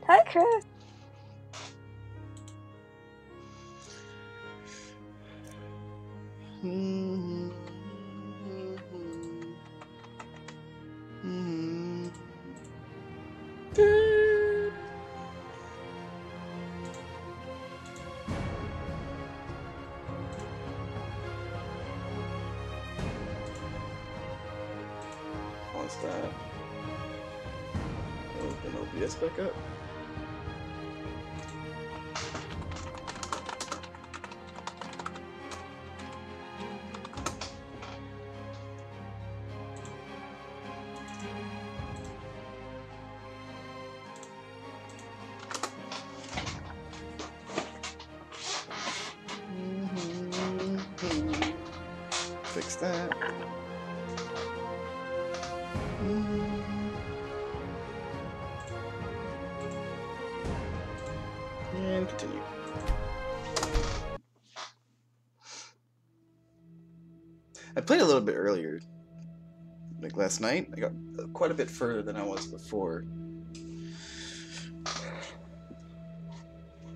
Hi, Chris. What's that? Open OBS back up. Fix that. And continue. I played a little bit earlier. Like last night, I got quite a bit further than I was before.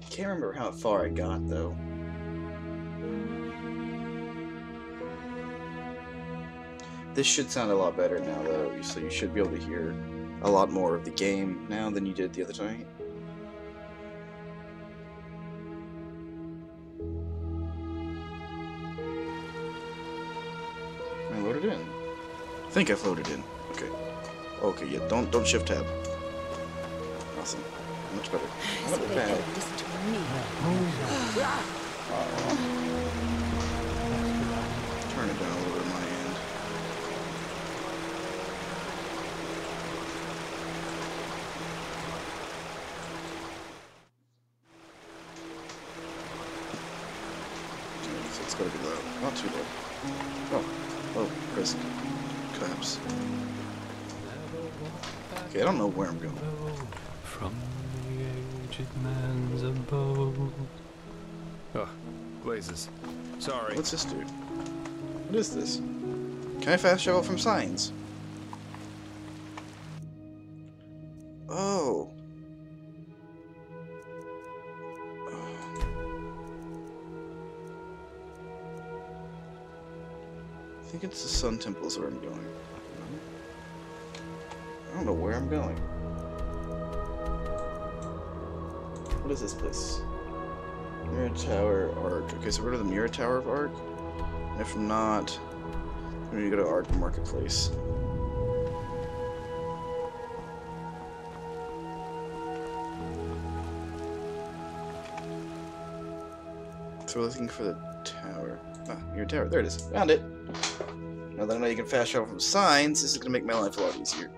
Can't remember how far I got though. This should sound a lot better now though, so you should be able to hear a lot more of the game now than you did the other night. I loaded in. I think I've loaded in. Okay. Okay, yeah, don't shift tab. Awesome. Much better. Not bad. Listen to me. Turn it down a little bit on my end. So it's gotta be loud. Not too loud. Oh, press collapse. Okay, I don't know where I'm going. From the aged man's abode. Oh, blazes. Sorry. What's this dude? What is this? Can I fast travel from signs? Oh. I think it's the Sun Temple is where I'm going. I don't know where I'm going. What is this place? Mirror Tower Arc. Okay, so we're to the Mirror Tower of Arc. And if not, we need to go to Arc Marketplace. So we're looking for the tower. Ah, Mirror Tower. There it is. Found it. Now that I know you can fast travel from signs, this is going to make my life a lot easier.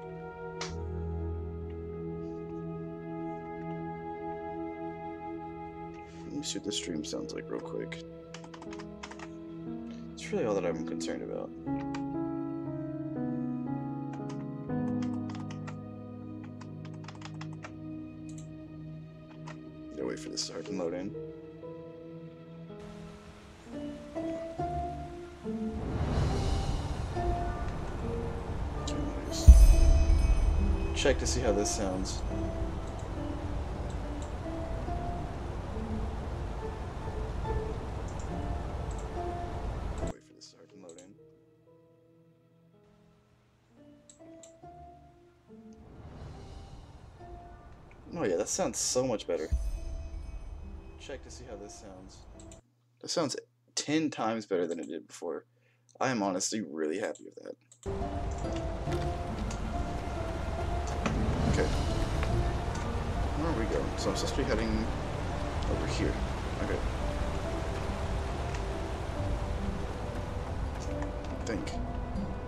Let me see what the stream sounds like real quick. It's really all that I'm concerned about. Gotta wait for this to start and load in. Check to see how this sounds. Wait for this to start and load in. Oh yeah, that sounds so much better. Check to see how this sounds. That sounds 10 times better than it did before. I am honestly really happy with that. Okay. Where are we going? So I'm supposed to be heading over here. Okay. I think.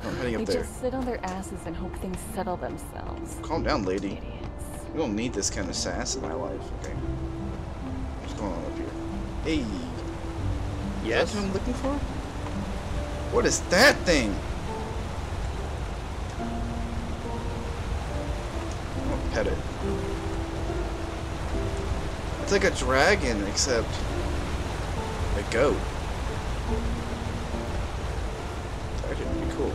Oh, I'm heading up They there. just sit on their asses and hope things settle themselves. Calm down, lady. Idiots. We don't need this kind of sass in my life, okay? What's going on up here? Hey! Yes? Is that what I'm looking for? What is that thing? Oh, pet it. It's like a dragon, except a goat. It's expected it to be cool.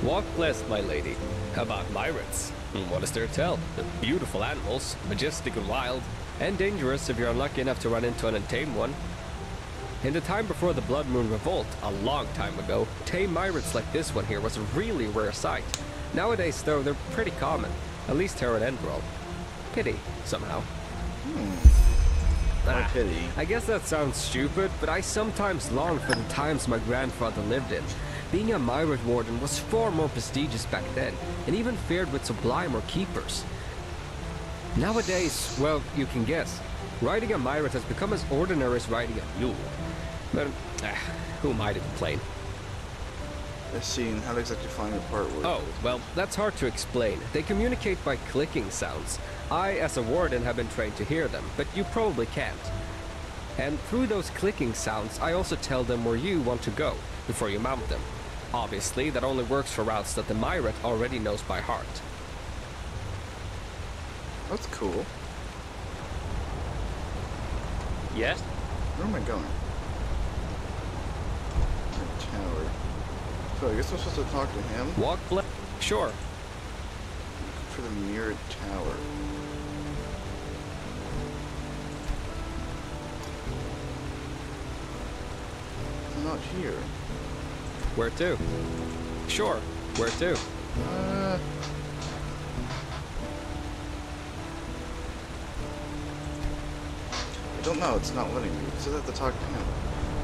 Walk blessed, my lady. About myrads. What is there to tell? They're beautiful animals, majestic and wild, and dangerous if you're unlucky enough to run into an untamed one. In the time before the Blood Moon Revolt, a long time ago, tame myrads like this one here was a really rare sight. Nowadays, though, they're pretty common, at least here in Enderal. Pity, somehow. Pity. I guess that sounds stupid, but I sometimes long for the times my grandfather lived in. Being a Myrad warden was far more prestigious back then, and even fared with sublime or keepers. Nowadays, well, you can guess. Riding a Myrad has become as ordinary as riding a mule. But, who am I to complain? Let's see, how to exactly find the part where... Oh, well, that's hard to explain. They communicate by clicking sounds. I, as a warden, have been trained to hear them, but you probably can't. And through those clicking sounds, I also tell them where you want to go, before you mount them. Obviously, that only works for routes that the Myrad already knows by heart. That's cool. Yes? Where am I going? Tower. So I guess I'm supposed to talk to him? Walk left. Sure. For the mirrored tower. It's not here. Where to? Sure. Where to? I don't know, it's not letting me. It says I have to talk to him.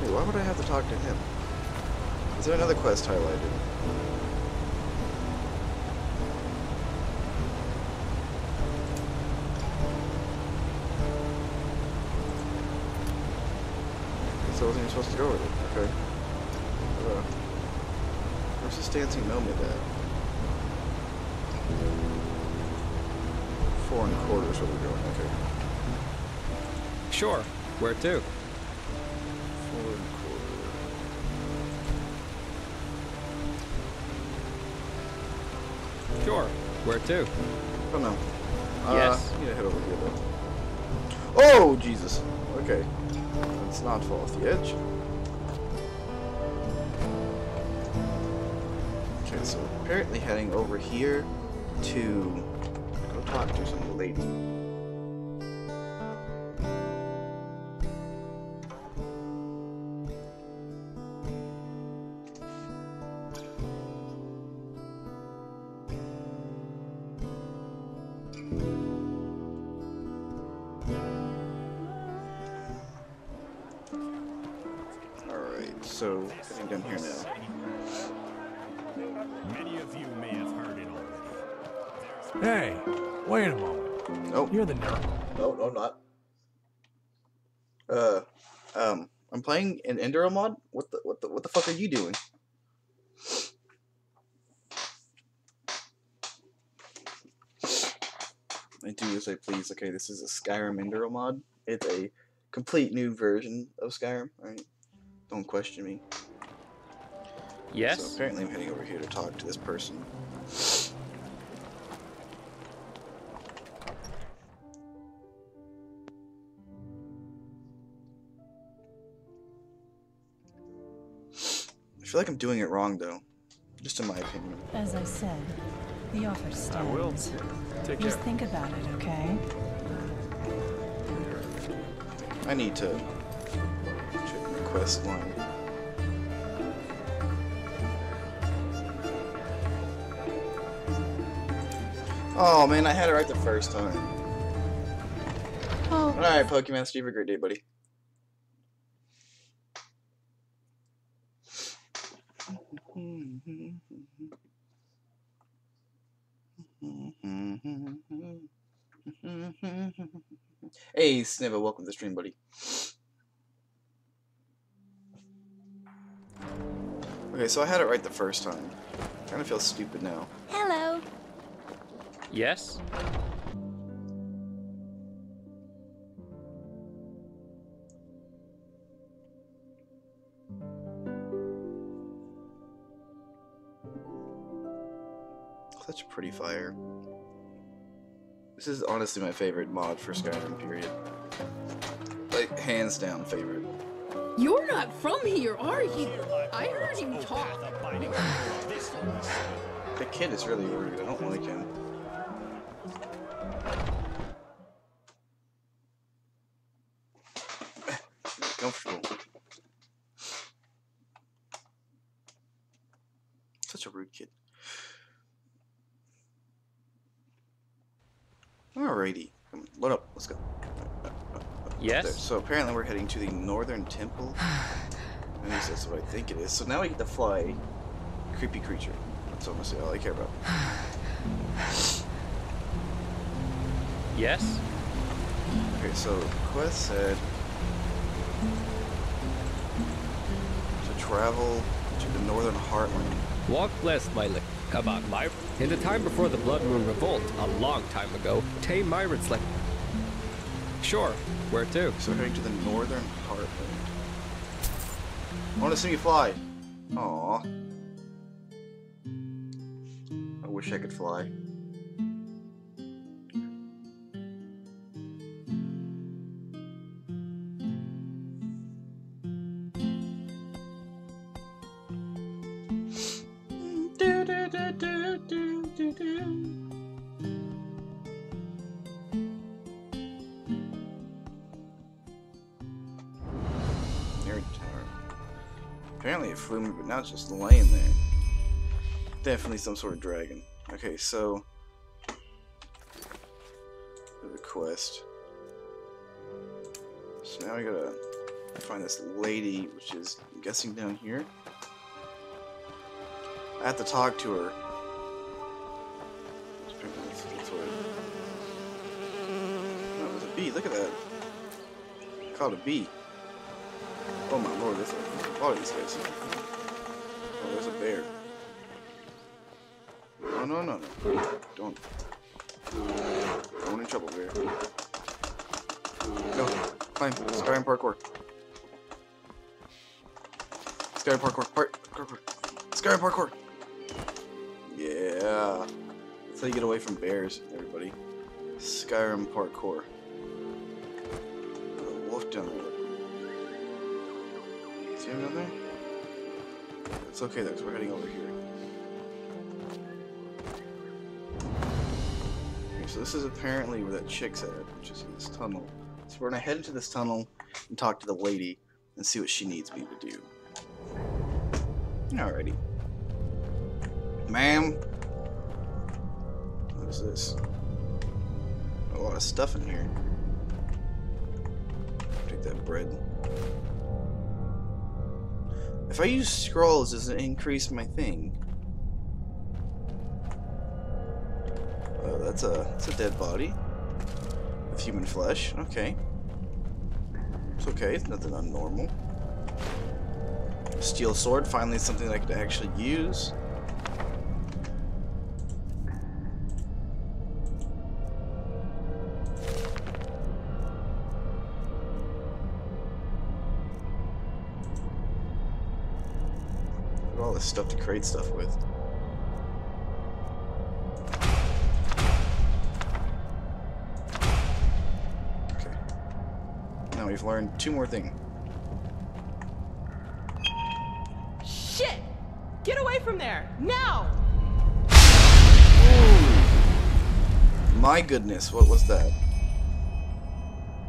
Wait, why would I have to talk to him? Is there another quest highlighted? So I wasn't even supposed to go with it. Okay. Where's this dancing nomad at? 4 1/4 is where we're going. Okay. Sure. Where to? 4 1/4. Sure. Where to? Oh no. Yes. I need to head over here though. Oh Jesus. Okay. Let's not fall off the edge. Okay, so apparently heading over here to go talk to some lady. Alright, so heading down here now. Many of you may have heard it already. Hey, wait a moment. Oh. You're the nerd. No, I'm not. I'm playing an Enderal mod? What the fuck are you doing? I do as I please. Okay, this is a Skyrim Enderal mod. It's a complete new version of Skyrim, right? Don't question me. Yes? So apparently I'm heading over here to talk to this person. I feel like I'm doing it wrong though. Just in my opinion. As I said, the offer stands. I will. Take care. Just think about it, okay? I need to check my quest line. Oh man, I had it right the first time. Oh. Alright, Pokemon, you have a great day, buddy. Hey, Sniva, welcome to the stream, buddy. Okay, so I had it right the first time. Kind of feel stupid now. Hello. Yes? Such a pretty fire. This is honestly my favorite mod for Skyrim, period. Like, hands down favorite. You're not from here, are you? I heard you talk. mining of this holy city. The kid is really rude. I don't like him. Comfortable. Such a rude kid. Alrighty. Load up. Let's go. Yes? There. So apparently we're heading to the Northern Temple. At least that's what I think it is. So now we get to fly creepy creature. That's almost all I care about. Yes? Okay, so quest said to travel to the Northern Heartland. Walk blessed, my lady. About my... In the time before the Blood Moon Revolt, a long time ago, tame Myrids like... Sure, where to? So heading to the Northern Heartland. I want to see me fly. Aww. I wish I could fly. Apparently it flew me, but now it's just laying there. Definitely some sort of dragon. Okay, so the quest. So now I gotta find this lady, which is, I'm guessing, down here. I have to talk to her. That's what oh, there's a bee. Look at that. Caught a bee. Oh my lord, there's a lot of these guys. Oh, there's a bear. No, no, no, no. Don't in trouble, bear. Go. Climb. Skyrim parkour. Skyrim parkour. Parkour. Skyrim parkour. Yeah. That's how you get away from bears, everybody. Skyrim parkour. There's a wolf down there. See him down there? It's okay though, because we're heading over here. Okay, so this is apparently where that chick's at, which is in this tunnel. So we're gonna head into this tunnel and talk to the lady and see what she needs me to do. Alrighty. Ma'am? What is this? A lot of stuff in here. Take that bread. If I use scrolls, does it increase my thing? That's a dead body with human flesh. Okay, it's okay. It's nothing unnormal. Steel sword. Finally, something that I could actually use. All this stuff to create stuff with. Okay. Now we've learned 2 more things. Shit! Get away from there! Now! Ooh. My goodness, what was that?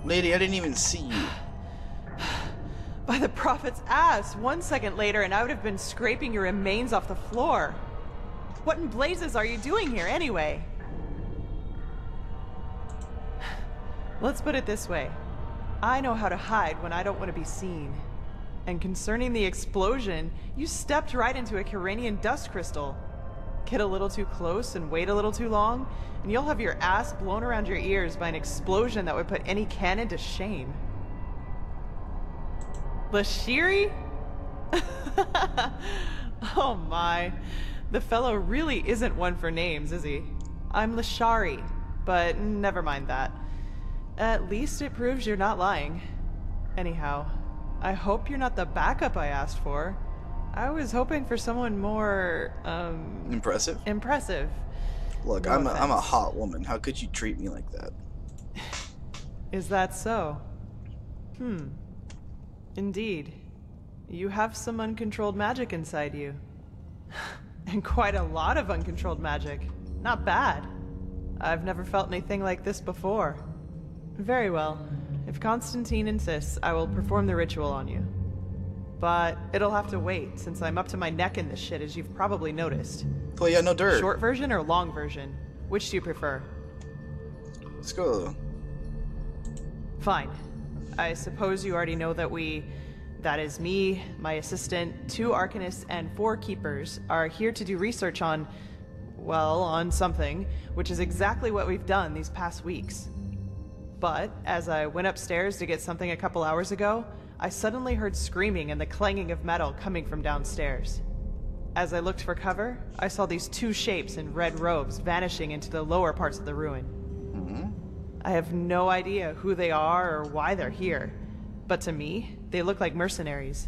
Lady, I didn't even see you. By the prophet's ass! 1 second later and I would have been scraping your remains off the floor. What in blazes are you doing here anyway? Let's put it this way. I know how to hide when I don't want to be seen. And concerning the explosion, you stepped right into a Kyranian dust crystal. Get a little too close and wait a little too long, and you'll have your ass blown around your ears by an explosion that would put any cannon to shame. Lashiri? Oh my. The fellow really isn't one for names, is he? I'm Lashari, but never mind that. At least it proves you're not lying. Anyhow, I hope you're not the backup I asked for. I was hoping for someone more, Impressive? impressive. Look, No I'm a offense. hot woman. How could you treat me like that? Is that so? Indeed. You have some uncontrolled magic inside you. And quite a lot of uncontrolled magic. Not bad. I've never felt anything like this before. Very well. If Constantine insists, I will perform the ritual on you. But it'll have to wait, since I'm up to my neck in this shit, as you've probably noticed. Well, yeah, no dirt. Short version or long version? Which do you prefer? Let's go. Fine. I suppose you already know that that is me, my assistant, 2 Arcanists, and 4 Keepers, are here to do research on, well, on something, which is exactly what we've done these past weeks. But, as I went upstairs to get something a couple hours ago, I suddenly heard screaming and the clanging of metal coming from downstairs. As I looked for cover, I saw these 2 shapes in red robes vanishing into the lower parts of the ruin. I have no idea who they are or why they're here, but to me, they look like mercenaries.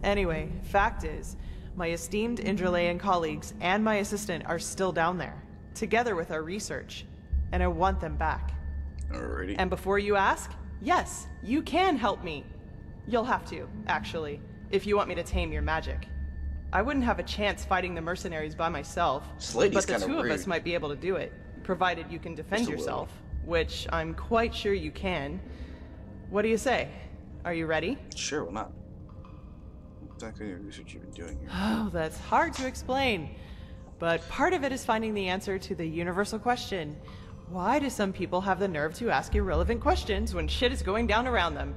Anyway, fact is, my esteemed Enderalian colleagues and my assistant are still down there, together with our research, and I want them back. Alrighty. And before you ask, yes, you can help me. You'll have to, actually, if you want me to tame your magic. I wouldn't have a chance fighting the mercenaries by myself, This lady's but the kinda 2 of rude. us might be able to do it, provided you can defend Just a little. yourself, which I'm quite sure you can. What do you say? Are you ready? Sure, why not? Exactly the research you've been doing here. Oh, that's hard to explain. But part of it is finding the answer to the universal question. Why do some people have the nerve to ask irrelevant questions when shit is going down around them?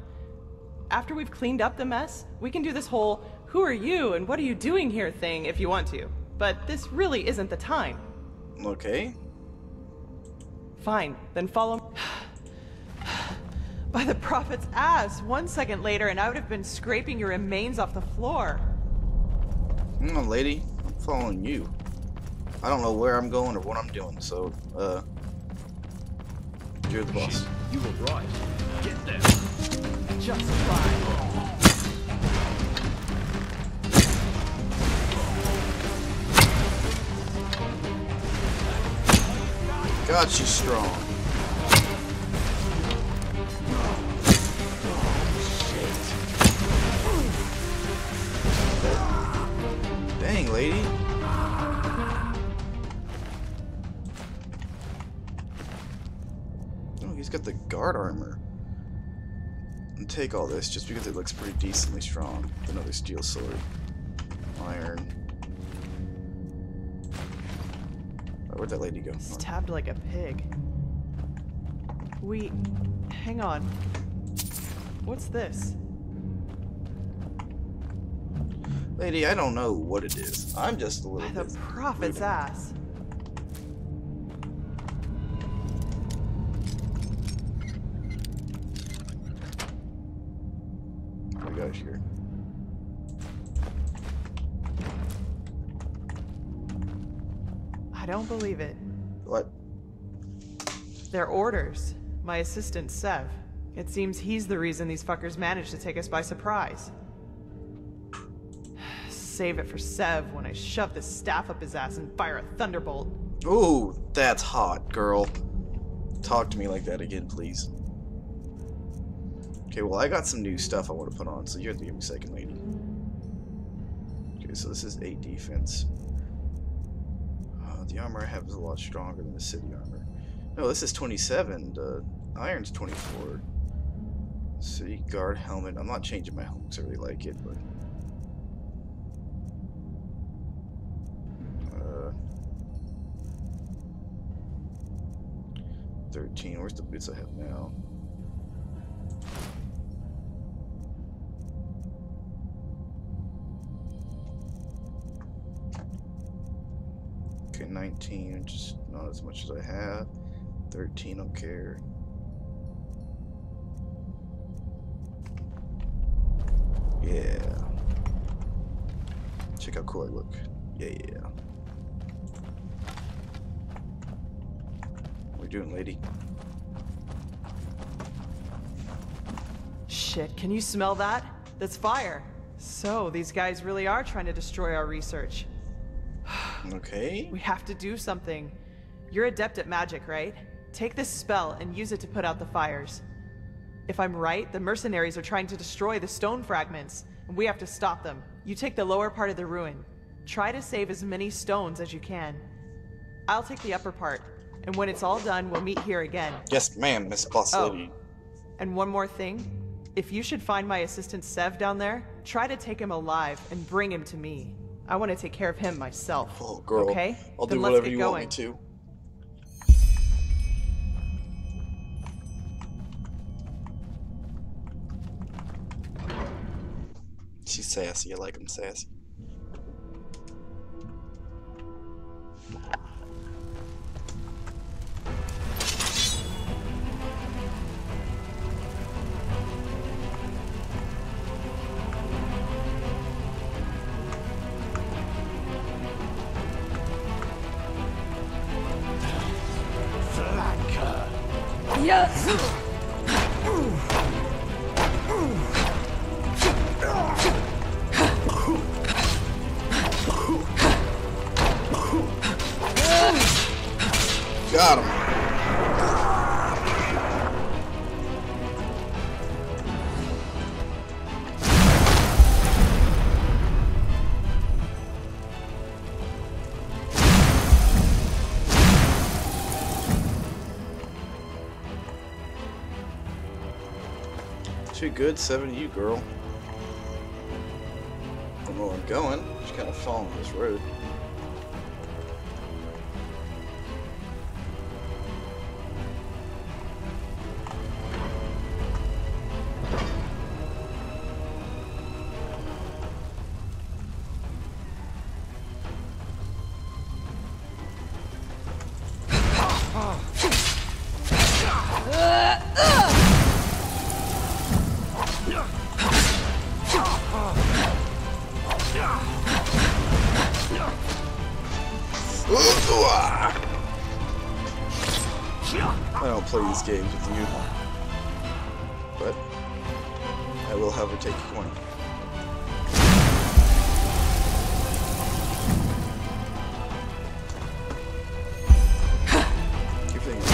After we've cleaned up the mess, we can do this whole, who are you and what are you doing here thing if you want to. But this really isn't the time. Okay. Fine, then follow. By the prophet's ass! 1 second later and I would have been scraping your remains off the floor. Come on, lady. I'm following you. I don't know where I'm going or what I'm doing, so, you're the boss. You were right. Get there. Just fine. God, she's strong. Dang, lady. Oh, he's got the guard armor. And take all this just because it looks pretty decently strong. Another steel sword. Iron. Where'd that lady go? Stabbed like a pig. Hang on. What's this? Lady, I don't know what it is. I'm just a little By the bit prophet's rude. ass. Oh my gosh, here. I don't believe it. What? They're orders. My assistant, Sev. It seems he's the reason these fuckers managed to take us by surprise. Save it for Sev when I shove this staff up his ass and fire a thunderbolt. Ooh, that's hot, girl. Talk to me like that again, please. Okay, well, I got some new stuff I want to put on, so you have to give me a second, lady. Okay, so this is 8 defense. The armor I have is a lot stronger than the city armor. No, this is 27. The iron's 24. City guard helmet. I'm not changing my helmet because I really like it, but... 13. Where's the boots I have now? Okay, 19, just not as much as I have. 13, don't care. Yeah. Check how cool I look. Yeah. What are you doing, lady? Shit, can you smell that? That's fire. So, these guys really are trying to destroy our research. Okay. We have to do something. You're adept at magic, right? Take this spell and use it to put out the fires. If I'm right, the mercenaries are trying to destroy the stone fragments, and we have to stop them. You take the lower part of the ruin. try to save as many stones as you can. I'll take the upper part, and when it's all done, we'll meet here again. Yes, ma'am, Miss Boss Lady. And one more thing. If you should find my assistant Sev down there, try to take him alive and bring him to me. I want to take care of him myself. Oh, girl. Okay? I'll Then do let's whatever get you going. want me to. She's sassy. I like him sassy. Got him. Too good, 7 to you, girl. I don't know where I'm going. Just kind of following this road. I don't play these games with you, but I will have her take a coin. Keep thinking.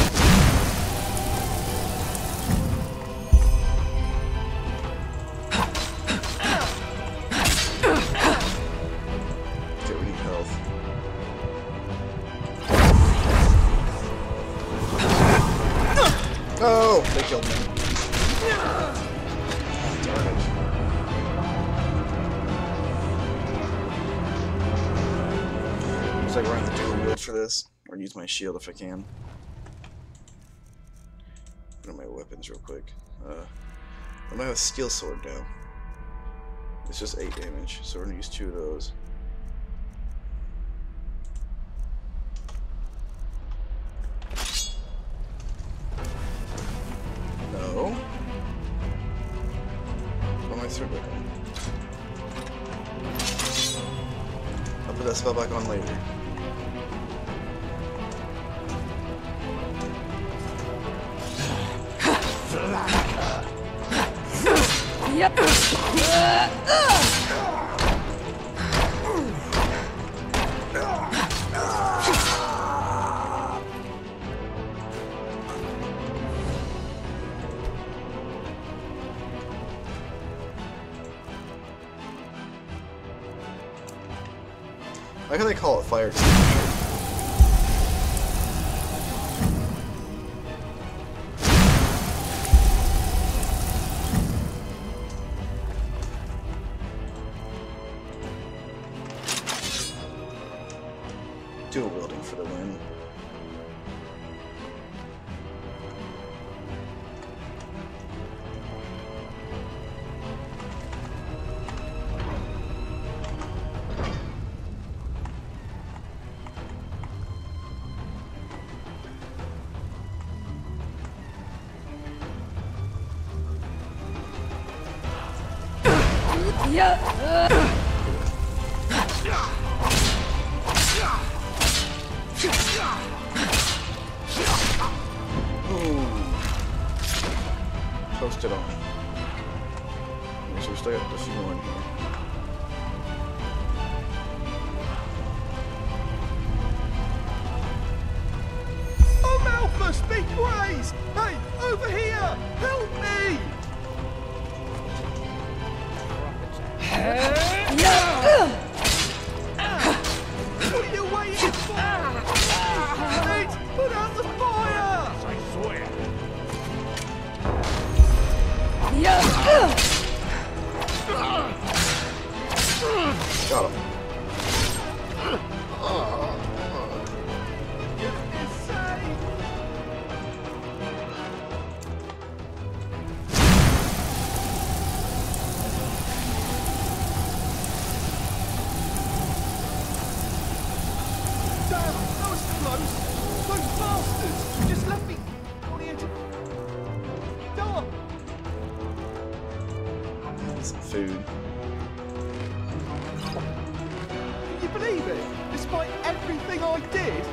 Okay, we need health. Oh, they killed me. Oh, darn it. Looks like running the dual wield for this, or use my shield if I can. What are my weapons real quick? I might have a steel sword now. It's just 8 damage, so we're gonna use 2 of those. No. Put my sword back on. I'll put that spell back on later. Yep. Why can they call it fire extinguisher? Dual wielding for the win. Post it on. Okay, so we still got a few more in here. Oh, Malthus, be praised! Hey, over here! Help me! on! Some food. Can you believe it? Despite everything I did?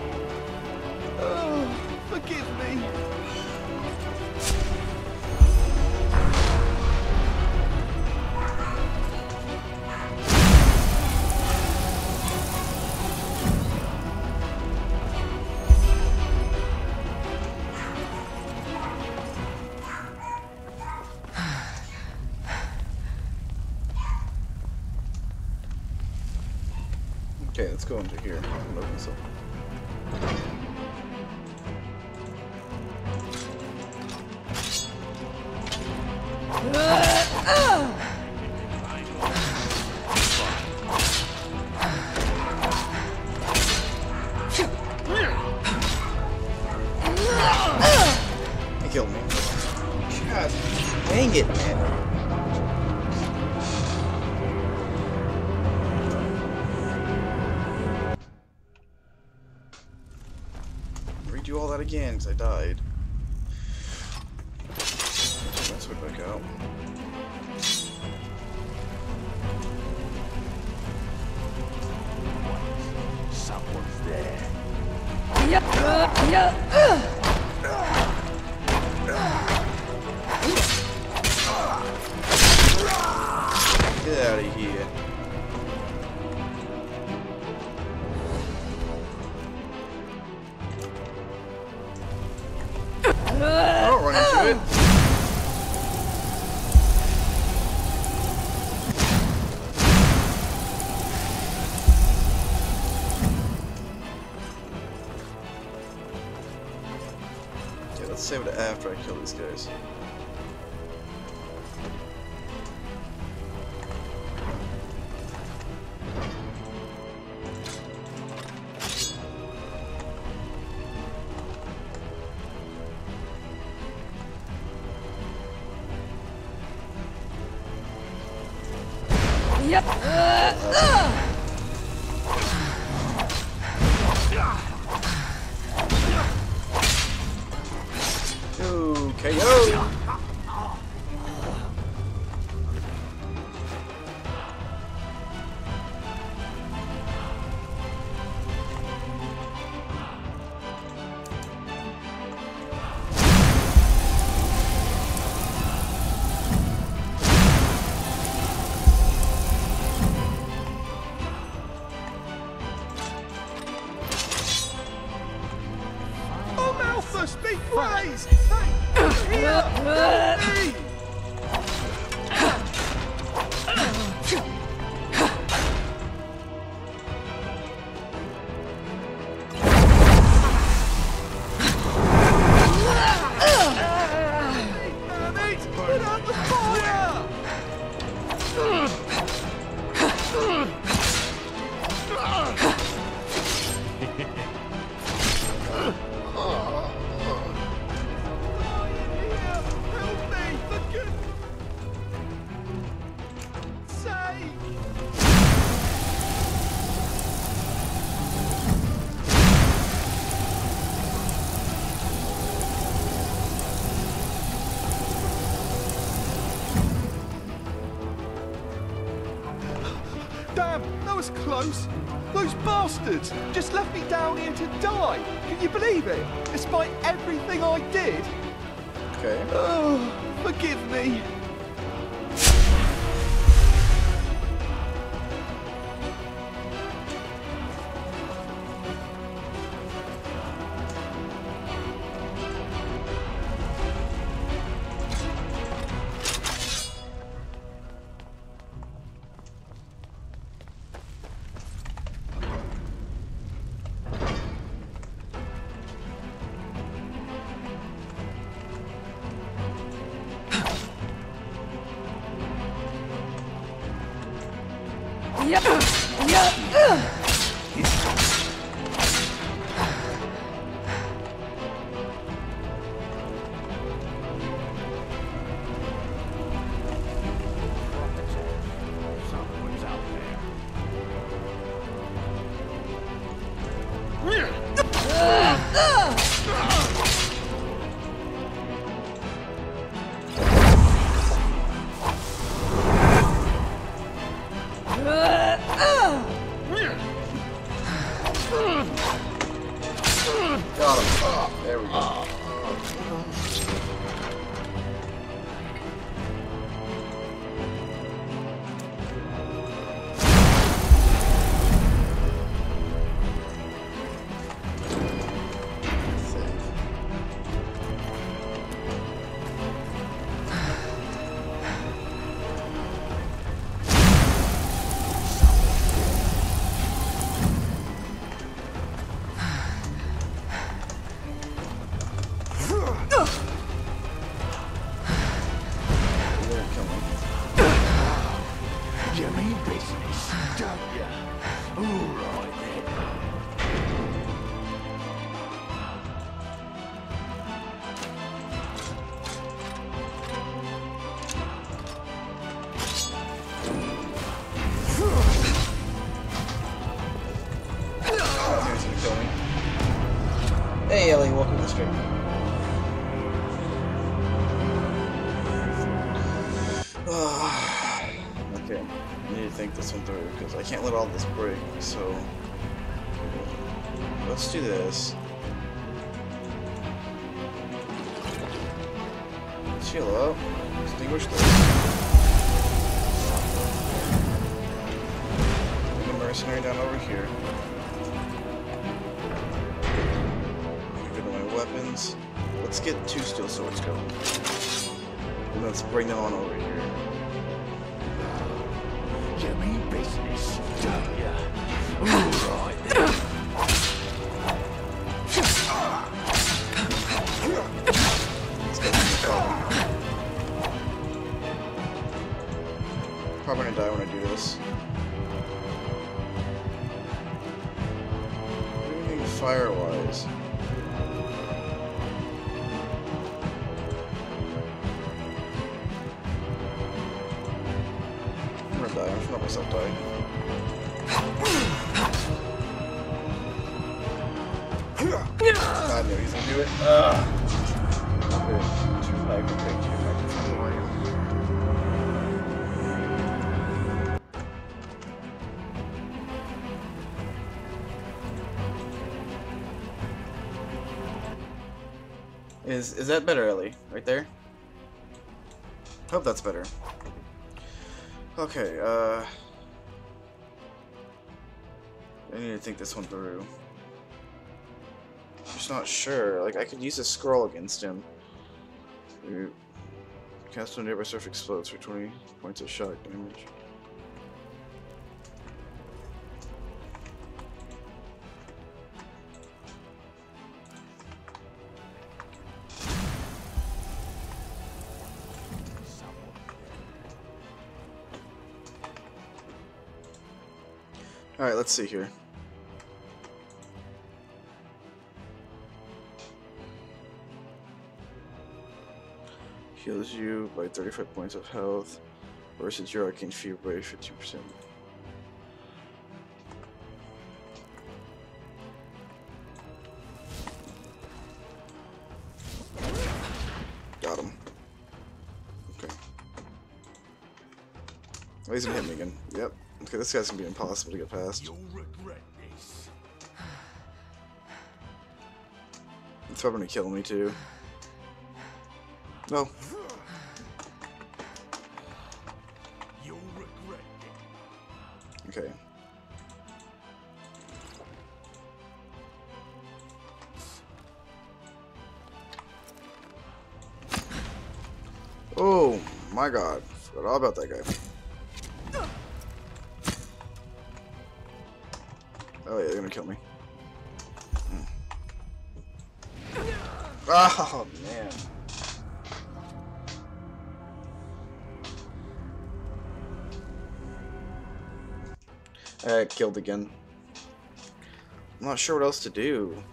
Oh, forgive me. Okay, let's go into here. Open this up. He killed me. God dang it, man. Redo all that again because I died. Let's switch back out. Someone's there. Get out of here. Don't run into it. Okay, let's save it after I kill these guys. Ooh, KO! Oh, Malthus, be praised! Hey, here! Help me! Damn it! Put out the fire! Help me, for goodness sake! Damn, that was close. Those bastards just left me down here to die. Can you believe it? Despite everything I did. Okay. Oh, forgive me. second. I need to think this one through because I can't let all this break. So let's do this. Chill up. Extinguish this. Bring the mercenary down over here. Get rid of my weapons. Let's get 2 steel swords going. And let's bring them on over here. You mean business, don't ya? Alright then. Probably gonna die when I do this. Anything fire-wise? I'm gonna die. I'm just gonna let myself die. I knew he was gonna do it. Is that better, Ellie? Right there? Hope that's better. Okay, I need to think this one through. I'm just not sure. Like, I could use a scroll against him. Cast on nearby surf explodes for 20 points of shock damage. Alright, let's see here. Heals you by 35 points of health versus your arcane fear by 15%. Got him. Okay. Oh, he's gonna hit me again. Yep. Okay, this guy's gonna be impossible to get past. You'll regret this. It's probably gonna kill me too. No. You'll regret it. Okay. Oh my god. Forgot all about that guy. Oh yeah, they're gonna kill me. Oh man. I got killed again. I'm not sure what else to do.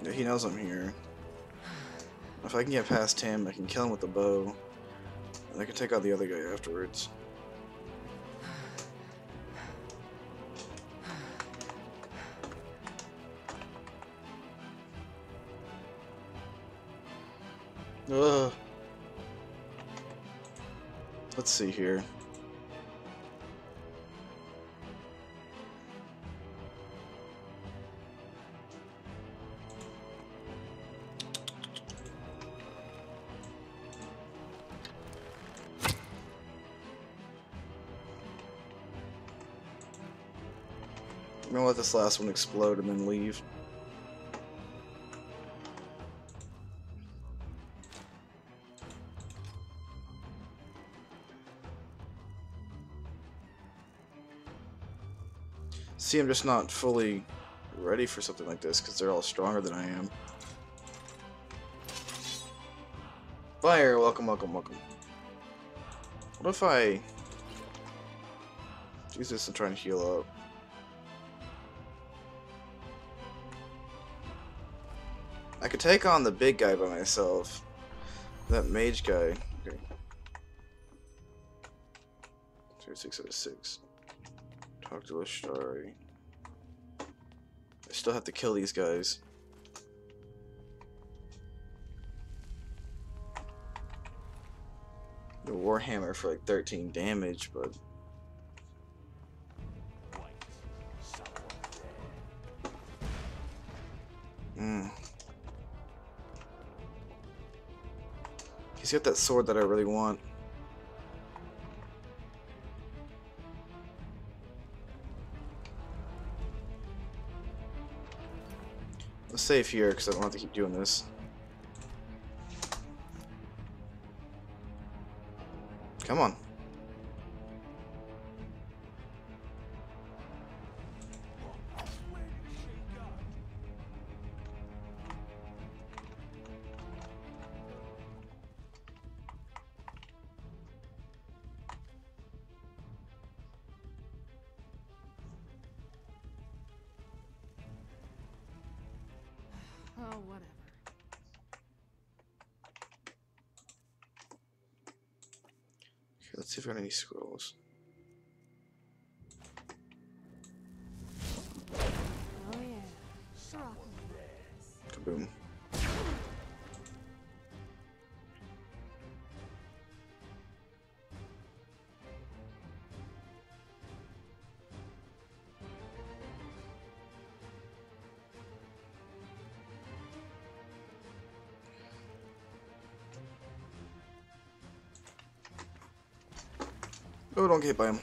Yeah, he knows I'm here. If I can get past him, I can kill him with the bow. And I can take out the other guy afterwards. Ugh. Let's see here. I'm gonna let this last one explode and then leave. See, I'm just not fully ready for something like this because they're all stronger than I am. Fire, welcome, welcome, welcome. What if I use this and try and heal up? I could take on the big guy by myself. That mage guy. Okay. 6 out of 6. Talk to Ashtari. I still have to kill these guys. The Warhammer for like 13 damage, but he's got that sword that I really want. Let's save here because I don't have to keep doing this. Come on. Oh, whatever. Okay, let's see if I got any scrolls. Oh, yeah. Kaboom. Oh, don't get hit by him.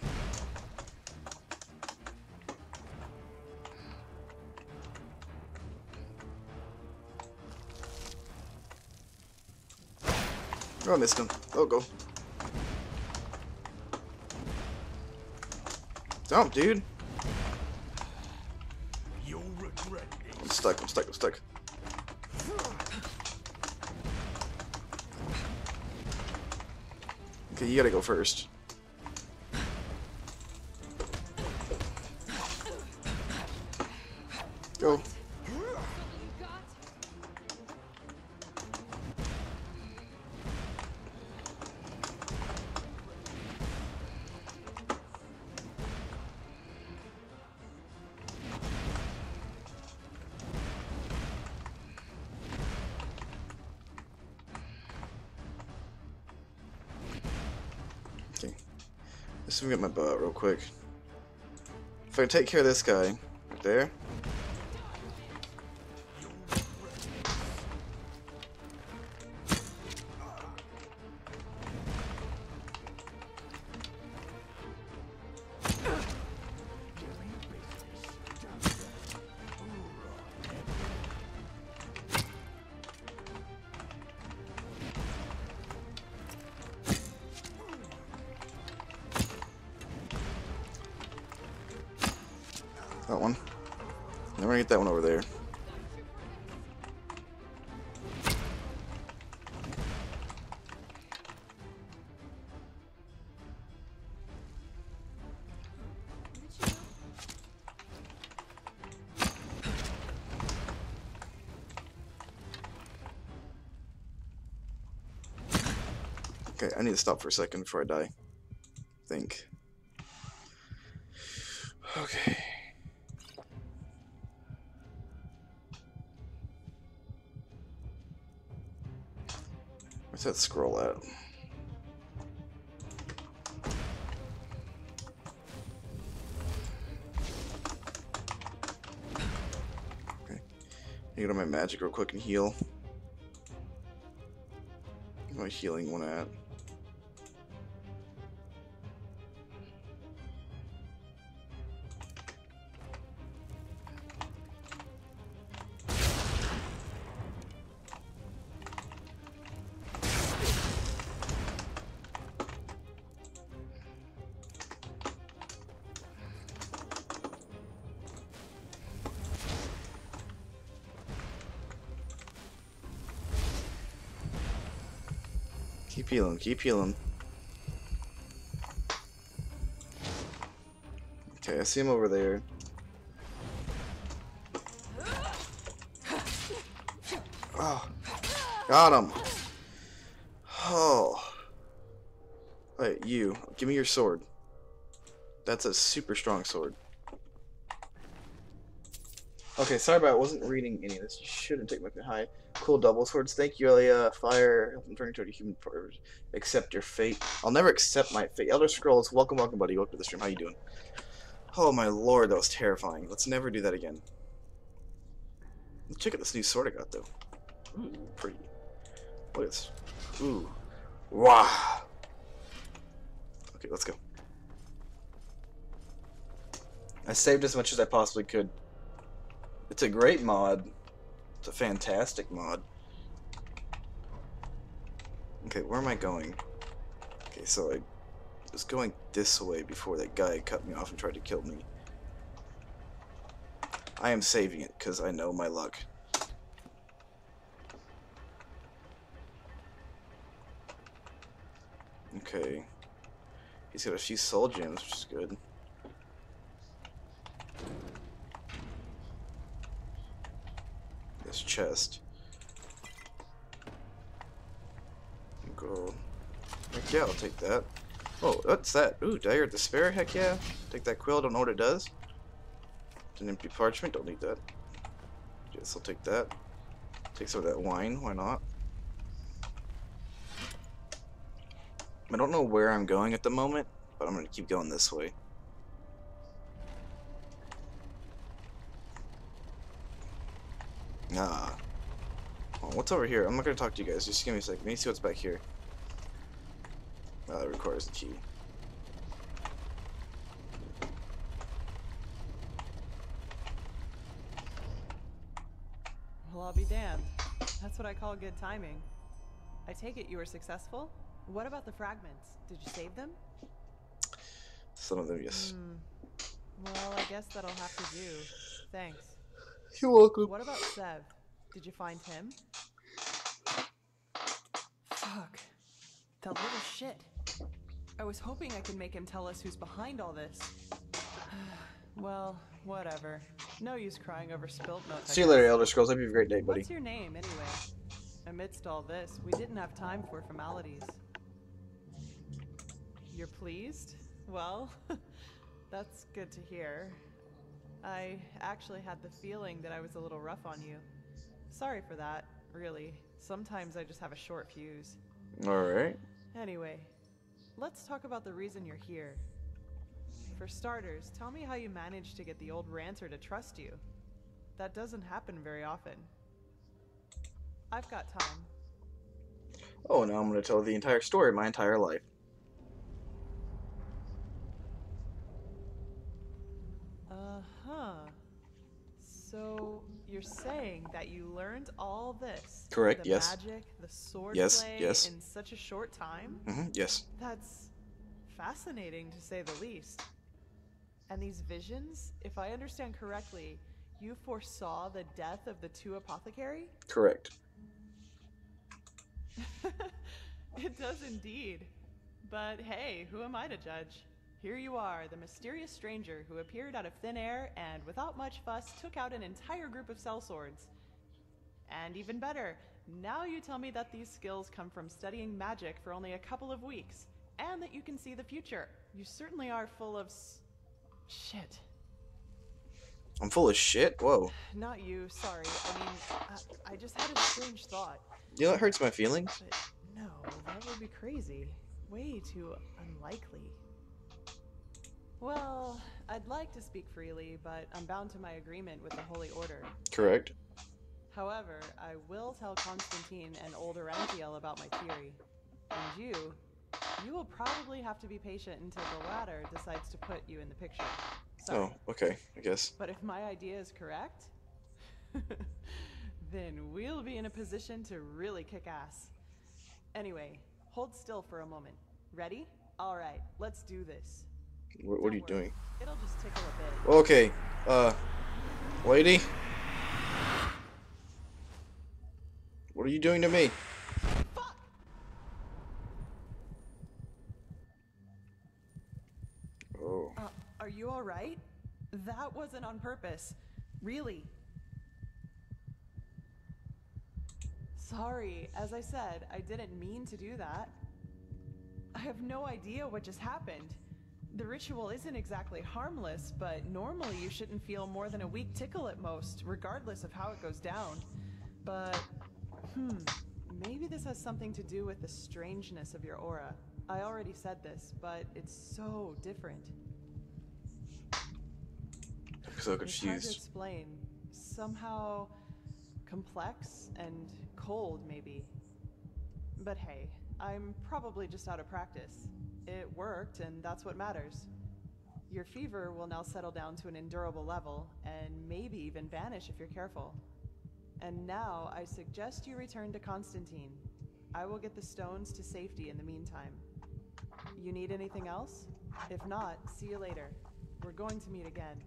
Oh, I missed him. Oh, go. Jump, dude. You'll regret this. I'm stuck, I'm stuck, I'm stuck. Okay, you gotta go first. Go. Okay. Let's get my bow out real quick. If I can take care of this guy right there. That one. Then we're gonna get that one over there. Okay, I need to stop for a second before I die. Think. Okay. Where's that scroll at? Okay. I go to my magic real quick and heal. Where's my healing one at? Keep healing, keep healing. Okay, I see him over there. Oh, got him. Oh. Wait, you. Give me your sword. That's a super strong sword. Okay, sorry about I wasn't reading any of this. You shouldn't take my high. Cool double swords. Thank you, Elia. Fire. I'm turning toward a human part. Accept your fate. I'll never accept my fate. Elder Scrolls. Welcome, welcome, buddy. Welcome to the stream. How you doing? Oh my lord, that was terrifying. Let's never do that again. Let's check out this new sword I got, though. Ooh, pretty. Look at this. Ooh. Wow. Okay, let's go. I saved as much as I possibly could. It's a great mod. It's a fantastic mod. Okay, where am I going? Okay, so I was going this way before that guy cut me off and tried to kill me. I am saving it because I know my luck. Okay. He's got a few soul gems, which is good. This chest. Gold. Heck yeah, I'll take that. Oh, what's that? Ooh, Dagger of Despair? Heck yeah. Take that quill, don't know what it does. It's an empty parchment, don't need that. Yes, I'll take that. Take some of that wine, why not? I don't know where I'm going at the moment, but I'm gonna keep going this way. Nah. Oh, what's over here? I'm not gonna talk to you guys. Just give me a second. Let me see what's back here. That requires the key. Well, I'll be damned. That's what I call good timing. I take it you were successful? What about the fragments? Did you save them? Some of them, yes. Well, I guess that'll have to do. Thanks. You're welcome. What about Sev? Did you find him? Fuck. That little shit. I was hoping I could make him tell us who's behind all this. Well, whatever. No use crying over spilt milk. See you later, Elder Scrolls. Hope you have a great day, buddy. What's your name, anyway? Amidst all this, we didn't have time for formalities. You're pleased? Well, that's good to hear. I actually had the feeling that I was a little rough on you. Sorry for that, really. Sometimes I just have a short fuse. Alright. Anyway, let's talk about the reason you're here. For starters, tell me how you managed to get the old ranter to trust you. That doesn't happen very often. I've got time. Oh, now I'm going to tell the entire story of my entire life. Uh-huh. So, you're saying that you learned all this? Correct, the yes. Magic, the sword Yes, play yes. in such a short time? Yes. That's fascinating, to say the least. And these visions, if I understand correctly, you foresaw the death of the two apothecary? Correct. It does indeed. But hey, who am I to judge? Here you are, the mysterious stranger who appeared out of thin air and, without much fuss, took out an entire group of sellswords. And even better, now you tell me that these skills come from studying magic for only a couple of weeks, and that you can see the future. You certainly are full of shit. I'm full of shit? Whoa. Not you, sorry. I mean, I just had a strange thought. You know, it hurts my feelings. But no, that would be crazy. Way too unlikely. Well, I'd like to speak freely, but I'm bound to my agreement with the Holy Order. Correct. However, I will tell Constantine and old Oranthiel about my theory. And you will probably have to be patient until the latter decides to put you in the picture. Sorry. Oh, okay, I guess. But if my idea is correct, then we'll be in a position to really kick ass. Anyway, hold still for a moment. Ready? All right, let's do this. What are you doing? It'll just tickle a bit. Okay, lady? What are you doing to me? Fuck! Oh. Are you all right? That wasn't on purpose. Really. Sorry, as I said, I didn't mean to do that. I have no idea what just happened. The ritual isn't exactly harmless, but normally you shouldn't feel more than a weak tickle at most, regardless of how it goes down. But, maybe this has something to do with the strangeness of your aura. I already said this, but it's so different. I'm so It's hard to confused. explain. Somehow complex and cold, maybe. But hey, I'm probably just out of practice. It worked, and that's what matters. Your fever will now settle down to an endurable level, and maybe even vanish if you're careful. And now, I suggest you return to Constantine. I will get the stones to safety in the meantime. You need anything else? If not, see you later. We're going to meet again.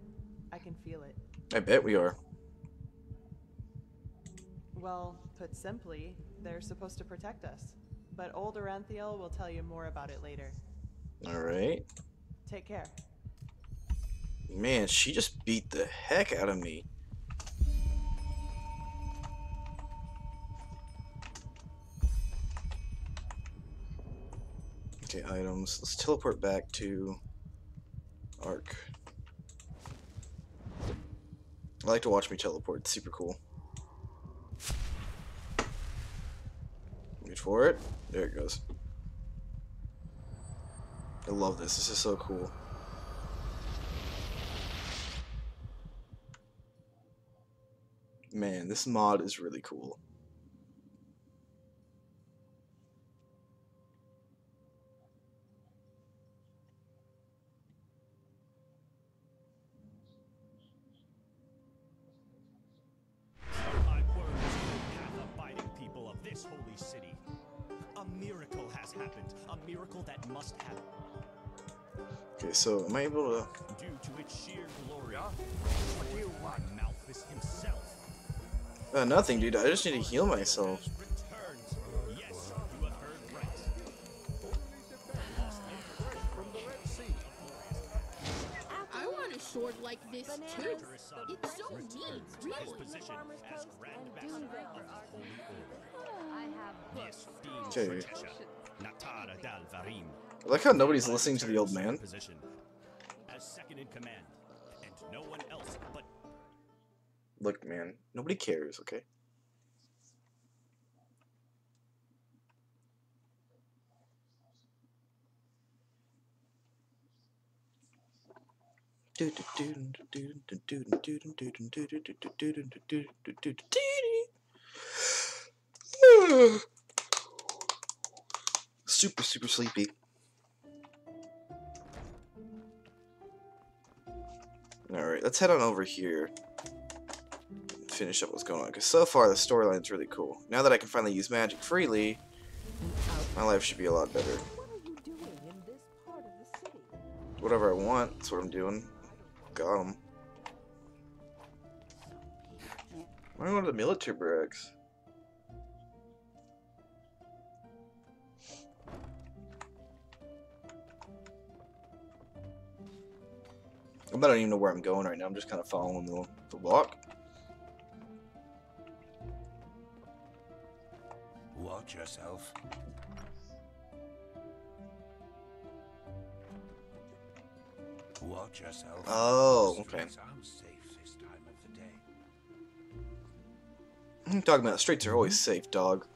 I can feel it. I bet we are. Well, put simply, they're supposed to protect us. But old Aranthiel will tell you more about it later. Alright. Take care. Man, she just beat the heck out of me. Okay, items. Let's teleport back to Ark. I like to watch me teleport. It's super cool. Wait for it. There it goes. I love this. This is so cool. Man, this mod is really cool. I worm the path abiding people of this holy city. A miracle has happened. A miracle that must happen. Okay, so am I able to... Due to its sheer glory. What do you want? Malthus himself. Nothing, dude. I just need to heal myself. Returns. Yes, you have heard right. I want a sword like this too. It's so neat, really. Position as Grand Ambassador of the Holy Order. Yes, Okay. Natara dal Varim. I like how nobody's listening to the old man. Position as second in command, and no one else but. Look, man. Nobody cares, okay? Super, super sleepy. Alright, let's head on over here. Finish up what's going on, because so far the storyline's really cool. Now that I can finally use magic freely, my life should be a lot better. What are you doing in this part of the city? Whatever I want, that's what I'm doing. Got 'em. I'm going to the military barracks. I don't even know where I'm going right now. I'm just kind of following the walk. Watch yourself. Watch yourself. Oh, okay. Streets aren't safe this time of the day. I'm talking about streets are always safe, dog.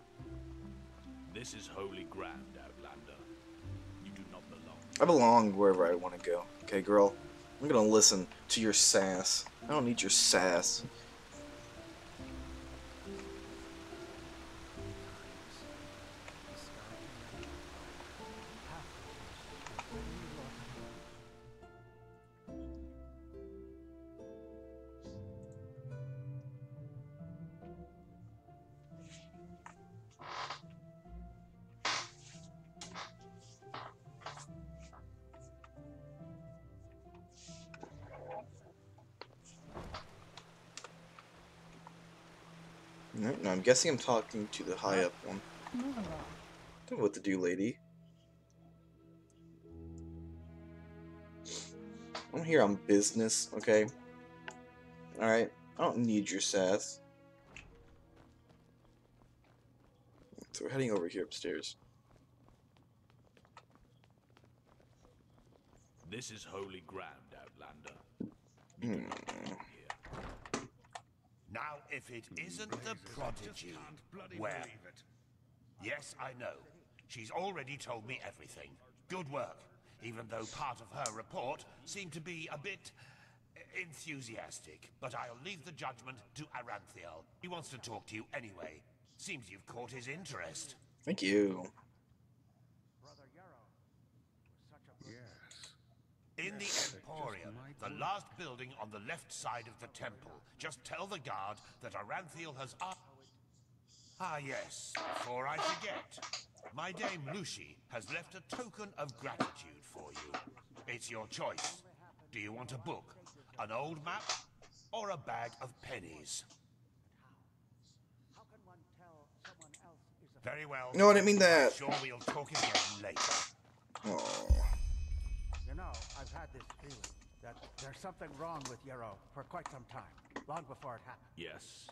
This is holy ground, Outlander. You do not belong. I belong wherever I want to go. Okay, girl? I'm gonna listen to your sass. I don't need your sass. No, I'm guessing I'm talking to the high up one. Move along. Tell me what to do, lady. I'm here on business, okay? Alright? I don't need your sass. So we're heading over here upstairs. This is holy ground, Outlander. We do not belong here. Now, if it isn't the prodigy, where? Yes, I know. She's already told me everything. Good work. Even though part of her report seemed to be a bit enthusiastic. But I'll leave the judgment to Aranthiel. He wants to talk to you anyway. Seems you've caught his interest. Thank you. In the Emporium, the last building on the left side of the temple. Just tell the guard that Aranthiel has Ah, yes, before I forget. My Dame Lucy has left a token of gratitude for you. It's your choice. Do you want a book, an old map, or a bag of pennies? Very well. No, I didn't mean that. I'm sure we'll talk again later. Oh. You know, I've had this feeling that there's something wrong with Yarrow for quite some time, long before it happened. Yes.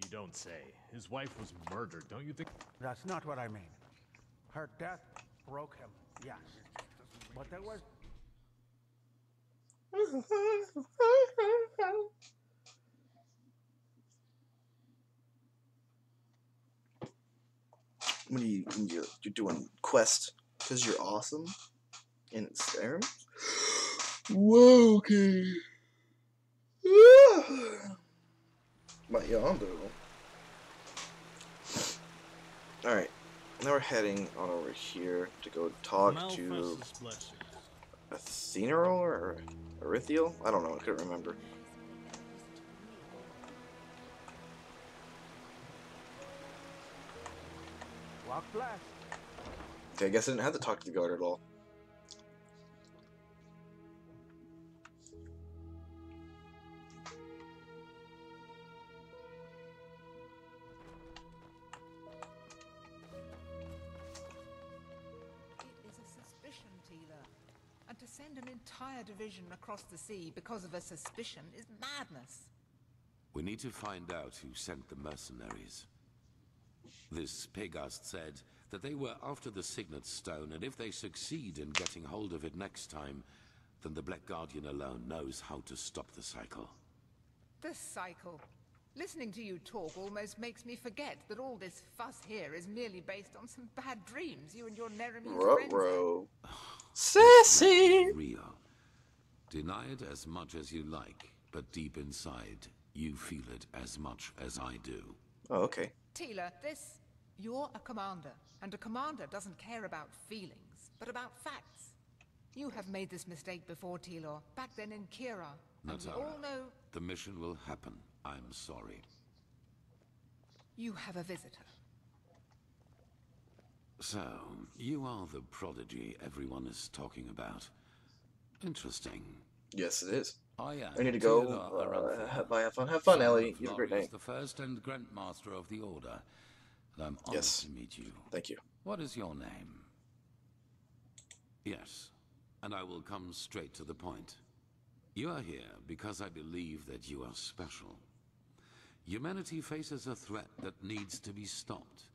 You don't say. His wife was murdered, don't you think? That's not what I mean. Her death broke him, yes. But there was... What are you're doing quest because you're awesome in Skyrim? Whoa, okay. But yeah, I'm doing. Alright, now we're heading on over here to go talk to Enderal or Arithiel? I don't know, I couldn't remember. Walk blessed. Okay, I guess I didn't have to talk to the guard at all. It is a suspicion, Teela. And to send an entire division across the sea because of a suspicion is madness. We need to find out who sent the mercenaries. This Pegast said that they were after the Signet Stone, and if they succeed in getting hold of it next time, then the Black Guardian alone knows how to stop the cycle. The cycle. Listening to you talk almost makes me forget that all this fuss here is merely based on some bad dreams you and your Neremese friends had. Sassy! Rio. Deny it as much as you like, but deep inside, you feel it as much as I do. Oh, okay. Teela, you're a commander, and a commander doesn't care about feelings, but about facts. You have made this mistake before, Teela, back then in Kira. And we all know... The mission will happen. I'm sorry. You have a visitor. So, you are the prodigy everyone is talking about. Interesting. Yes, it is. I am. I need to go. Have fun. Have fun, Ellie. You have a great night. The first and Grand Master of the Order. And I'm honored to meet you. Thank you. What is your name? Yes, and I will come straight to the point. You are here because I believe that you are special. Humanity faces a threat that needs to be stopped.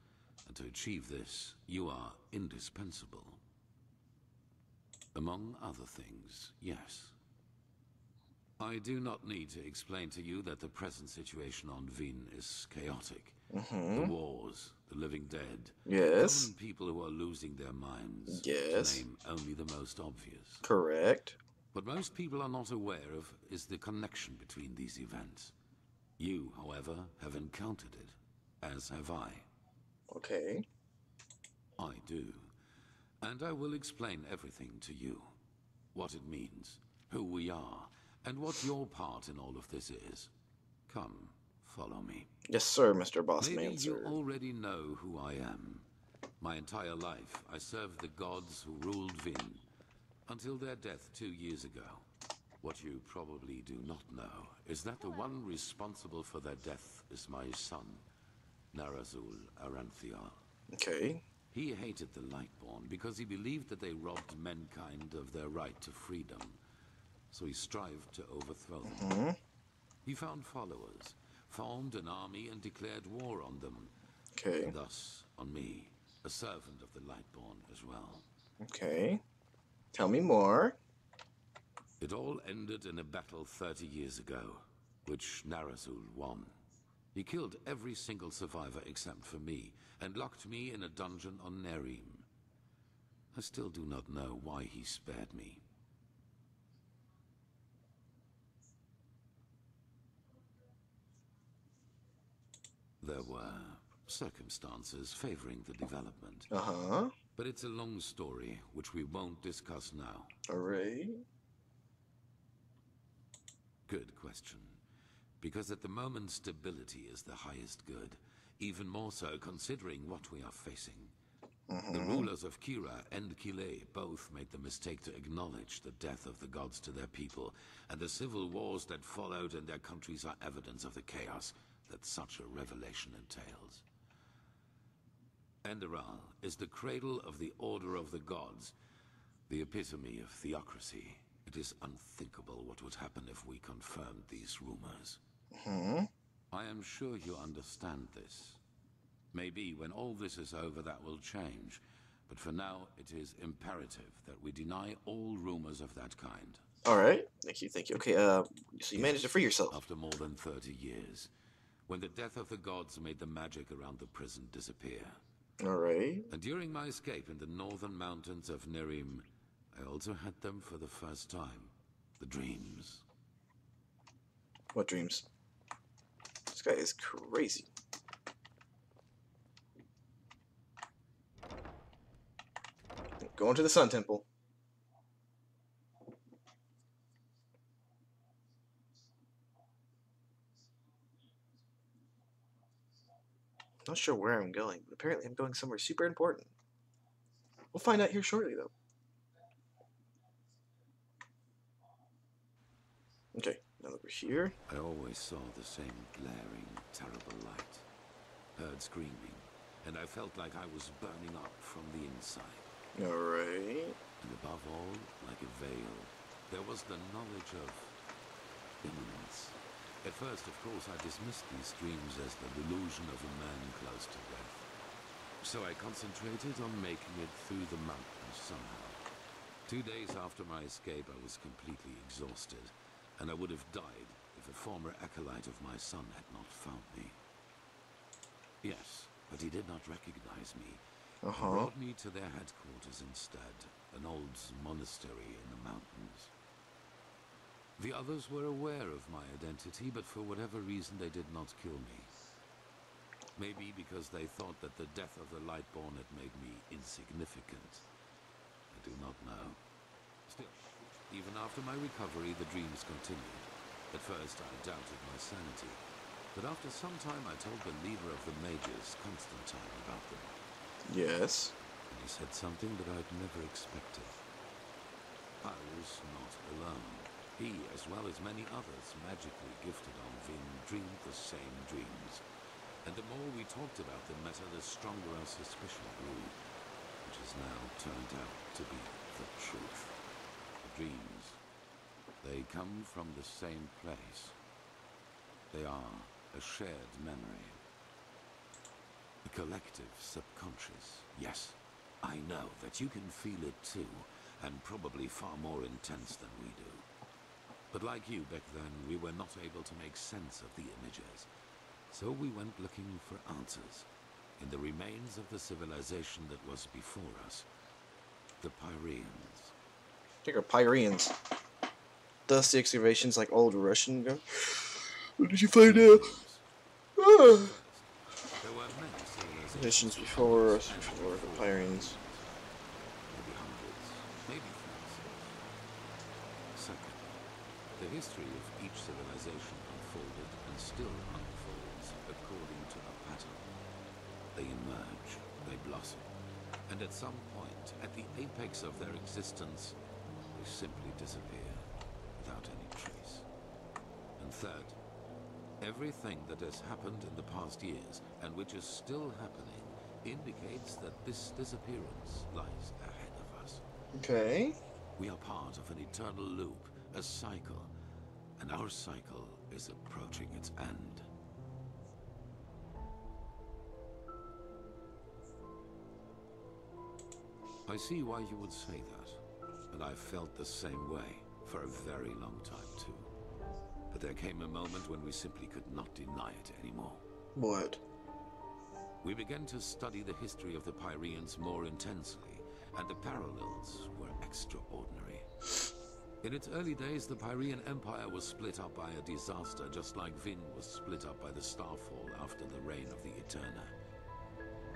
And to achieve this, you are indispensable. Among other things, yes. I do not need to explain to you that the present situation on Vin is chaotic. The wars, the living dead, common people who are losing their minds, to name only the most obvious. Correct. What most people are not aware of is the connection between these events. You, however, have encountered it, as have I. Okay. I do. And I will explain everything to you. What it means, who we are, and what your part in all of this is. Come, follow me. Yes, sir, Mr. Bossman, Maybe sir. you already know who I am. My entire life, I served the gods who ruled Vin, until their death 2 years ago. What you probably do not know is that the one responsible for their death is my son, Narazul Aranthiel. Okay. He hated the Lightborn because he believed that they robbed mankind of their right to freedom. So he strived to overthrow them. He found followers, formed an army and declared war on them. Okay. And thus, on me, a servant of the Lightborn as well. Okay. Tell me more. It all ended in a battle 30 years ago, which Narazul won. He killed every single survivor except for me, and locked me in a dungeon on Nerim. I still do not know why he spared me. There were circumstances favoring the development. Uh-huh. But it's a long story, which we won't discuss now. Alright. Good question. Because at the moment, stability is the highest good. Even more so considering what we are facing. The rulers of Kira and Kile both made the mistake to acknowledge the death of the gods to their people, and the civil wars that followed in their countries are evidence of the chaos that such a revelation entails. Enderal is the cradle of the Order of the Gods, the epitome of theocracy. It is unthinkable what would happen if we confirmed these rumors. I am sure you understand this. Maybe when all this is over that will change, but for now it is imperative that we deny all rumors of that kind. Alright, thank you. Okay, so you managed to free yourself. After more than 30 years, when the death of the gods made the magic around the prison disappear. Alright. And during my escape in the northern mountains of Nerim, I also had them for the first time. The dreams. What dreams? This guy is crazy. Going to the Sun Temple. Not sure where I'm going, but apparently I'm going somewhere super important. We'll find out here shortly, though. Okay, now that we're here. I always saw the same glaring, terrible light. Heard screaming, and I felt like I was burning up from the inside. Alright. And above all, like a veil, there was the knowledge of imminence. At first, of course, I dismissed these dreams as the delusion of a man close to death. So I concentrated on making it through the mountains somehow. 2 days after my escape, I was completely exhausted, and I would have died if a former acolyte of my son had not found me. Yes, but he did not recognize me. He brought me to their headquarters instead, an old monastery in the mountains. The others were aware of my identity, but for whatever reason they did not kill me. Maybe because they thought that the death of the Lightborn had made me insignificant. I do not know. Still, even after my recovery, the dreams continued. At first I doubted my sanity, but after some time I told the leader of the mages, Constantine, about them. Yes. And he said something that I'd never expected. I was not alone. He, as well as many others, magically gifted on Vin, dreamed the same dreams. And the more we talked about the matter, the stronger our suspicion grew, which has now turned out to be the truth. The dreams, they come from the same place. They are a shared memory. A collective subconscious. Yes, I know that you can feel it too, and probably far more intense than we do. But like you back then, we were not able to make sense of the images. So we went looking for answers in the remains of the civilization that was before us. The Pyreans. I think are Pyreans. Dusty excavations like old Russian go. What did you find out? There were many civilizations before us, before the Pyreans. Maybe hundreds, maybe thousands. Second, the history of each civilization unfolded and still unfolds according to a pattern. They emerge, they blossom, and at some point, at the apex of their existence, they simply disappear without any trace. And third, everything that has happened in the past years, and which is still happening, indicates that this disappearance lies ahead of us. Okay. We are part of an eternal loop, a cycle, and our cycle is approaching its end. I see why you would say that, and I felt the same way. For a very long time, too. But there came a moment when we simply could not deny it anymore. What? We began to study the history of the Pyreans more intensely, and the parallels were extraordinary. In its early days, the Pyrean Empire was split up by a disaster, just like Vin was split up by the Starfall after the reign of the Eterna.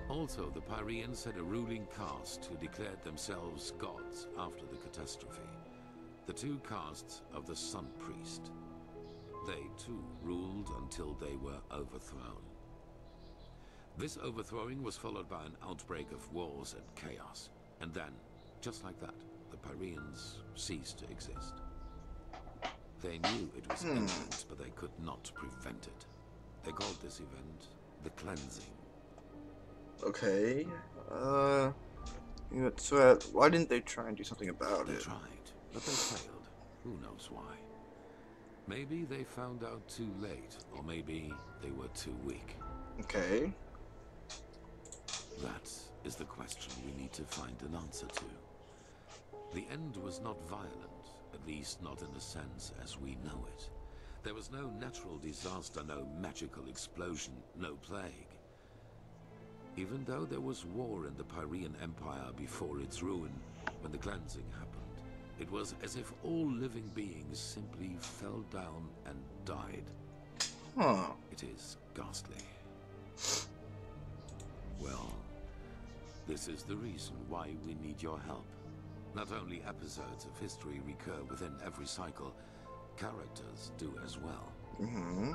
Also, the Pyreans had a ruling caste who declared themselves gods after the catastrophe. The two castes of the Sun Priest. They, too, ruled until they were overthrown. This overthrowing was followed by an outbreak of wars and chaos. And then, just like that, the Pyreans ceased to exist. They knew it was imminent, but they could not prevent it. They called this event the Cleansing. Okay. So why didn't they try and do something about it? They tried, but they failed. Who knows why? Maybe they found out too late, or maybe they were too weak. Okay. That is the question we need to find an answer to. The end was not violent, at least not in the sense as we know it. There was no natural disaster, no magical explosion, no plague. Even though there was war in the Pyrean Empire before its ruin, when the cleansing happened, it was as if all living beings simply fell down and died. Huh. It is ghastly. Well, this is the reason why we need your help. Not only episodes of history recur within every cycle, characters do as well. Mm-hmm.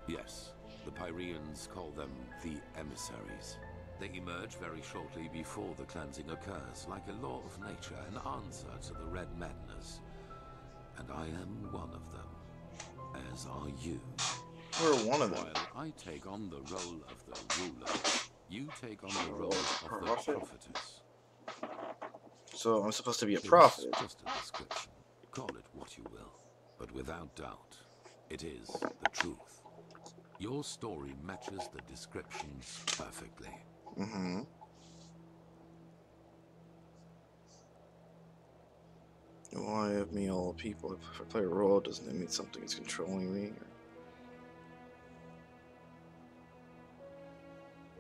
Yes, the Pyreans call them the emissaries. They emerge very shortly before the cleansing occurs, like a law of nature, an answer to the Red Madness. And I am one of them, as are you. We're one of them. While I take on the role of the ruler, you take on the role of the prophetess. So I'm supposed to be a prophet. It's just a description. Call it what you will. But without doubt, it is the truth. Your story matches the descriptions perfectly. Mm-hmm. Why of me all people? If I play a role, doesn't it mean something is controlling me?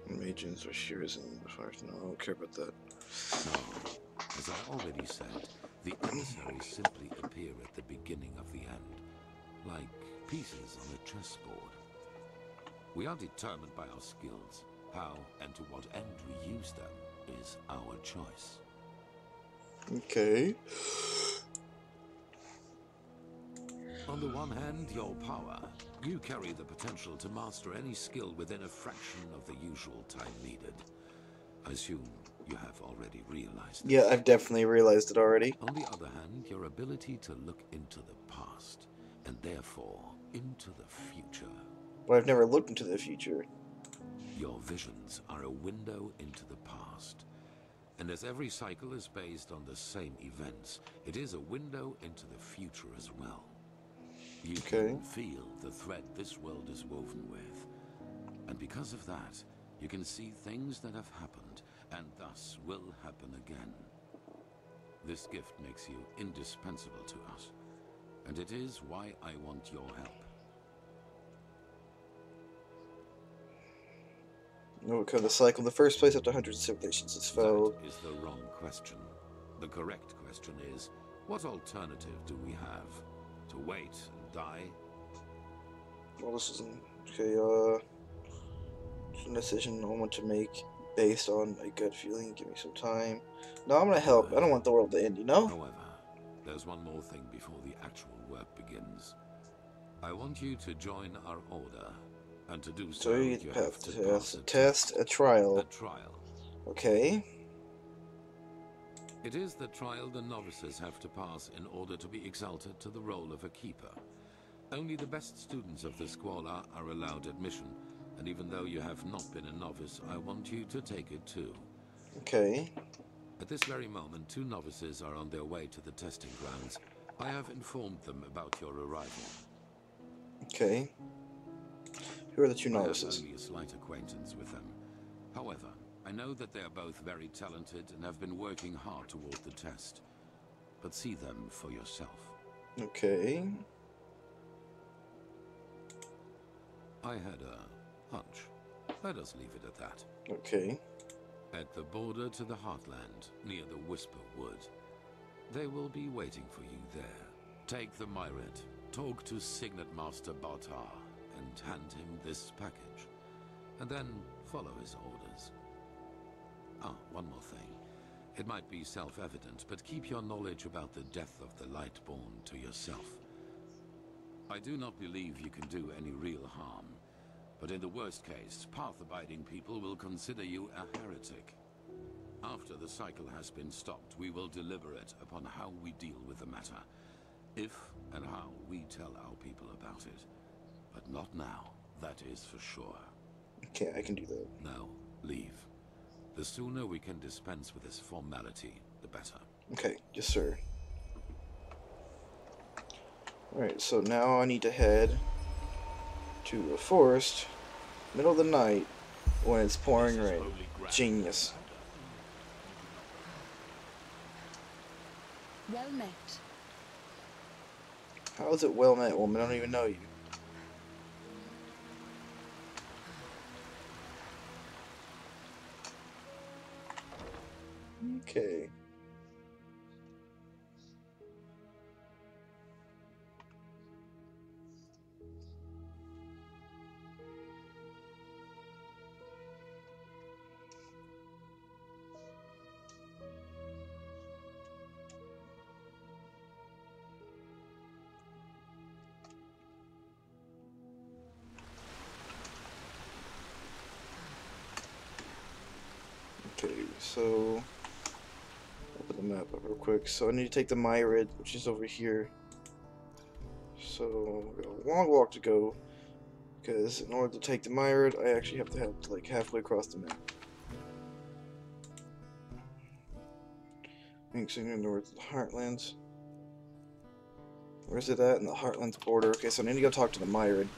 Mages or shears and fires? No, I don't care about that. No. As I already said, the emissaries simply appear at the beginning of the end, like pieces on a chessboard. We are determined by our skills. How and to what end we use them is our choice. Okay. On the one hand, your power. You carry the potential to master any skill within a fraction of the usual time needed. I assume you have already realized this. Yeah, I've definitely realized it already. On the other hand, your ability to look into the past, and therefore into the future. But I've never looked into the future. Your visions are a window into the past. And as every cycle is based on the same events, it is a window into the future as well. You can feel the thread this world is woven with. And because of that, you can see things that have happened, and thus will happen again. This gift makes you indispensable to us, and it is why I want your help. No, because the cycle in the first place after 100 civilizations is failed. That is the wrong question. The correct question is, what alternative do we have? To wait and die? Well, this isn't... Okay, it's a decision I want to make based on a gut feeling. Give me some time. No, I'm gonna help. I don't want the world to end, you know? However, there's one more thing before the actual work begins. I want you to join our order, and to do so, you have to pass a test, a trial. A trial. Okay. It is the trial the novices have to pass in order to be exalted to the role of a keeper. Only the best students of the Squalor are allowed admission, and even though you have not been a novice, I want you to take it too. Okay. At this very moment, 2 novices are on their way to the testing grounds. I have informed them about your arrival. Okay. Who are the 2 novices? I have only a slight acquaintance with them. However, I know that they are both very talented and have been working hard toward the test. but see them for yourself. Okay. I had a hunch. Let us leave it at that. Okay. At the border to the Heartland, near the Whisper Wood. They will be waiting for you there. Take the Myrid, talk to Signet Master Bartar, and hand him this package. And then follow his orders. Ah, one more thing. It might be self-evident, but keep your knowledge about the death of the Lightborn to yourself. I do not believe you can do any real harm, but in the worst case, path-abiding people will consider you a heretic. After the cycle has been stopped, we will deliberate upon how we deal with the matter. If and how we tell our people about it. But not now, that is for sure. Okay, I can do that. Now, leave. The sooner we can dispense with this formality, the better. Okay, yes sir. Alright, so now I need to head to a forest, middle of the night, when it's pouring rain. Genius. Well met. How is it well met, woman? I don't even know you. Okay. Okay, so open the map up real quick. So I need to take the Myrid, which is over here. So we got a long walk to go, because in order to take the Myrid, I actually have to head like halfway across the map. Mixing north of the Heartlands. Where's it at? In the Heartlands border. Okay, so I need to go talk to the Myrid.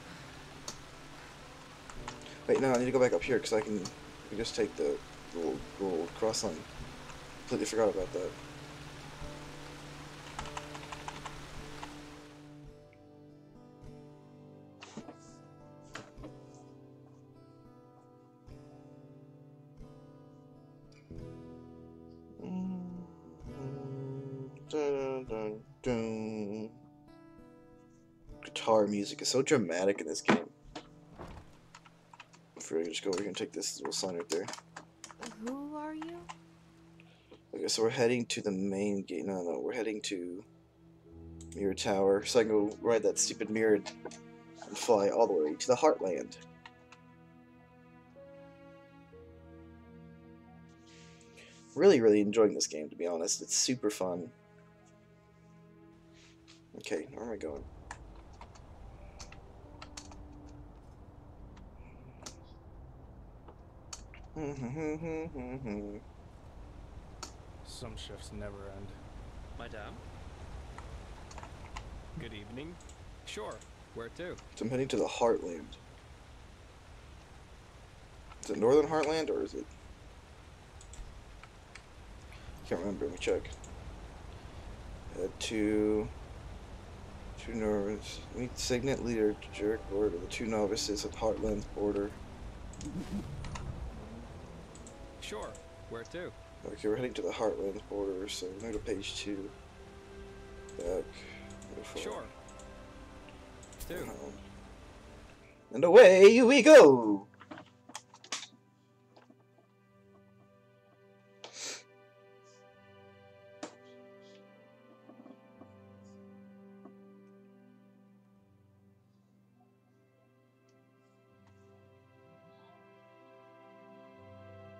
Wait, no, I need to go back up here because I can just take the little cross line. Completely forgot about that. Dun, dun, dun. Guitar music is so dramatic in this game. I just go over here and take this little sign right there. Who are you? Okay, so we're heading to the main gate. No, we're heading to Mirror Tower. So I can go ride that stupid mirror and fly all the way to the Heartland. Really, really enjoying this game, to be honest. It's super fun. Okay, where am I going? Some shifts never end. Madame? Good evening. Sure, where to? So I'm heading to the Heartland. Is it Northern Heartland, or is it... I can't remember, let me check. Head to North. Meet Signet Leader Jerk Lord of the two novices at Heartland's border. Sure, where to? Okay, we're heading to the Heartland's border, so we're going to page 2. Back. Sure. 2. And away we go!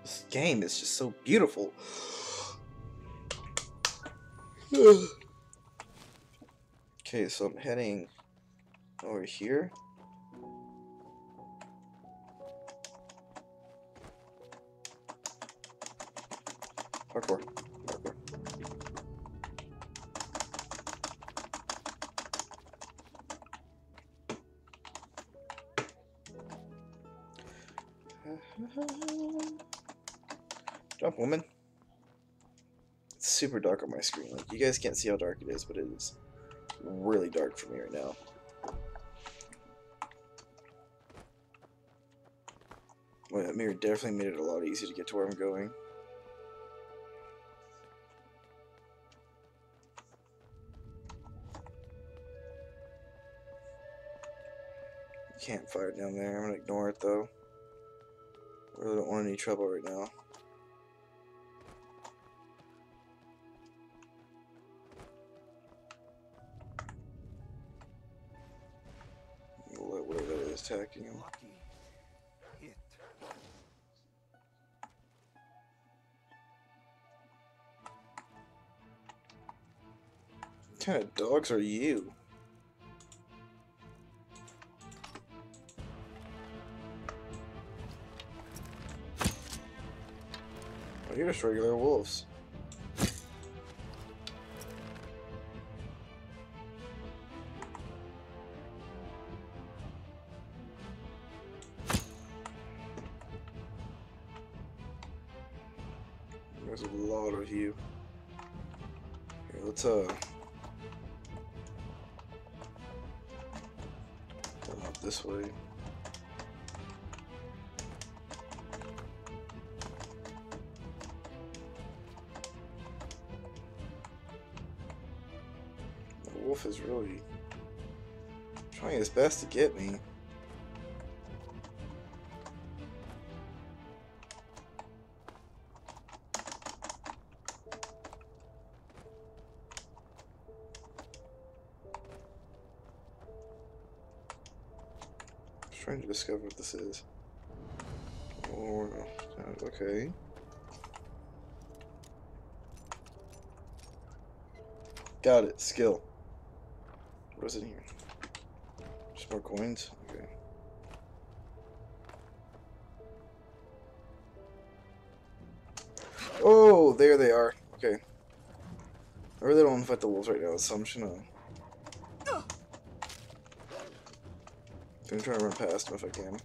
This game is just so beautiful. Okay, so I'm heading over here. Parkour. Parkour. Jump, woman. It's super dark on my screen. Like, you guys can't see how dark it is, but it is really dark for me right now. Well, that mirror definitely made it a lot easier to get to where I'm going. Campfire down there. I'm gonna ignore it though. I really don't want any trouble right now. Where that is attacking him. What kind of dogs are you? Oh, you're just regular wolves. There's a lot of you. Here, let's come up this way. The wolf is really trying his best to get me. Trying to discover what this is. Oh, okay. Got it. Skill. What is in here? Just more coins? Okay. Oh, there they are. Okay. I really don't want to fight the wolves right now, so I'm just gonna... I'm trying to run past him if I can.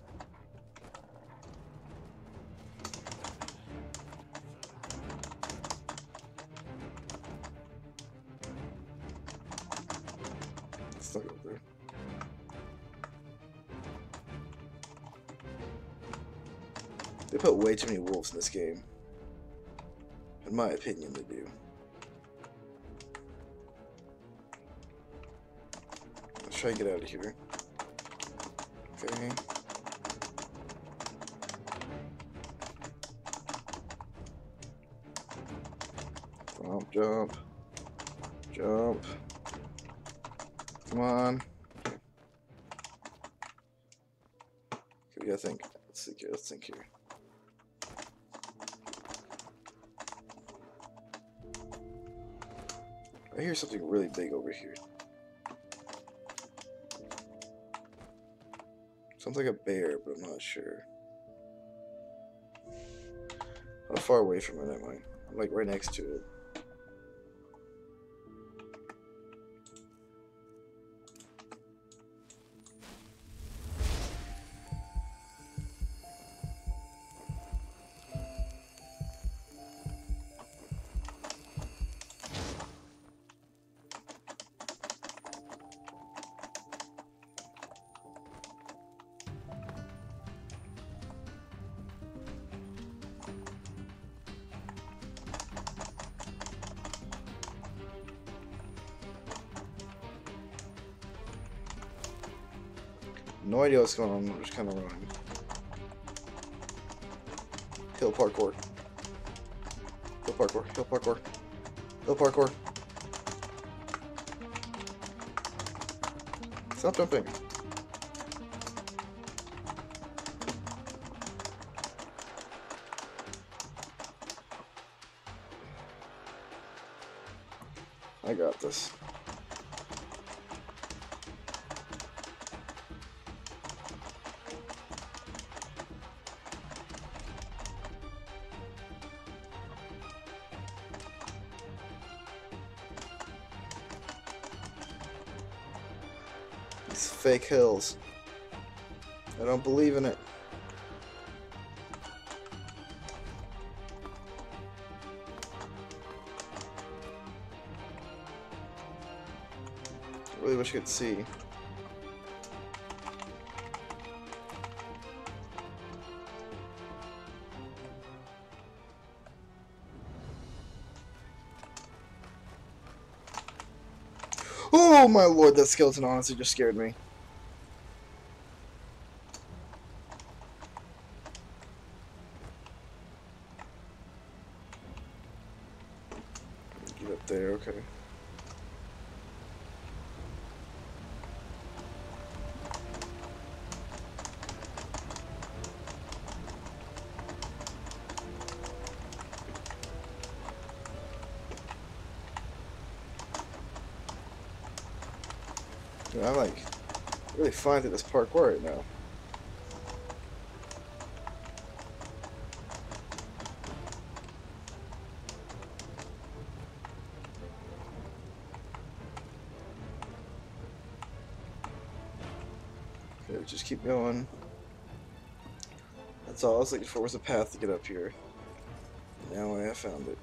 It's not over there. They put way too many wolves in this game. In my opinion, they do. Let's try and get out of here. Okay. Jump, jump. Jump. Come on. Okay, we gotta think. Let's think here. Let's think here. I hear something really big over here. Sounds like a bear, but I'm not sure. How far away from it am I? I'm like right next to it. No idea what's going on, I'm just kind of running. Hill parkour. Hill parkour, hill parkour. Hill parkour. Stop jumping. I got this. These fake hills. I don't believe in it. really wish I could see. Oh my lord, that skeleton honestly just scared me. Get up there, okay. Dude, I'm like really flying through this parkour right now. Okay, just keep going. That's all I was looking for, was a path to get up here. Now I have found it.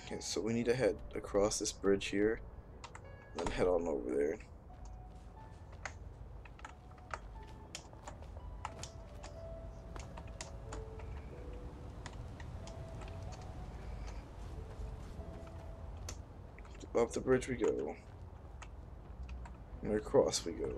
Okay, so we need to head across this bridge here, then head on over there. Up the bridge we go, and across we go.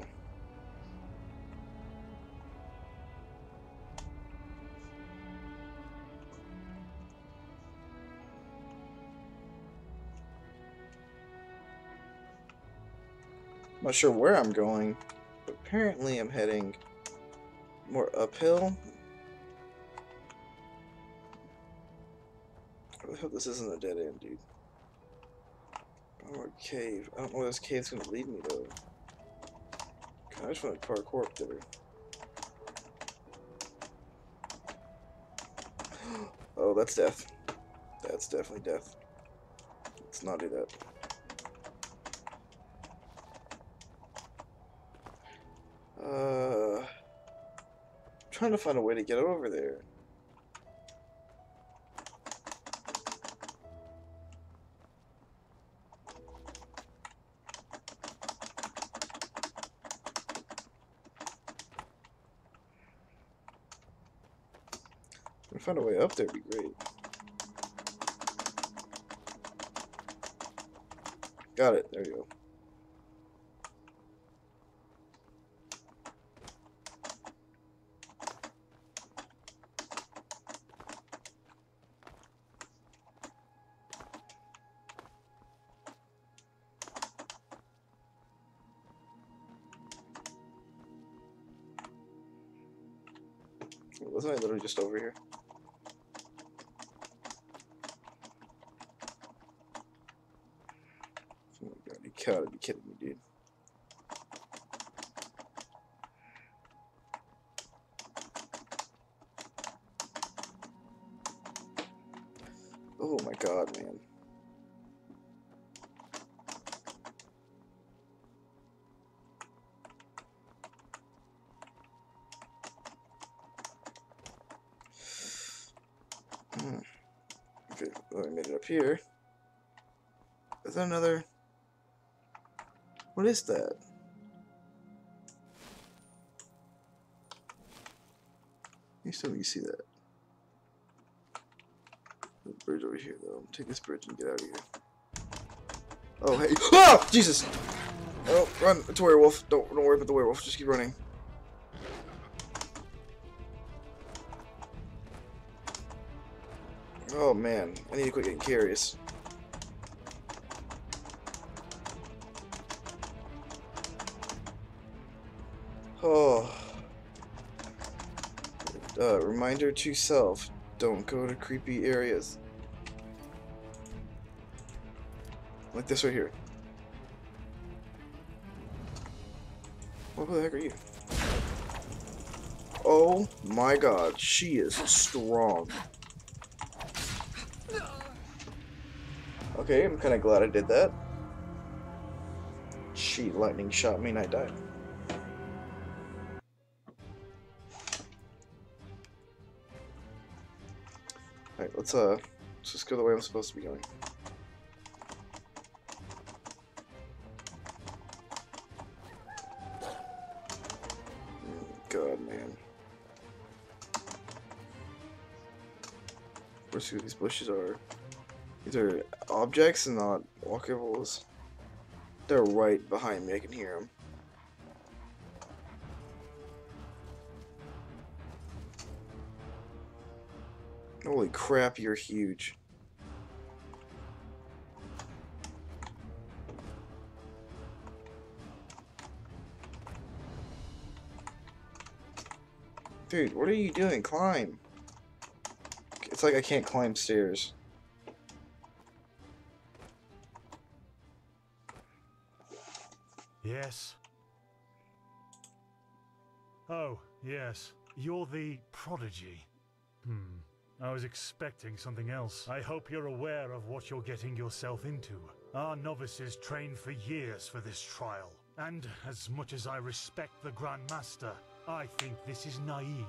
Not sure where I'm going, but apparently I'm heading more uphill. I really hope this isn't a dead end, dude. Or a cave. I don't know where this cave's gonna lead me though. I just want to parkour up there. Oh, that's death. That's definitely death. Let's not do that. I'm trying to find a way to get over there. If I find a way up there, would be great. Got it. There you go. Wasn't I literally just over here? Oh my god, you gotta be kidding me, dude. Oh my god, man. Okay, well, I made it up here. Is that another? What is that? You still can see that. The bridge over here, though. Take this bridge and get out of here. Oh, hey! Ah! Jesus! Oh, run! It's a werewolf. Don't worry about the werewolf. Just keep running. Oh man, I need to quit getting curious. Oh. Reminder to self, don't go to creepy areas. Like this right here. What the heck are you? Oh my god, she is strong. Okay, I'm kind of glad I did that. Cheat, lightning shot me and I died. Alright, let's just go the way I'm supposed to be going. God, man. Let's see what these bushes are. These are objects and not walkables. They're right behind me, I can hear them. Holy crap, you're huge. Dude, what are you doing? Climb. It's like I can't climb stairs. Yes. Oh, yes. You're the prodigy. I was expecting something else. I hope you're aware of what you're getting yourself into. Our novices trained for years for this trial. And as much as I respect the Grand Master, I think this is naive.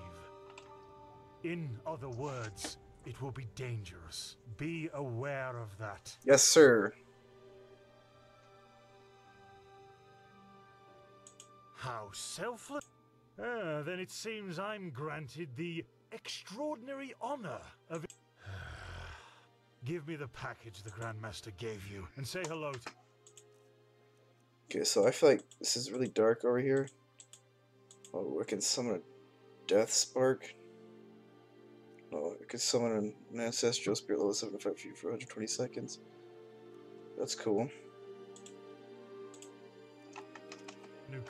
In other words, it will be dangerous. Be aware of that. Yes, sir. How selfless. Then it seems I'm granted the extraordinary honor of... Give me the package the Grandmaster gave you, and say hello to... Okay, so I feel like this is really dark over here. Oh, I can summon a death spark. Oh, I can summon an ancestral spirit level 75 feet for 120 seconds. That's cool. New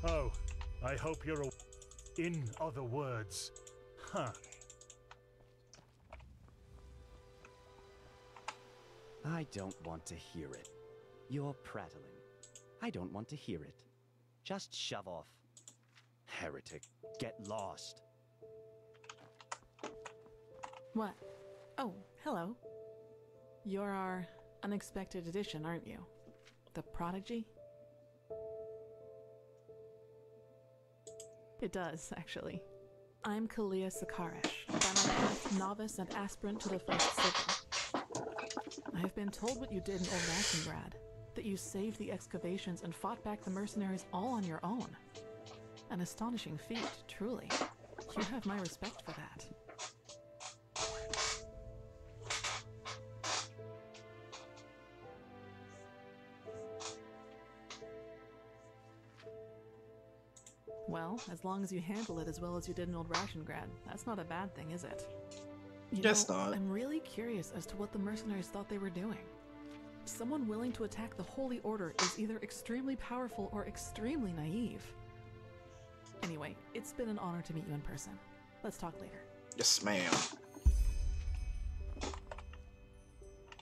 Oh, I hope you're in other words. Huh. I don't want to hear it. You're prattling. I don't want to hear it. Just shove off. Heretic, get lost. What? Oh, hello. You're our unexpected addition, aren't you? The prodigy? It does, actually. I'm Kalia Sakaresh, by my path novice and aspirant to the First Civil. I have been told what you did in Old Rasengrad, that you saved the excavations and fought back the mercenaries all on your own. An astonishing feat, truly. You have my respect for that. Well, as long as you handle it as well as you did in Old Rasengrad, that's not a bad thing, is it? Yes, not. I'm really curious as to what the mercenaries thought they were doing. Someone willing to attack the Holy Order is either extremely powerful or extremely naive. Anyway, it's been an honor to meet you in person. Let's talk later. Yes, ma'am.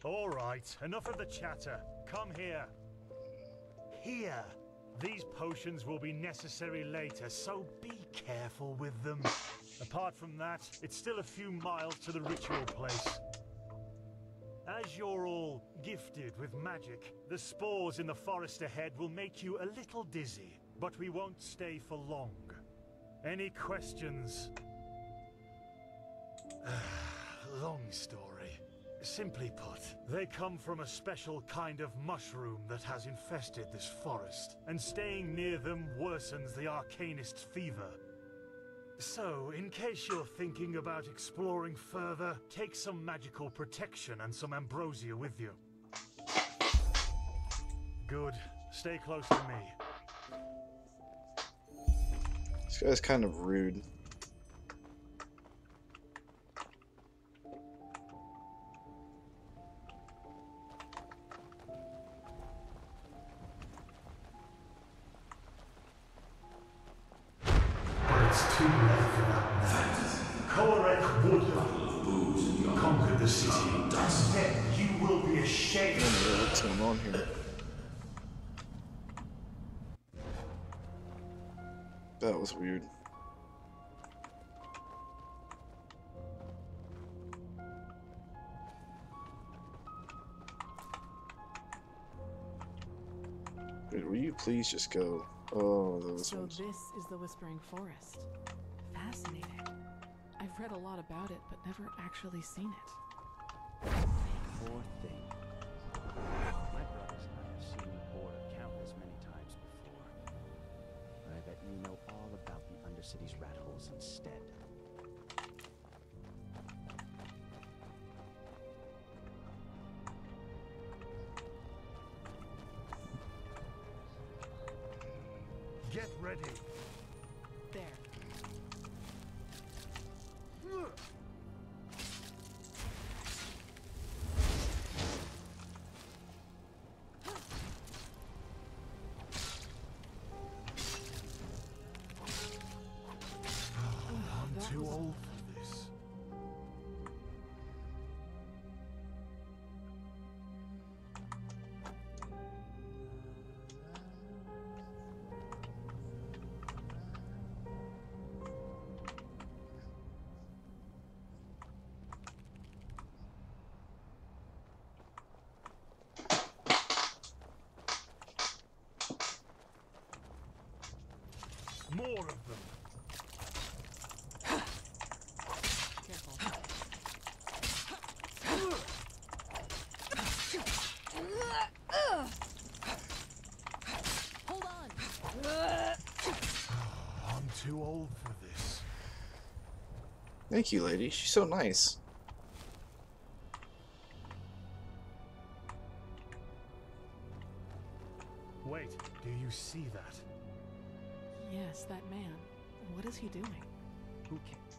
All right, enough of the chatter. Come here. Here. These potions will be necessary later, so be careful with them. Apart from that, it's still a few miles to the ritual place. As you're all gifted with magic, the spores in the forest ahead will make you a little dizzy, but we won't stay for long. Any questions? Long story. Simply put, they come from a special kind of mushroom that has infested this forest, and staying near them worsens the arcanist's fever. So, in case you're thinking about exploring further, take some magical protection and some ambrosia with you. Good. Stay close to me. This guy's kind of rude. It's too late for that now. Korek would have conquered the city. Instead, you will be ashamed. What's going on here? That was weird. Wait, will you please just go? Oh, those So ones. this is the Whispering Forest. Fascinating. I've read a lot about it, but never actually seen it. Poor thing. My brothers and I have seen you board countless many times before. But I bet you know all about the Undercity's rat holes instead. Get ready. There. I'm too old for this. More of them. Careful. Hold on. I'm too old for this. Thank you, lady. She's so nice. Wait, do you see that? Yes, that man. What is he doing? Who cares?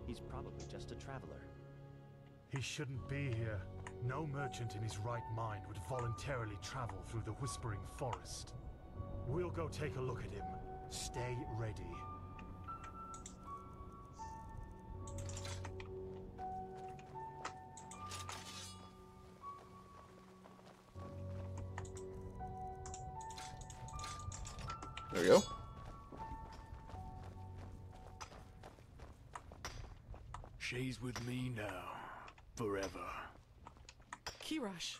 He's probably just a traveler. He shouldn't be here. No merchant in his right mind would voluntarily travel through the Whispering Forest. We'll go take a look at him. Stay ready. There we go. She's with me now, forever. Kirosh.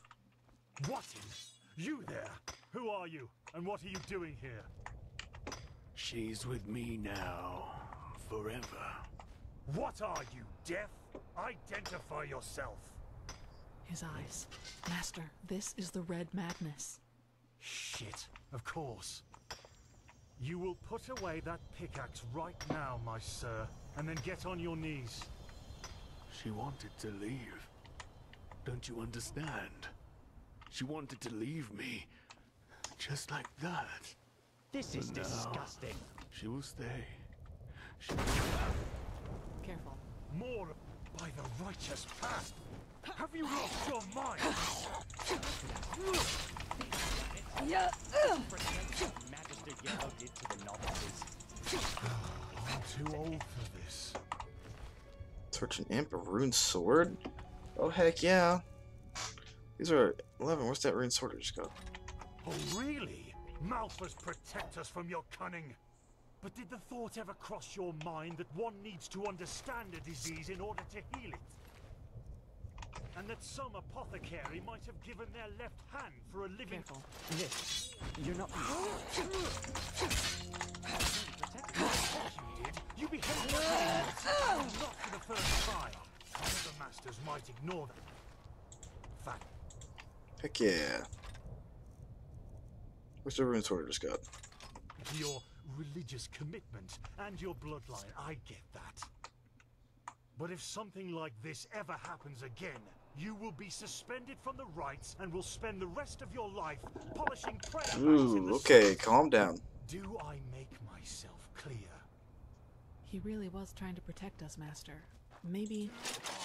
What in? You there? Who are you? And what are you doing here? She's with me now, forever. What are you, deaf? Identify yourself. His eyes. Master, this is the Red Madness. Shit, of course. You will put away that pickaxe right now, my sir, and then get on your knees. She wanted to leave. Don't you understand? She wanted to leave me. Just like that. This is But now, disgusting. She will stay. She... Careful. More by the righteous path. Have you lost your mind? Yeah. Magister Yarrow did to the novices. I'm too old for this. Torch an imp, a rune sword? Oh heck yeah. These are 11. Where's that rune sword I just got? Oh really? Malphas protect us from your cunning. But did the thought ever cross your mind that one needs to understand a disease in order to heal it? And that some apothecary might have given their left hand for a living... Careful. This, you're not... You did. You behaved not for the first time. Other masters might ignore that. Fact. Heck yeah. Where's the rune sword I just got? Your religious commitment and your bloodline, I get that. But if something like this ever happens again, you will be suspended from the rites and will spend the rest of your life polishing prayer mats in the Okay, streets. calm down. Do I make myself clear? He really was trying to protect us, Master. Maybe...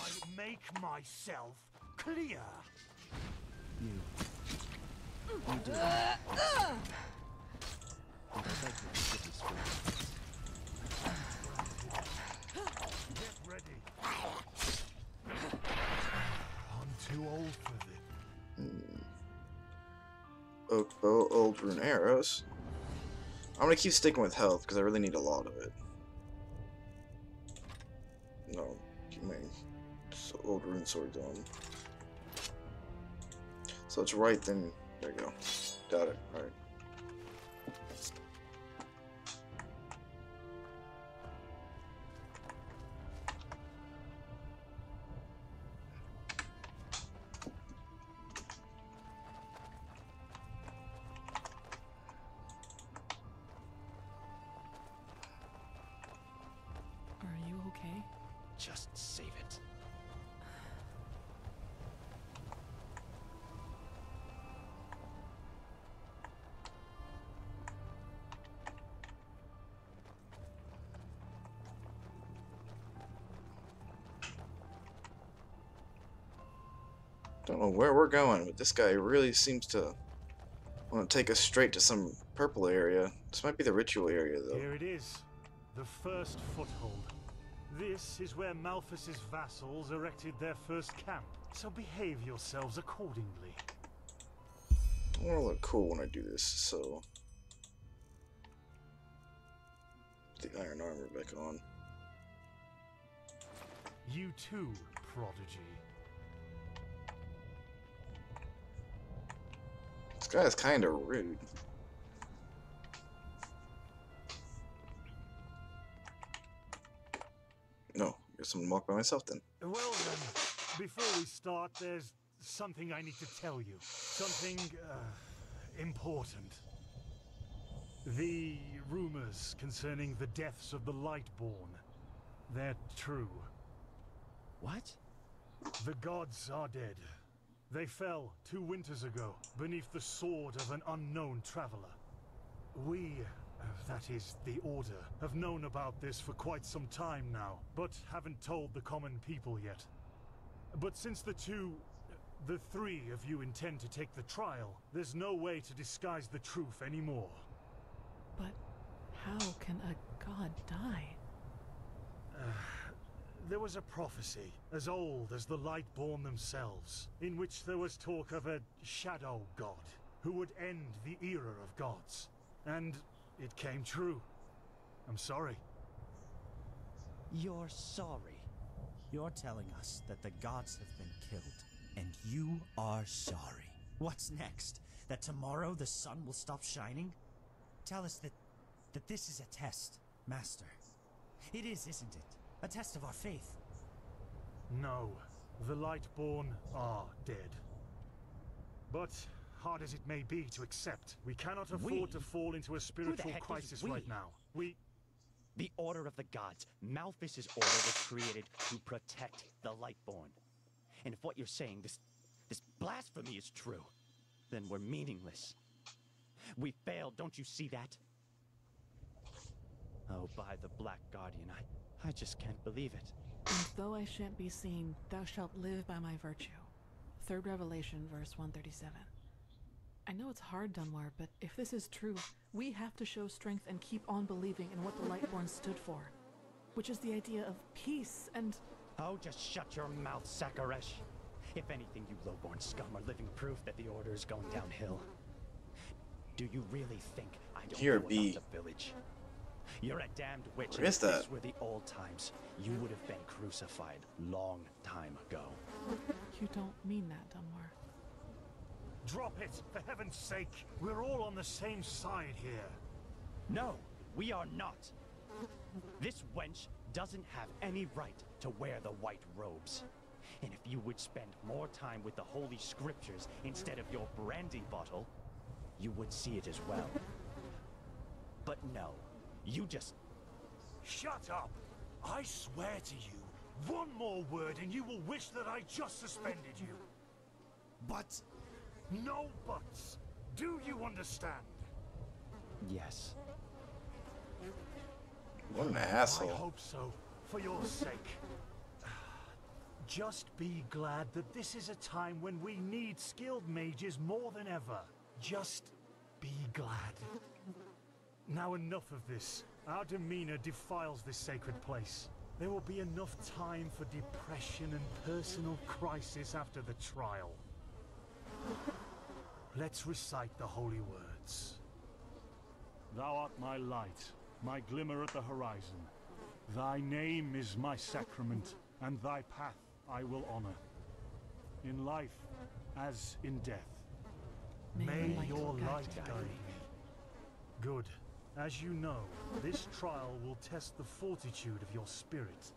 I make myself clear. You do. Oak bow, old rune arrows. I'm gonna keep sticking with health because I really need a lot of it. No, keep my old rune swords on. So it's right then. There you go. Got it. Alright. Are you okay? Just save it. Don't know where we're going, but this guy really seems to want to take us straight to some purple area. This might be the ritual area, though. Here it is, the first foothold. This is where Malthus's vassals erected their first camp, so behave yourselves accordingly. I want to look cool when I do this, so... Put the iron armor back on. You too, prodigy. This guy's kind of rude. No, I guess I'm gonna walk by myself then. Well then, before we start, there's something I need to tell you. Something, important. The rumors concerning the deaths of the Lightborn, they're true. What? The gods are dead. They fell 2 winters ago beneath the sword of an unknown traveler. We, that is, the Order, have known about this for quite some time now, but haven't told the common people yet. But since the 3 of you intend to take the trial, there's no way to disguise the truth anymore. But how can a god die? There was a prophecy, as old as the Lightborn themselves, in which there was talk of a shadow god, who would end the era of gods. And it came true. I'm sorry. You're sorry? You're telling us that the gods have been killed, and you are sorry. What's next? That tomorrow the sun will stop shining? Tell us that this is a test, Master. It is, isn't it? A test of our faith. No, the Lightborn are dead. But, hard as it may be to accept, we cannot afford to fall into a spiritual crisis right now. The Order of the Gods. Malthus's order was created to protect the Lightborn. And if what you're saying, this blasphemy is true, then we're meaningless. We failed, don't you see that? Oh, by the Black Guardian, I just can't believe it. And though I shan't be seen, thou shalt live by my virtue. 3rd Revelation, verse 137. I know it's hard, Dunmar, but if this is true, we have to show strength and keep on believing in what the Lightborn stood for. Which is the idea of peace and... Oh, just shut your mouth, Sakaresh. If anything, you lowborn scum are living proof that the Order is going downhill. Do you really think I don't know about the village? You're a damned witch. Where is that? These were the old times. You would have been crucified long time ago. You don't mean that, Dunmar. Drop it, for heaven's sake. We're all on the same side here. No, we are not. This wench doesn't have any right to wear the white robes. And if you would spend more time with the holy scriptures instead of your brandy bottle, you would see it as well. But no, you just... Shut up! I swear to you, one more word and you will wish that I just suspended you. But... No buts! Do you understand? Yes. What an asshole. I hope so, for your sake. Just be glad that this is a time when we need skilled mages more than ever. Just be glad. Now enough of this. Our demeanor defiles this sacred place. There will be enough time for depression and personal crisis after the trial. let's recite the holy words. Thou art my light, my glimmer at the horizon. Thy name is my sacrament, and thy path I will honor. In life, as in death, may your light guide me. Good. As you know, this trial will test the fortitude of your spirit.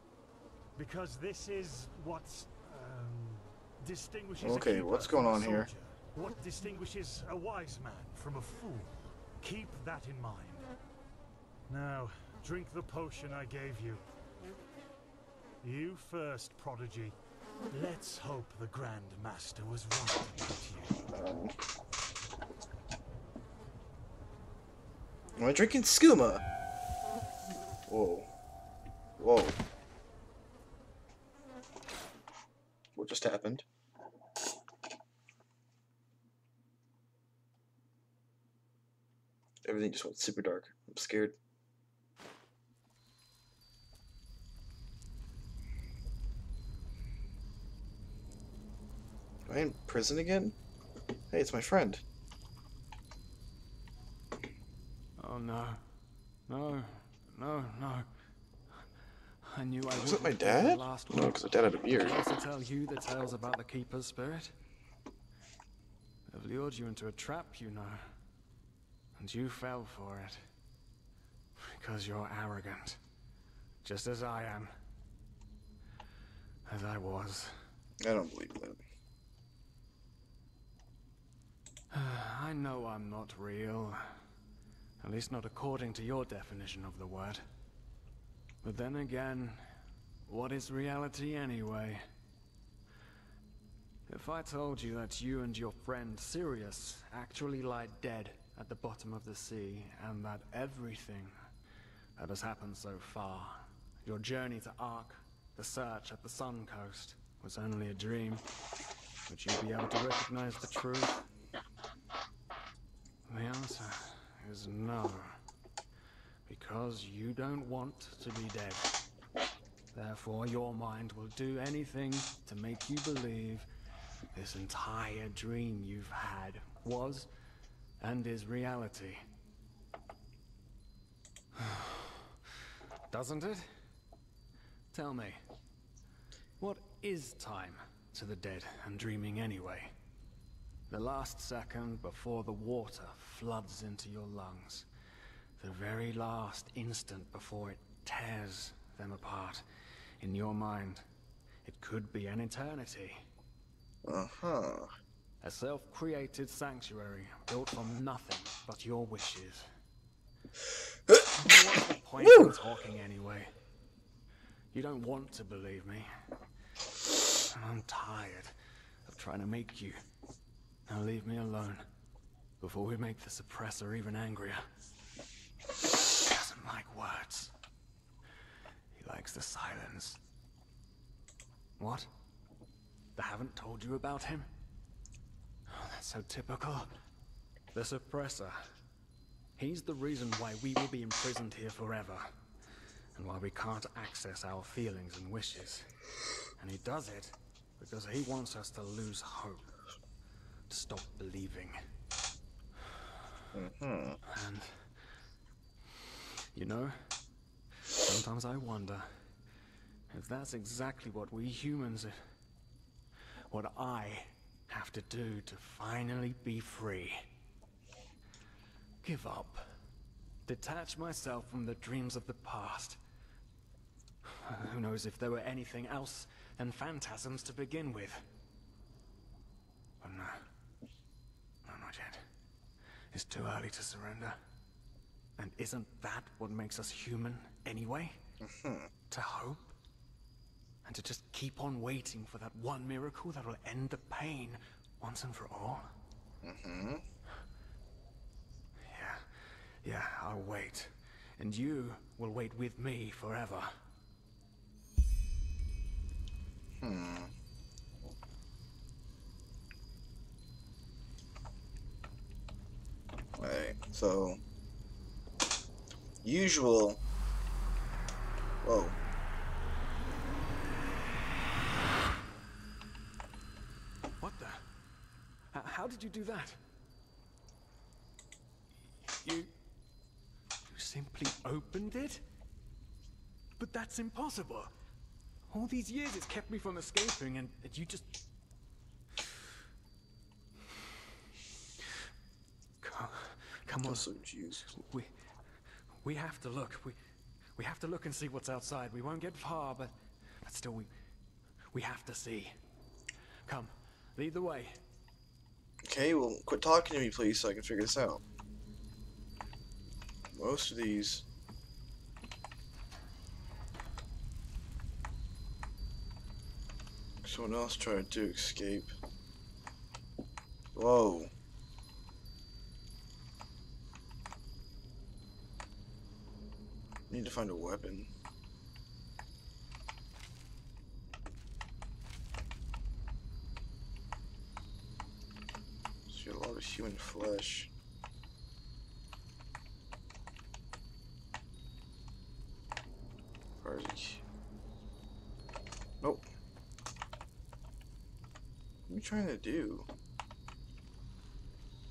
Because this is what distinguishes Okay, a keeper what's going from a on here? soldier. What distinguishes a wise man from a fool. Keep that in mind. Now, drink the potion I gave you. You first, Prodigy. Let's hope the Grand Master was right about you. Am I drinking skooma? Whoa. Whoa. What just happened? Everything just went super dark. I'm scared. Am I in prison again? Hey, it's my friend. Oh no. No. No, no. I knew I Was it my wouldn't be dad? the last No, one. because my dad had a beard. Did I also tell you the tales about the Keeper's spirit? They've lured you into a trap, you know. And you fell for it. Because you're arrogant. Just as I am. As I was. I don't believe that. I know I'm not real. At least not according to your definition of the word. But then again, what is reality anyway? If I told you that you and your friend Sirius actually lie dead at the bottom of the sea, and that everything that has happened so far, your journey to Ark, the search at the Sun Coast, was only a dream, would you be able to recognize the truth? The answer is no. Because you don't want to be dead. Therefore, your mind will do anything to make you believe this entire dream you've had was and is reality. Doesn't it? Tell me, what is time to the dead and dreaming anyway? The last second before the water floods into your lungs. The very last instant before it tears them apart in your mind. It could be an eternity. Uh-huh. A self-created sanctuary built from nothing but your wishes. What's the point of talking anyway? You don't want to believe me. And I'm tired of trying to make you. Now leave me alone before we make the suppressor even angrier. He doesn't like words. He likes the silence. What? They haven't told you about him? Oh, that's so typical. The suppressor. He's the reason why we will be imprisoned here forever. And why we can't access our feelings and wishes. And he does it because he wants us to lose hope. To stop believing. And you know, sometimes I wonder if that's exactly what we humans, what I have to do to finally be free. Give up. Detach myself from the dreams of the past. Who knows if there were anything else than phantasms to begin with. But no. No, not yet. It's too early to surrender. And isn't that what makes us human anyway? To hope? And to just keep on waiting for that one miracle that will end the pain once and for all? Yeah, I'll wait. And you will wait with me forever. Alright, so usual. Whoa. What the? How did you do that? You simply opened it? But that's impossible. All these years it's kept me from escaping, and you just... Come on. We have to look. We have to look and see what's outside. We won't get far, but still we have to see. Come, lead the way. Okay, well, quit talking to me, please, so I can figure this out. Most of these... Someone else tried to escape. Whoa. Need to find a weapon. See a lot of human flesh. Where is he? Nope. What are you trying to do?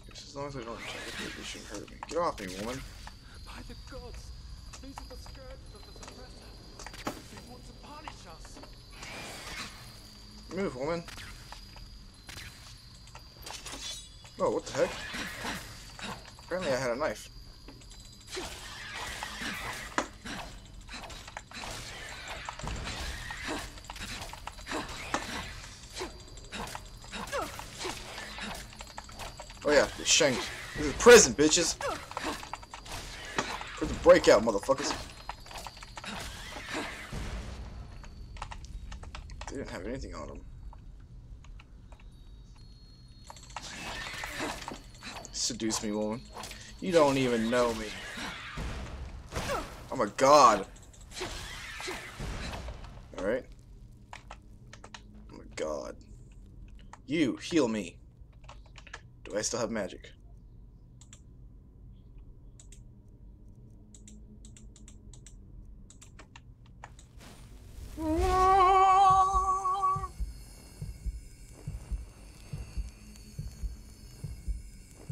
Guess as long as I don't attack it, they shouldn't hurt me. Get off me, woman. By the gods! These are the scourges of the suppressor. They want to punish us. Move, woman. Oh, what the heck? Apparently I had a knife. Oh yeah, you're shanked. This is prison, bitches. Prison breakout, motherfuckers. They didn't have anything on them. Seduce me, woman. You don't even know me. I'm a god. Alright? I'm a god. You, heal me. Do I still have magic?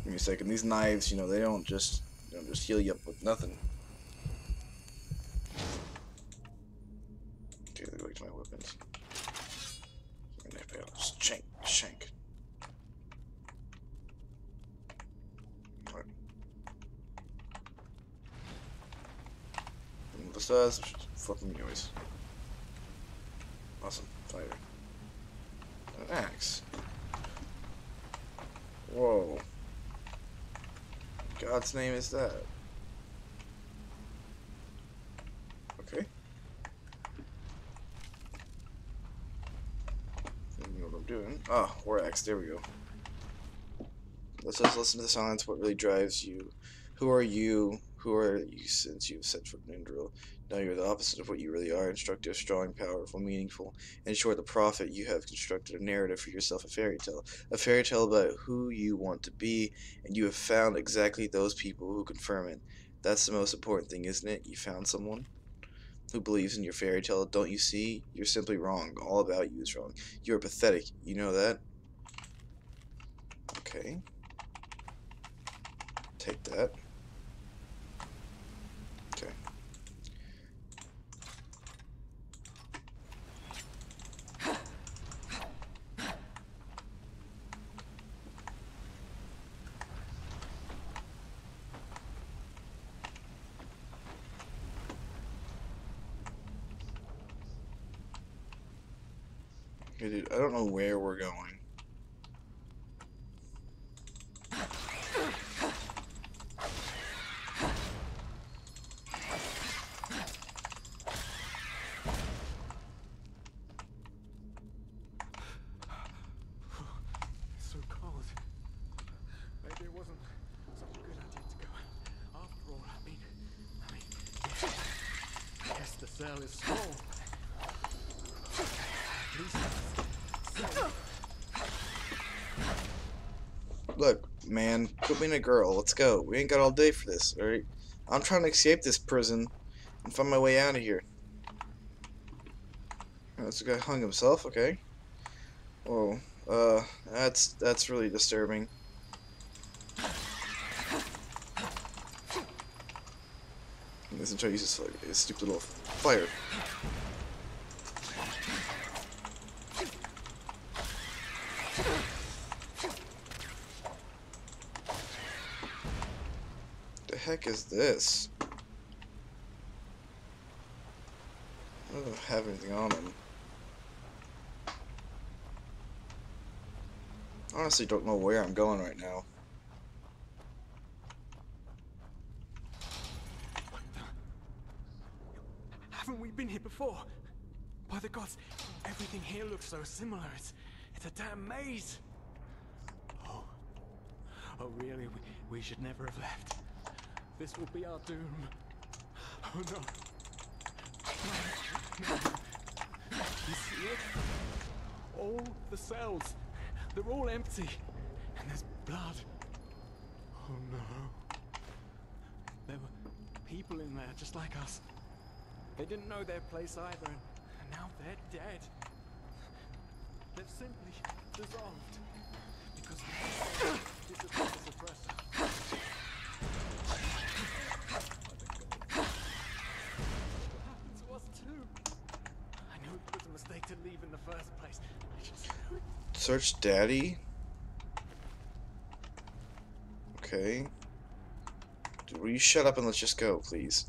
Give me a second. These knives, you know, they don't just heal you up with nothing. Okay, they go back to my weapons. Knife paddle. Just shank. Alright. And this does flip them anyways. Awesome. Fire. An axe. Whoa. God's name is that? Okay. I know what I'm doing. Ah, war axe. There we go. Let's just listen to the silence. What really drives you? Who are you? Who are you since you've set foot in Enderal? Now you're the opposite of what you really are. Instructive, strong, powerful, meaningful. In short, the prophet, you have constructed a narrative for yourself, a fairy tale. A fairy tale about who you want to be, and you have found exactly those people who confirm it. That's the most important thing, isn't it? You found someone who believes in your fairy tale. Don't you see? You're simply wrong. All about you is wrong. You're pathetic. You know that? Okay. Take that. Okay. Okay, dude, I don't know where we're going. It's so cold. Maybe it wasn't such a good idea to go. After all, I mean, yes, the cell is small. Look, man, quit being a girl. Let's go. We ain't got all day for this, alright? I'm trying to escape this prison and find my way out of here. Oh, this guy hung himself, okay. Whoa, that's really disturbing. This is trying to use this like a stupid little fire. The heck is this? I don't have anything on them. Honestly, don't know where I'm going right now. Haven't we been here before? By the gods, everything here looks so similar. It's a damn maze. Oh really? We should never have left. This will be our doom. Oh no. You see it? All the cells, they're all empty. And there's blood. Oh no. There were people in there just like us. They didn't know their place either, and now they're dead. They've simply dissolved. Because this is the suppressor. What happened to us too? I knew it was a mistake to leave in the first place. I just... Search Daddy? Okay. Dude, will you shut up and let's just go, please?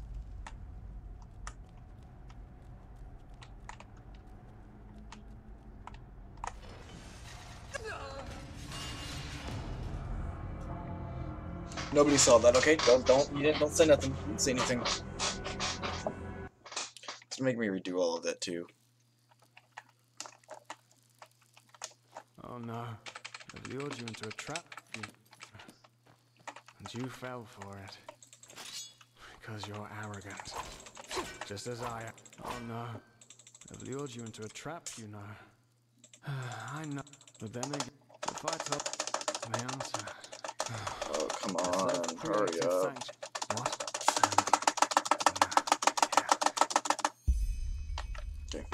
Nobody saw that, okay? Don't say nothing. Don't say anything. It's making me redo all of that too. Oh no, I've lured you into a trap, and you fell for it. Because you're arrogant. Just as I am. Oh no, I've lured you into a trap, you know. I know, but then again, if I told my answer... Oh, come on, hurry up. What? Okay.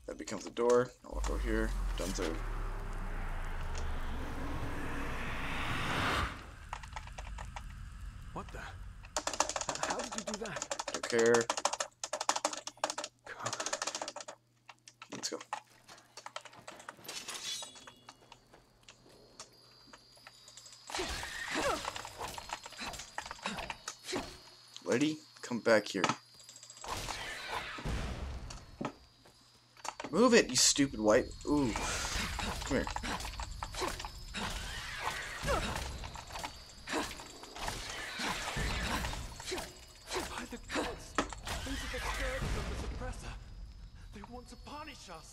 That becomes the door. I'll walk over here. Done so. What the? How did you do that? Don't care. Let's go. Lady, come back here. Move it, you stupid white. Ooh. Come here. By the gods, these are the scourges of the suppressor. They want to punish us.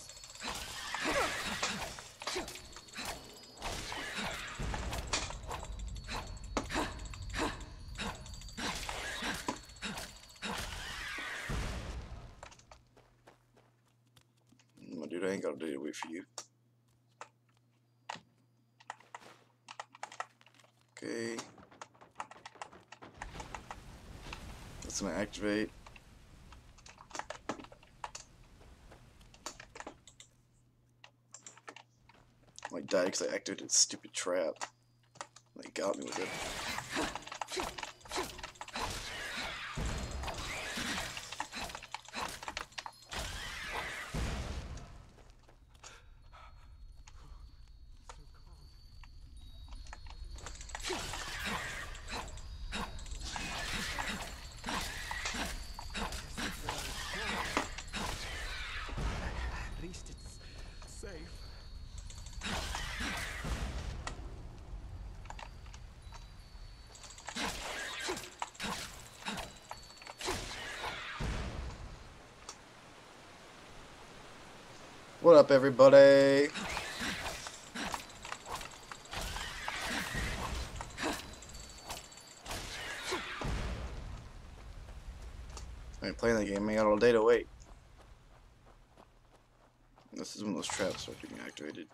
Dude, I ain't gonna do it wait for you. Okay. That's gonna activate. I died because I activated a stupid trap. They got me with it. At least it's safe. What up, everybody? I ain't playing that game. I got all day to wait. This is when those traps start getting activated.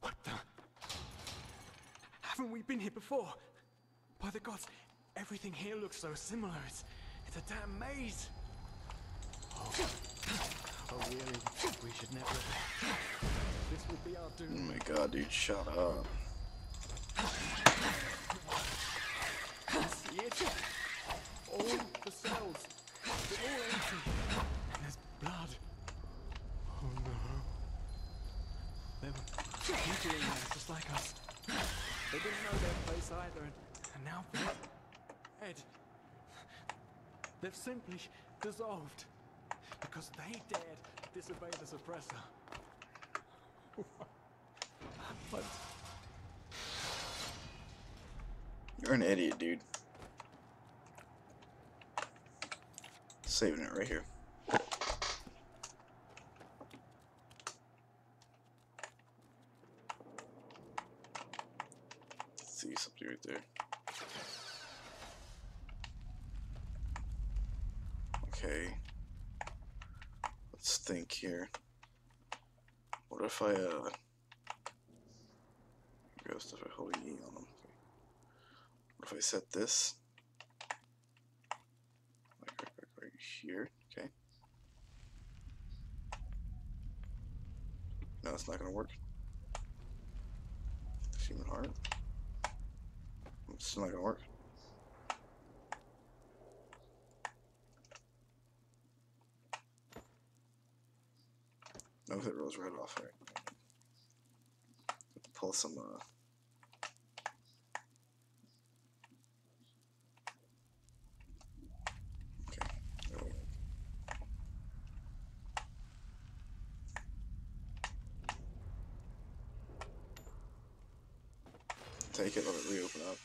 What the? Haven't we been here before? By the gods, everything here looks so similar. It's a damn maze. Oh really? We should never have. This will be our doom. Oh my god, dude, shut up. You see it? All The cells, they're all empty. And there's blood. Oh no. There were people in there just like us. They didn't know their place either, and now they're dead. They've simply dissolved because they dared disobey the suppressor. But you're an idiot, dude. Saving it right here. See something right there. Okay. Let's think here. What if I ghost if I hold E on them? What if I set this like right here? Okay. No, it's not gonna work. Human heart. It's not gonna work. No, it rolls right off. Right. Pull some. Okay. There we go. Take it. Let it reopen up.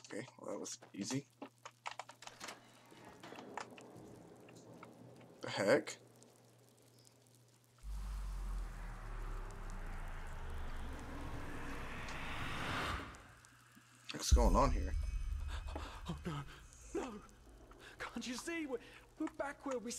Okay. Well, that was easy. The heck? What's going on here? Oh no, no! Can't you see? We're back where we.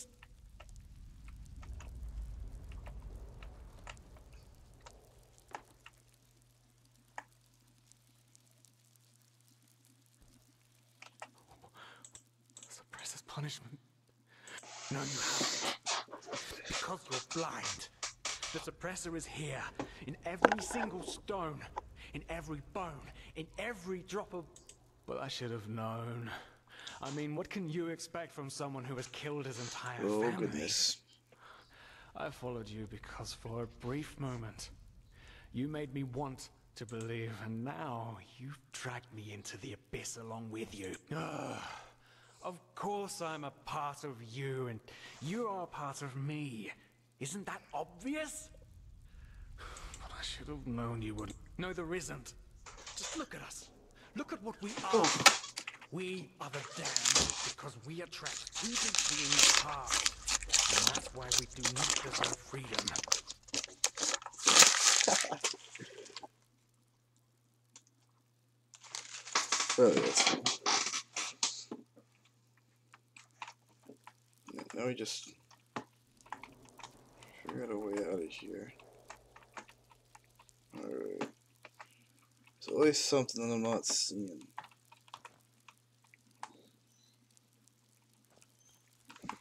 Suppressor's punishment. No, you haven't. Because you're blind. The suppressor is here, in every single stone, in every bone, in every drop of... Well, I should have known. I mean, what can you expect from someone who has killed his entire family? Oh, goodness. I followed you because for a brief moment, you made me want to believe, and now you've dragged me into the abyss along with you. Of course I'm a part of you, and you are a part of me. Isn't that obvious? But I should have known you would. No, there isn't. Just look at us. Look at what we are. We are the damned because we are trapped too deeply in the past. And that's why we do not deserve freedom. Now we just figure out a way out of here. Alright. There's always something that I'm not seeing.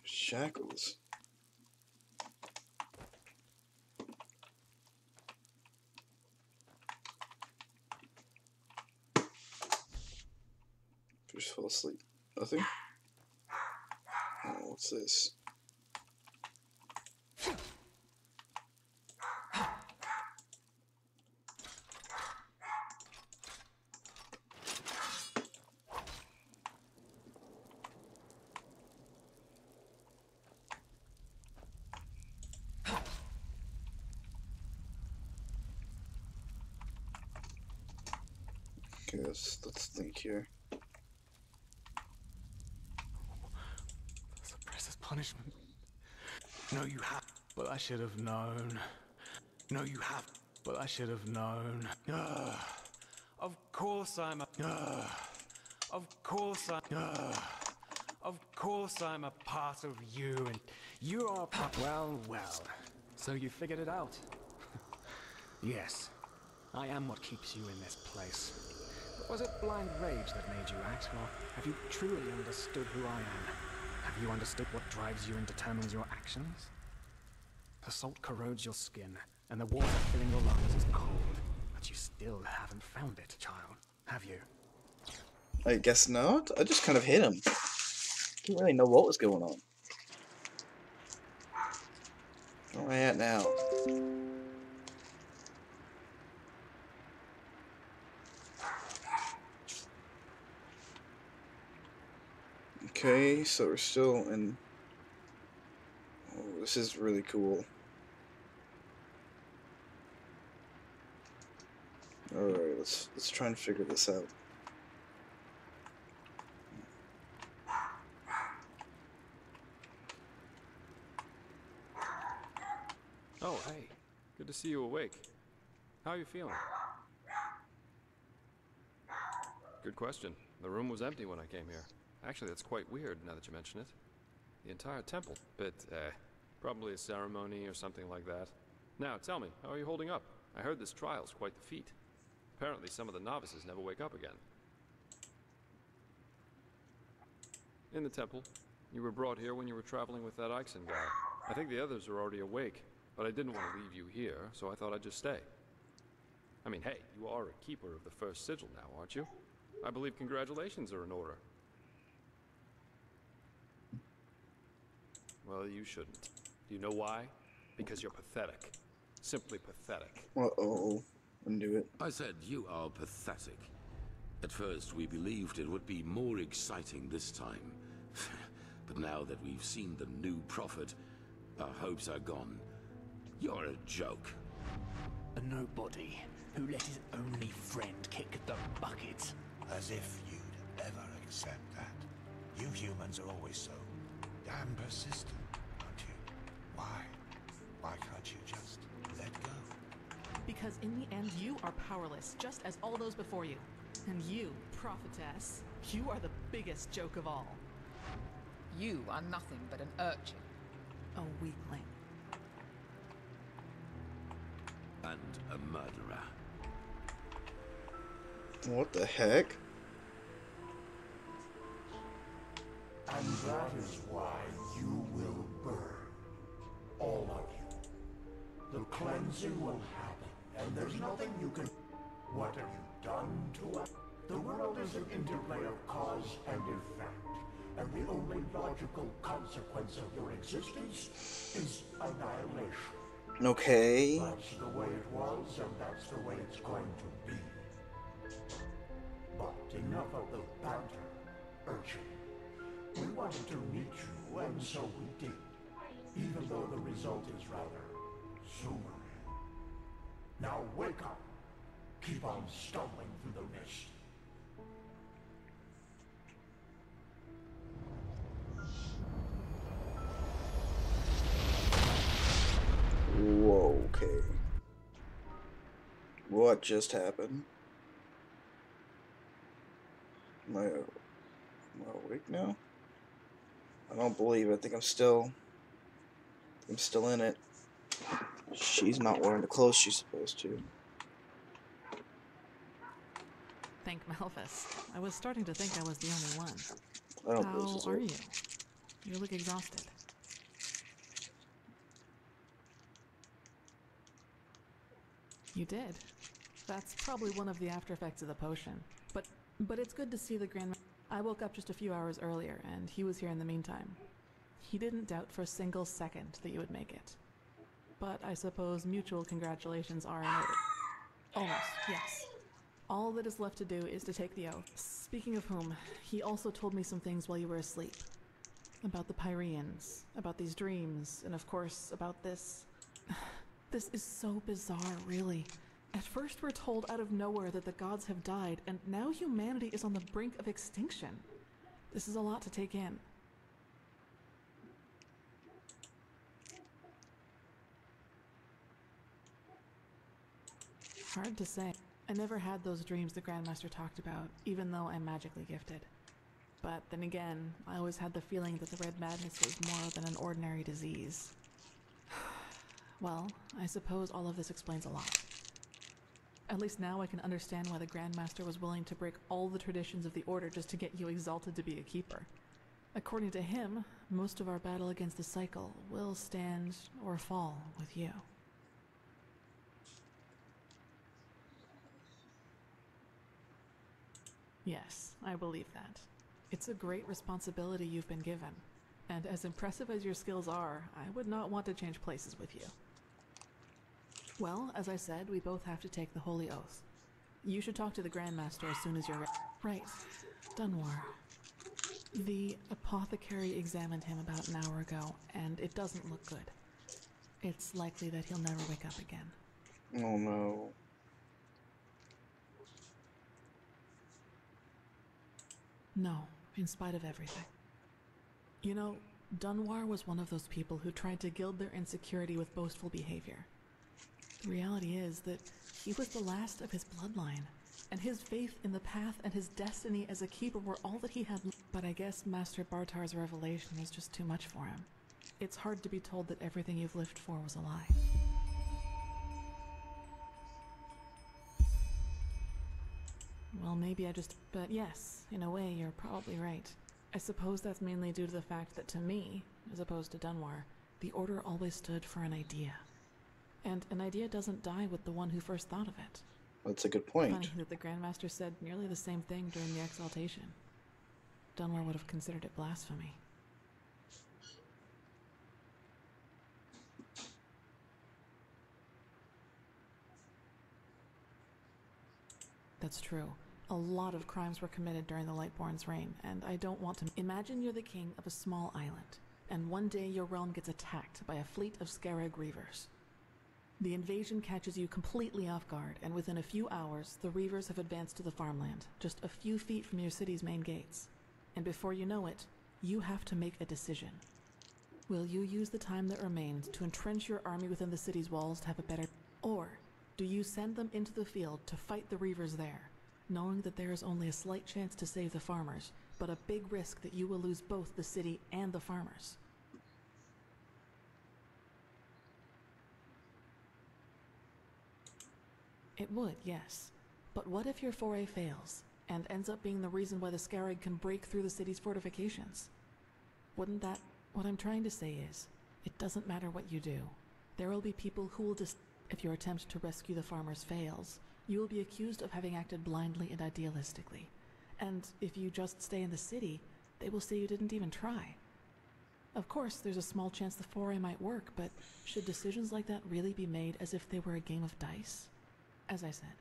Shackles. Just fell asleep. Nothing? Oh, what's this? Okay, let's think here. Suppressor's punishment. No, you have. Well, I should have known. No, you have. Well, I should have known. Of course I'm a. Of course I'm a part of you, and you are a part. Well, well. So you figured it out. Yes, I am what keeps you in this place. But was it blind rage that made you act, or have you truly understood who I am? Have you understood what drives you and determines your actions? The salt corrodes your skin, and the water filling your lungs is cold, but you still haven't found it, child. have you? I guess not. I just kind of hit him. Didn't really know what was going on. Where am I at now? Okay, so we're still in... Oh, this is really cool. Alright, let's try and figure this out. Oh, hey. Good to see you awake. How are you feeling? Good question. The room was empty when I came here. Actually, that's quite weird now that you mention it. The entire temple. But, probably a ceremony or something like that. Now, tell me, how are you holding up? I heard this trial's quite the feat. Apparently some of the novices never wake up again. In the temple. You were brought here when you were traveling with that Ixen guy. I think the others are already awake, but I didn't want to leave you here, so I thought I'd just stay. I mean, hey, you are a keeper of the first sigil now, aren't you? I believe congratulations are in order. Well, you shouldn't. Do you know why? Because you're pathetic. Simply pathetic. Uh-oh. Undo it. I said you are pathetic. At first, we believed it would be more exciting this time. But now that we've seen the new prophet, our hopes are gone. You're a joke. A nobody who let his only friend kick the bucket. As if you'd ever accept that. You humans are always so damn persistent, aren't you? Why? Why can't you just let go? Because in the end, you are powerless, just as all those before you. And you, prophetess, you are the biggest joke of all. You are nothing but an urchin. A weakling. And a murderer. What the heck? And that is why you will burn. All of you. The cleansing will happen, and there's nothing you can... What have you done to us? The world is an interplay of cause and effect, and the only logical consequence of your existence is annihilation. Okay. That's the way it was, and that's the way it's going to be. But enough of the banter, urchin. We wanted to meet you, and so we did. Even though the result is rather sobering. Now wake up. Keep on stumbling through the mist. Whoa, okay. What just happened? Am I awake now? I don't believe it. I think I'm still in it. She's not wearing the clothes she's supposed to. Thank Malphus. I was starting to think I was the only one. I don't believe How are you? You look exhausted. You did. That's probably one of the after effects of the potion. But it's good to see the Grand... I woke up just a few hours earlier, and he was here in the meantime. He didn't doubt for a single second that you would make it. But I suppose mutual congratulations are in order. Almost, yes. All that is left to do is to take the oath. Speaking of whom, he also told me some things while you were asleep. About the Pyreans, about these dreams, and of course, about this... This is so bizarre, really. At first we're told out of nowhere that the gods have died, and now humanity is on the brink of extinction. This is a lot to take in. Hard to say. I never had those dreams the Grandmaster talked about, even though I'm magically gifted. But then again, I always had the feeling that the Red Madness was more than an ordinary disease. Well, I suppose all of this explains a lot. At least now I can understand why the Grandmaster was willing to break all the traditions of the Order just to get you exalted to be a keeper. According to him, most of our battle against the cycle will stand or fall with you. Yes, I believe that. It's a great responsibility you've been given, and as impressive as your skills are, I would not want to change places with you. Well, as I said, we both have to take the Holy Oath. You should talk to the Grandmaster as soon as you're ready. Right. Dunwar. The apothecary examined him about an hour ago, and it doesn't look good. It's likely that he'll never wake up again. Oh no. No, in spite of everything. You know, Dunwar was one of those people who tried to gild their insecurity with boastful behavior. The reality is that he was the last of his bloodline, and his faith in the path and his destiny as a keeper were all that he had. But I guess Master Bartar's revelation was just too much for him. It's hard to be told that everything you've lived for was a lie. Well, maybe I just... But yes, in a way, you're probably right. I suppose that's mainly due to the fact that to me, as opposed to Dunwar, the Order always stood for an idea. And an idea doesn't die with the one who first thought of it. That's a good point. Funny that the Grandmaster said nearly the same thing during the exaltation. Dunwar would have considered it blasphemy. That's true. A lot of crimes were committed during the Lightborn's reign, and I don't want to... Imagine you're the king of a small island, and one day your realm gets attacked by a fleet of Scarab Reavers. The invasion catches you completely off guard, and within a few hours, the Reavers have advanced to the farmland, just a few feet from your city's main gates. And before you know it, you have to make a decision. Will you use the time that remains to entrench your army within the city's walls to have a better... Or do you send them into the field to fight the Reavers there, knowing that there is only a slight chance to save the farmers, but a big risk that you will lose both the city and the farmers? It would, yes. But what if your foray fails, and ends up being the reason why the Scarab can break through the city's fortifications? Wouldn't that... What I'm trying to say is, it doesn't matter what you do. There will be people who will If your attempt to rescue the farmers fails, you will be accused of having acted blindly and idealistically. And if you just stay in the city, they will say you didn't even try. Of course, there's a small chance the foray might work, but should decisions like that really be made as if they were a game of dice? As I said,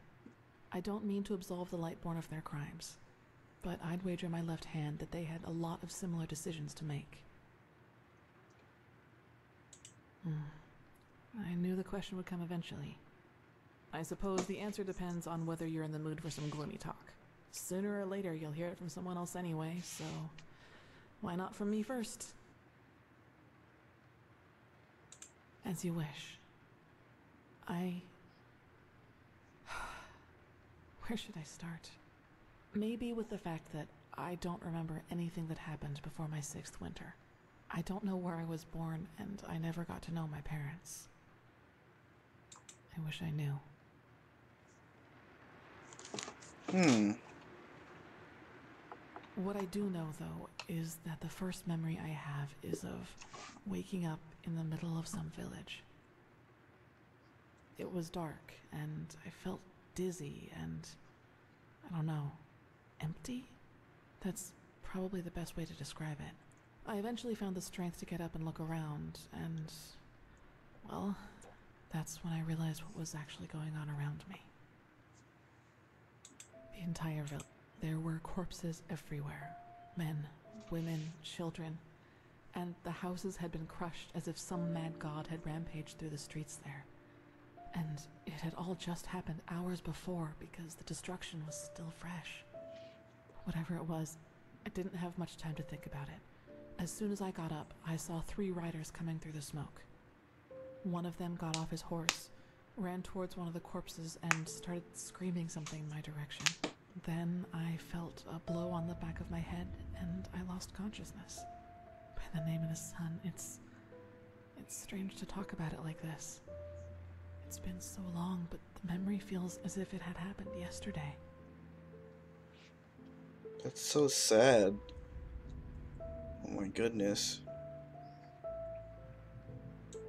I don't mean to absolve the Lightborn of their crimes, but I'd wager my left hand that they had a lot of similar decisions to make. I knew the question would come eventually. I suppose the answer depends on whether you're in the mood for some gloomy talk. Sooner or later, you'll hear it from someone else anyway, so why not from me first? As you wish. Where should I start? Maybe with the fact that I don't remember anything that happened before my 6th winter. I don't know where I was born, and I never got to know my parents. I wish I knew. What I do know, though, is that the first memory I have is of waking up in the middle of some village. It was dark, and I felt dizzy and, I don't know, empty? That's probably the best way to describe it. I eventually found the strength to get up and look around, and, well, that's when I realized what was actually going on around me. The entire village. There were corpses everywhere. Men, women, children, and the houses had been crushed as if some mad god had rampaged through the streets there. And it had all just happened hours before because the destruction was still fresh. Whatever it was, I didn't have much time to think about it. As soon as I got up, I saw 3 riders coming through the smoke. One of them got off his horse, ran towards one of the corpses, and started screaming something in my direction. Then I felt a blow on the back of my head, and I lost consciousness. By the name of the sun, it's strange to talk about it like this. It's been so long, but the memory feels as if it had happened yesterday. That's so sad. Oh my goodness.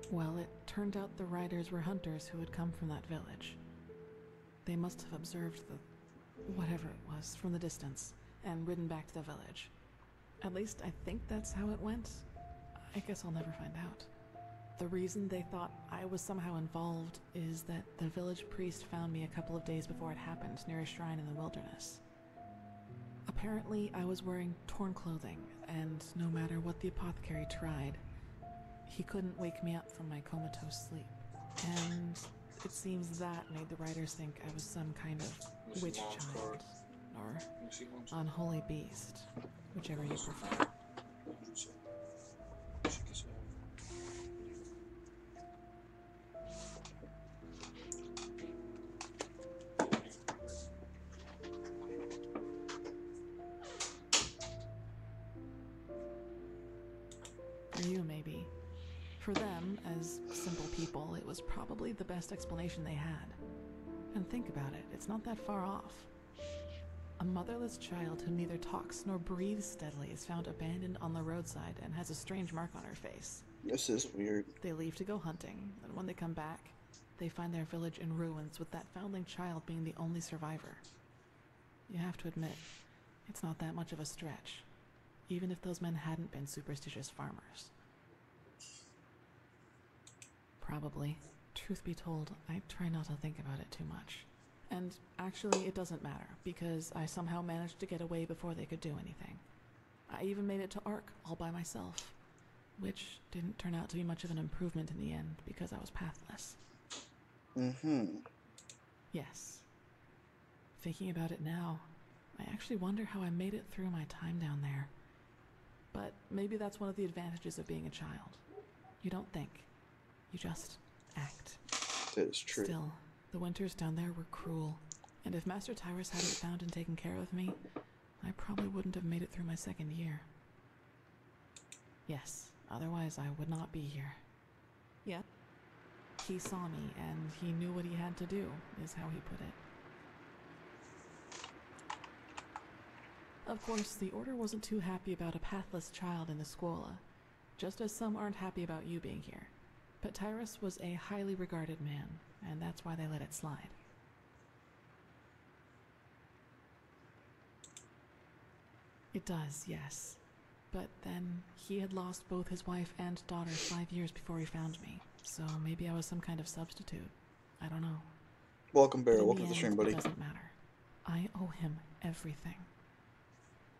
Well, it turned out the riders were hunters who had come from that village. They must have observed the whatever it was, from the distance, and ridden back to the village. At least I think that's how it went. I guess I'll never find out. The reason they thought I was somehow involved is that the village priest found me a couple of days before it happened near a shrine in the wilderness. Apparently, I was wearing torn clothing, and no matter what the apothecary tried, he couldn't wake me up from my comatose sleep. And it seems that made the writers think I was some kind of witch child, or unholy beast, whichever you prefer. For you, maybe. For them, as simple people, it was probably the best explanation they had. And think about it, it's not that far off. A motherless child who neither talks nor breathes steadily is found abandoned on the roadside and has a strange mark on her face. This is weird. They leave to go hunting, and when they come back, they find their village in ruins with that foundling child being the only survivor. You have to admit, it's not that much of a stretch, even if those men hadn't been superstitious farmers. Probably. Truth be told, I try not to think about it too much. And actually, it doesn't matter, because I somehow managed to get away before they could do anything. I even made it to Ark all by myself, which didn't turn out to be much of an improvement in the end, because I was pathless. Yes. Thinking about it now, I actually wonder how I made it through my time down there. But maybe that's one of the advantages of being a child. You don't think. You just act. That is true. Still, the winters down there were cruel, and if Master Tyrus hadn't found and taken care of me, I probably wouldn't have made it through my second year. Yes, otherwise I would not be here. Yet, he saw me, and he knew what he had to do, is how he put it. Of course, the Order wasn't too happy about a pathless child in the Scuola, just as some aren't happy about you being here. But Tyrus was a highly regarded man, and that's why they let it slide. It does, yes. But then, he had lost both his wife and daughter 5 years before he found me, so maybe I was some kind of substitute. I don't know. Welcome, Bear. Welcome to the stream, buddy. It doesn't matter. I owe him everything.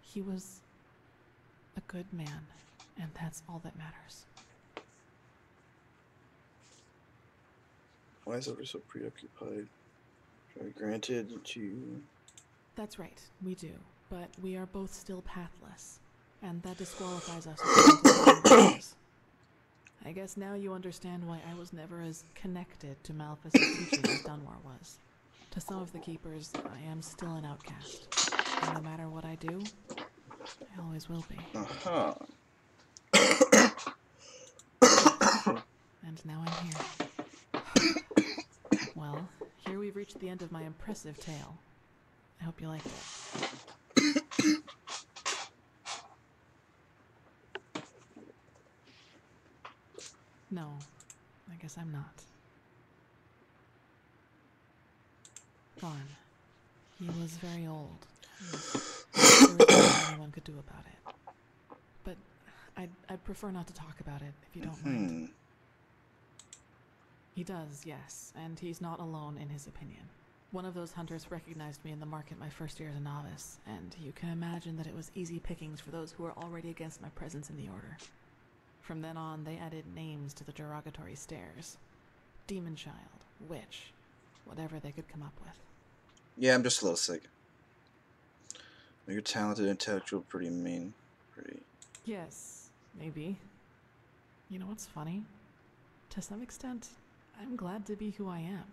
He was a good man, and that's all that matters. Why is everyone so preoccupied? Granted to... That's right, we do. But we are both still pathless, and that disqualifies us from I guess now you understand why I was never as connected to Malphas' teaching as Dunwar was. To some of the Keepers, I am still an outcast. And no matter what I do, I always will be. And now I'm here. Well, here we've reached the end of my impressive tale. I hope you liked it. No, I guess I'm not. Gone. He was very old. There was nothing anyone could do about it. But I'd prefer not to talk about it, if you don't mind. He does, yes, and he's not alone in his opinion. One of those hunters recognized me in the market my first year as a novice, and you can imagine that it was easy pickings for those who were already against my presence in the Order. From then on, they added names to the derogatory stares. Demon Child, Witch, whatever they could come up with. Yeah, I'm just a little sick. You're talented, intellectual, pretty mean. Yes, maybe. You know what's funny? To some extent, I'm glad to be who I am.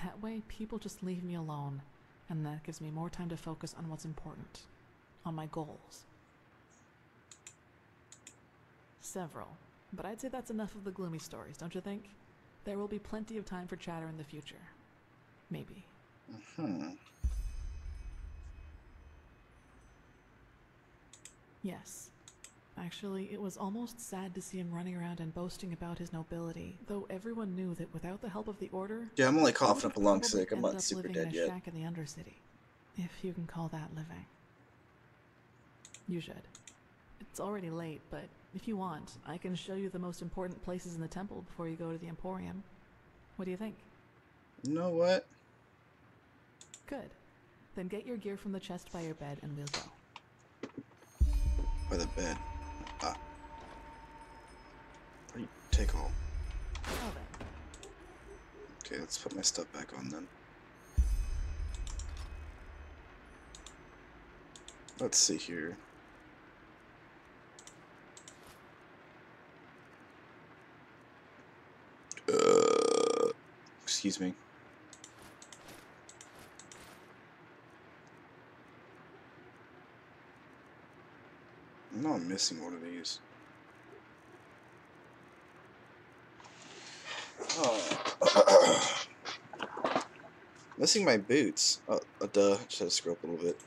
That way, people just leave me alone, and that gives me more time to focus on what's important, on my goals. Several, but I'd say that's enough of the gloomy stories, don't you think? There will be plenty of time for chatter in the future. Maybe. Yes. Actually, it was almost sad to see him running around and boasting about his nobility, though everyone knew that without the help of the Order... Yeah, I'm only coughing up a lung sick. I'm not super dead yet. Shack in the Undercity. If you can call that living. You should. It's already late, but if you want, I can show you the most important places in the temple before you go to the Emporium. What do you think? You know what? Good. Then get your gear from the chest by your bed and we'll go. By the bed. Ah. What do you take home? Well then. Okay, let's put my stuff back on then. Let's see here. Excuse me. I know I'm missing one of these. Oh. Missing my boots. Oh, duh. Just had to scroll up a little bit.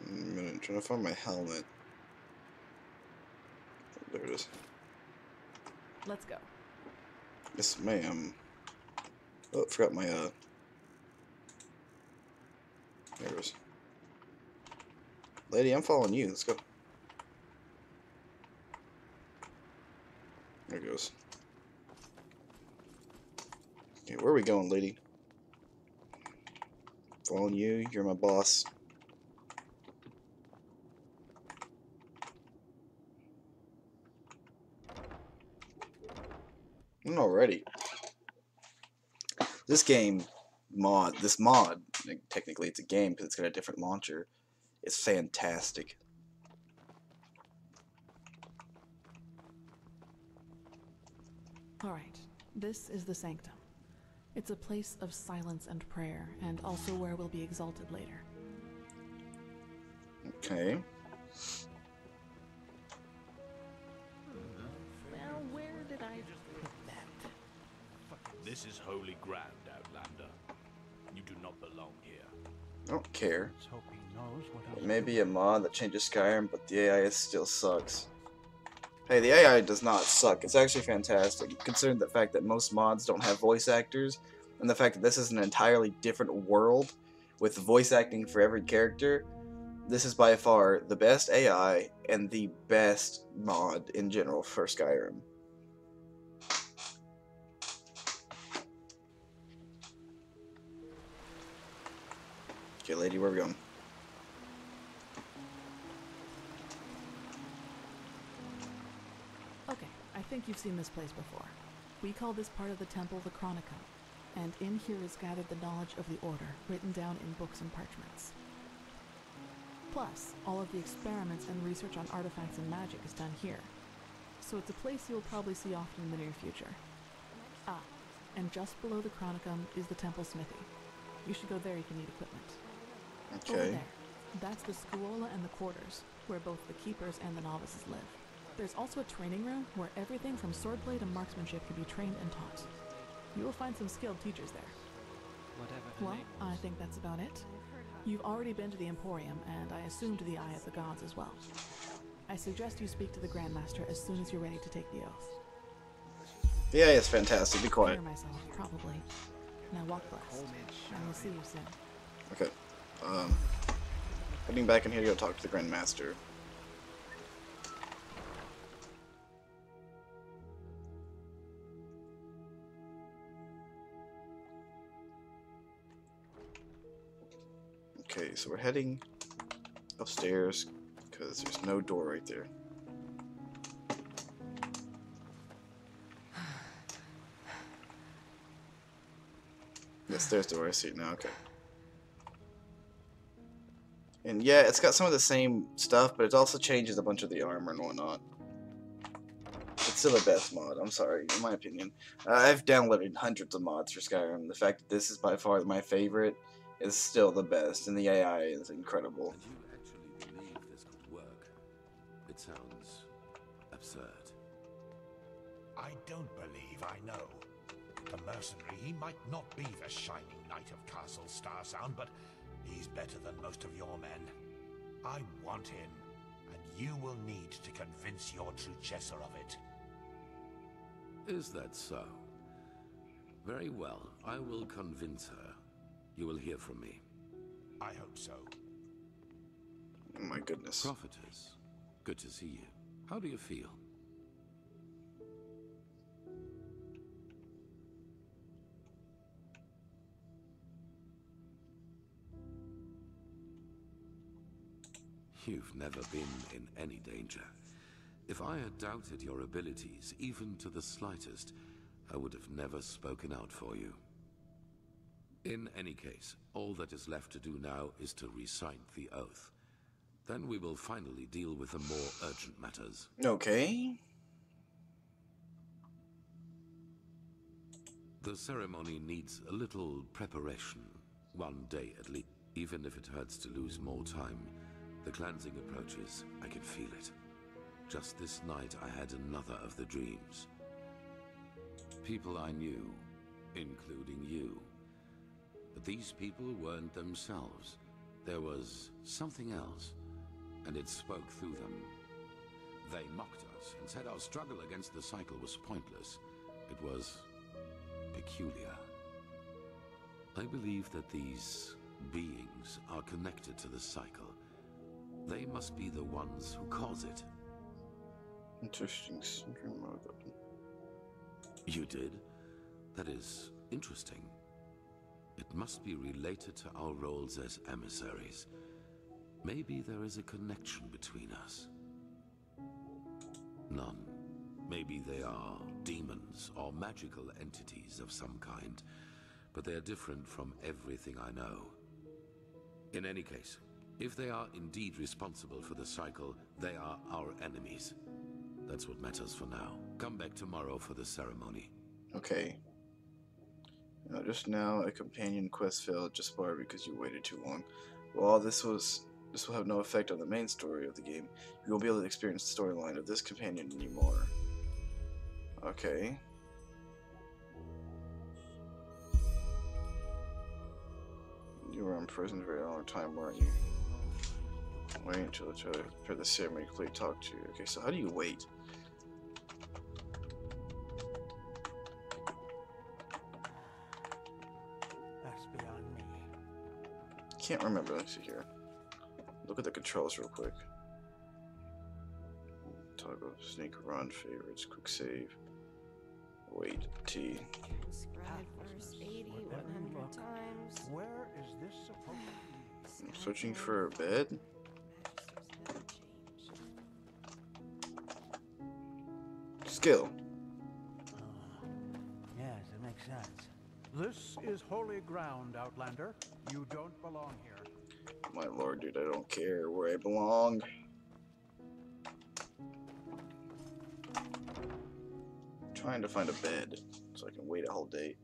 I'm trying to find my helmet. There it is. Let's go. Yes, ma'am. Oh, forgot my, there it is. Lady, I'm following you. Let's go. There it goes. Okay, where are we going, lady? Following you. You're my boss. Alrighty. This mod, technically it's a game because it's got a different launcher. It's fantastic. Alright, this is the Sanctum. It's a place of silence and prayer, and also where we'll be exalted later. Okay. Well, where did I put that? This is holy ground, Outlander. You do not belong here. I don't care. Let's hope he knows what It may be a mod that changes Skyrim, but the AI still sucks. Hey, the AI does not suck. It's actually fantastic, considering the fact that most mods don't have voice actors, and the fact that this is an entirely different world with voice acting for every character. This is by far the best AI and the best mod in general for Skyrim. Okay, lady, where are we going? Okay, I think you've seen this place before. We call this part of the temple the Chronicum, and in here is gathered the knowledge of the Order, written down in books and parchments. Plus, all of the experiments and research on artifacts and magic is done here. So it's a place you'll probably see often in the near future. Ah, and just below the Chronicum is the temple smithy. You should go there if you need equipment. Over Okay. there. That's the Scuola and the quarters, where both the keepers and the novices live. There's also a training room where everything from swordplay to marksmanship can be trained and taught. You will find some skilled teachers there. Well, I think that's about it. You've already been to the Emporium, and I assume to the Eye of the Gods as well. I suggest you speak to the Grandmaster as soon as you're ready to take the oath. The AI is fantastic. Be quiet. Hear myself, probably. Now walk blessed, and we'll see you soon. Okay. Heading back in here to go talk to the Grandmaster. Okay, so we're heading upstairs because there's no door right there. Yes, there's the door. I see it now. Okay. And yeah, it's got some of the same stuff, but it also changes a bunch of the armor and whatnot. It's still the best mod, I'm sorry, in my opinion. I've downloaded hundreds of mods for Skyrim. The fact that this is by far my favorite is still the best, and the AI is incredible. And you actually believe this could work? It sounds absurd. I don't believe I know. The mercenary, he might not be the shining knight of Castle Starsound, but he's better than most of your men. I want him, and you will need to convince your true Chesser of it. Is that so? Very well. I will convince her. You will hear from me. I hope so. Oh my goodness. Prophetess, good to see you. How do you feel? You've never been in any danger. If I had doubted your abilities, even to the slightest, I would have never spoken out for you. In any case, all that is left to do now is to recite the oath. Then we will finally deal with the more urgent matters. Okay. The ceremony needs a little preparation. 1 day at least. Even if it hurts to lose more time, the cleansing approaches. I can feel it. Just this night I had another of the dreams. People I knew, including you. But these people weren't themselves. There was something else, and it spoke through them. They mocked us and said our struggle against the cycle was pointless. It was peculiar. I believe that these beings are connected to the cycle. They must be the ones who cause it. Interesting. You did? That is interesting. It must be related to our roles as emissaries. Maybe there is a connection between us. None. Maybe they are demons or magical entities of some kind, but they are different from everything I know. In any case, if they are indeed responsible for the cycle, they are our enemies. That's what matters for now. Come back tomorrow for the ceremony. Okay. Just now, a companion quest failed just bar because you waited too long. While this will have no effect on the main story of the game, you won't be able to experience the storyline of this companion anymore. Okay. You were in prison for a very long time, weren't you? Wait until the ceremony complete talk to you. Okay, so how do you wait? That's beyond me. Can't remember. Let's see here. Look at the controls real quick. Toggle, sneak, run, favorites, quick save. Wait, T. Scribe verse 80 100 times. Where is this supposed to be? I'm searching for a bed. Skill. Yes, it makes sense. This is holy ground, Outlander. You don't belong here. My lord, dude, I don't care where I belong. I'm trying to find a bed so I can wait a whole day.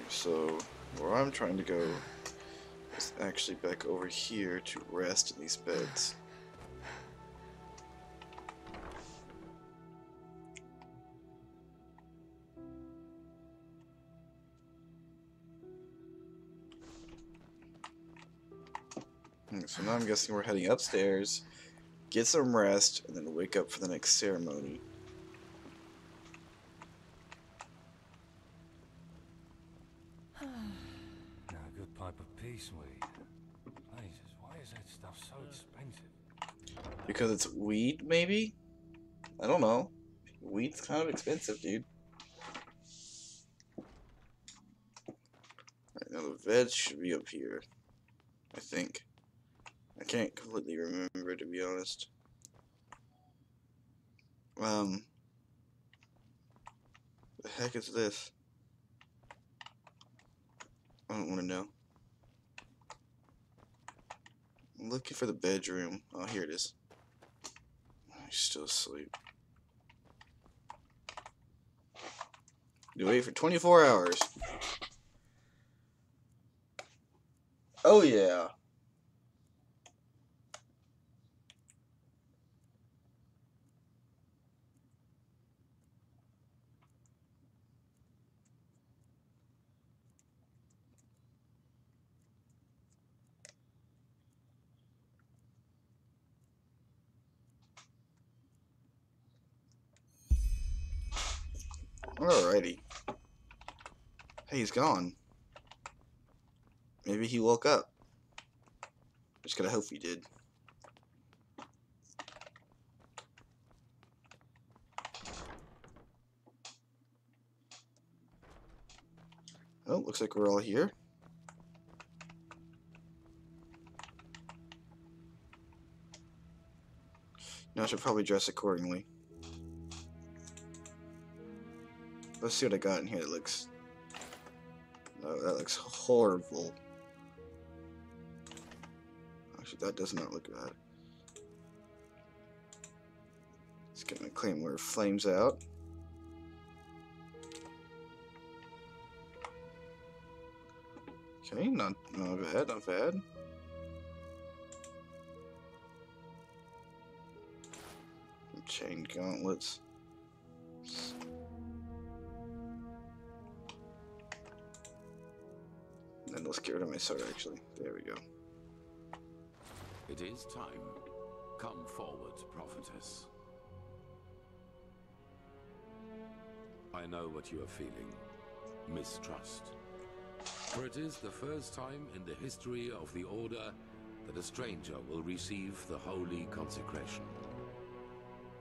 So, where I'm trying to go is actually back over here to rest in these beds. So now I'm guessing we're heading upstairs, get some rest, and then wake up for the next ceremony. Pipe of peace weed. Jesus, why is that stuff so expensive? Because it's weed, maybe? I don't know. Weed's kind of expensive, dude. Alright, now the veg should be up here. I think. I can't completely remember, to be honest. The heck is this? I don't want to know. I'm looking for the bedroom. Oh, here it is. He's still asleep. You wait for 24 hours. Oh, yeah. Alrighty. Hey, he's gone. Maybe he woke up. Just gotta hope he did. Oh, looks like we're all here. Now I should probably dress accordingly. Let's see what I got in here that looks... No, that looks horrible. Actually, that does not look bad. Let's get my Claymore Flames out. Okay, not bad, not bad. Chain gauntlets. And then let's get rid of my sword, actually. There we go. It is time. Come forward, prophetess. I know what you are feeling. Mistrust. For it is the first time in the history of the Order that a stranger will receive the holy consecration.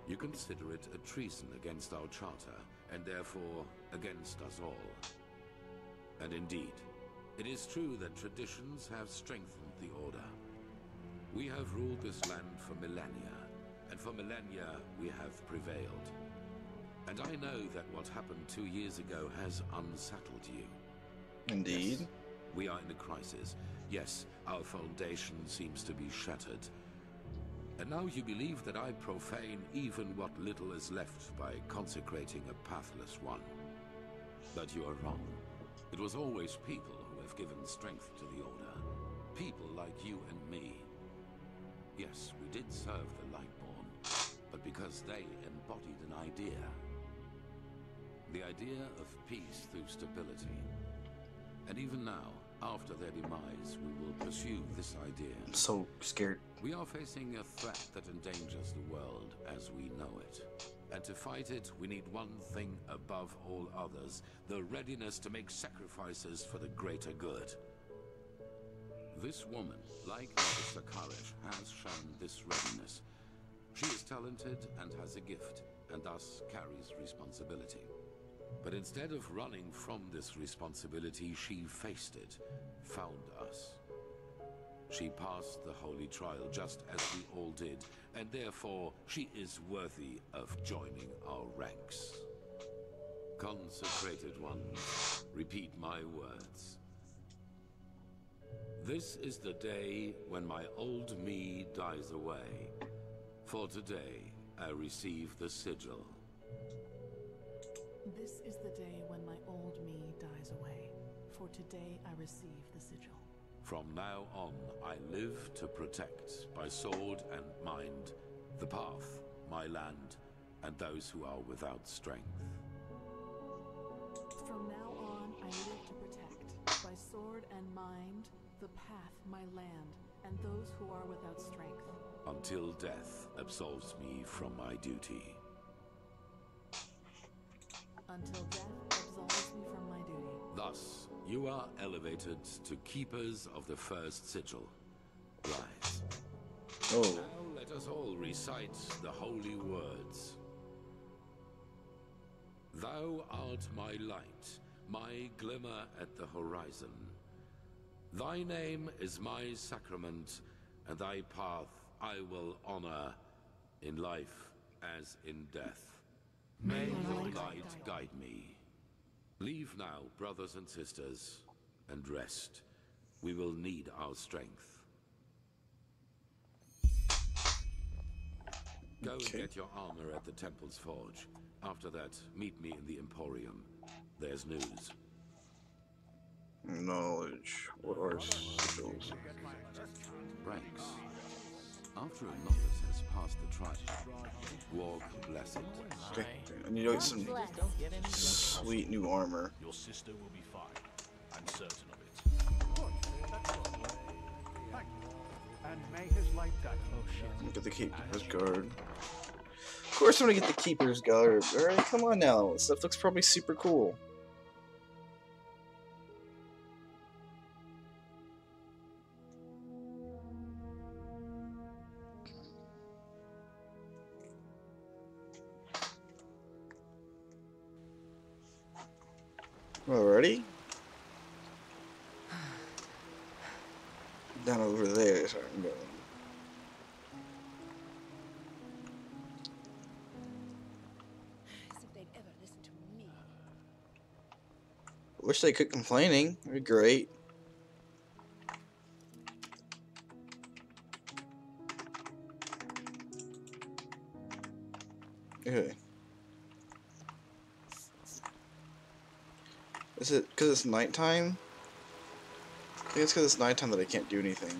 You consider it a treason against our charter, and therefore against us all. And indeed, it is true that traditions have strengthened the Order. We have ruled this land for millennia, and for millennia we have prevailed. And I know that what happened 2 years ago has unsettled you. Indeed. Yes, we are in a crisis. Yes, our foundation seems to be shattered. And now you believe that I profane even what little is left by consecrating a pathless one. But you are wrong. It was always people who have given strength to the Order. People like you and me. Yes, we did serve the Lightborn, but because they embodied an idea. The idea of peace through stability. And even now, after their demise, we will pursue this idea. I'm so scared. We are facing a threat that endangers the world as we know it. And to fight it, we need one thing above all others, the readiness to make sacrifices for the greater good. This woman, like Bethesda Softworks, has shown this readiness. She is talented and has a gift, and thus carries responsibility. But instead of running from this responsibility, she faced it, found us. She passed the holy trial just as we all did, and therefore she is worthy of joining our ranks. Consecrated ones, repeat my words. This is the day when my old me dies away. For today, I receive the sigil. This is the day when my old me dies away. For today I receive the sigil. From now on, I live to protect, by sword and mind, the path, my land, and those who are without strength. From now on, I live to protect, by sword and mind, the path, my land, and those who are without strength. Until death absolves me from my duty. Until death absolves me from my duty. Thus, you are elevated to keepers of the first sigil. Rise. Oh. Now let us all recite the holy words. Thou art my light, my glimmer at the horizon. Thy name is my sacrament, and thy path I will honor in life as in death. May your light guide me. Leave now, brothers and sisters, and rest. We will need our strength. Go and get your armor at the Temple's Forge. After that, meet me in the Emporium. There's news. Knowledge. What are sigils? Ranks. After a novice has passed the trial, walk blessed. Okay, I need to get some sweet new armor. Your sister will be fine. I'm certain of it. And may his light guide. Look at the Keeper's Guard. Of course I'm gonna get the Keeper's Garb. Alright, come on now. This stuff looks probably super cool. Alrighty. Down over there is where I'm going. As if they'd ever listen to me. Wish they quit complaining. That'd be great. Okay. Is it because it's nighttime? I think it's because it's nighttime that I can't do anything.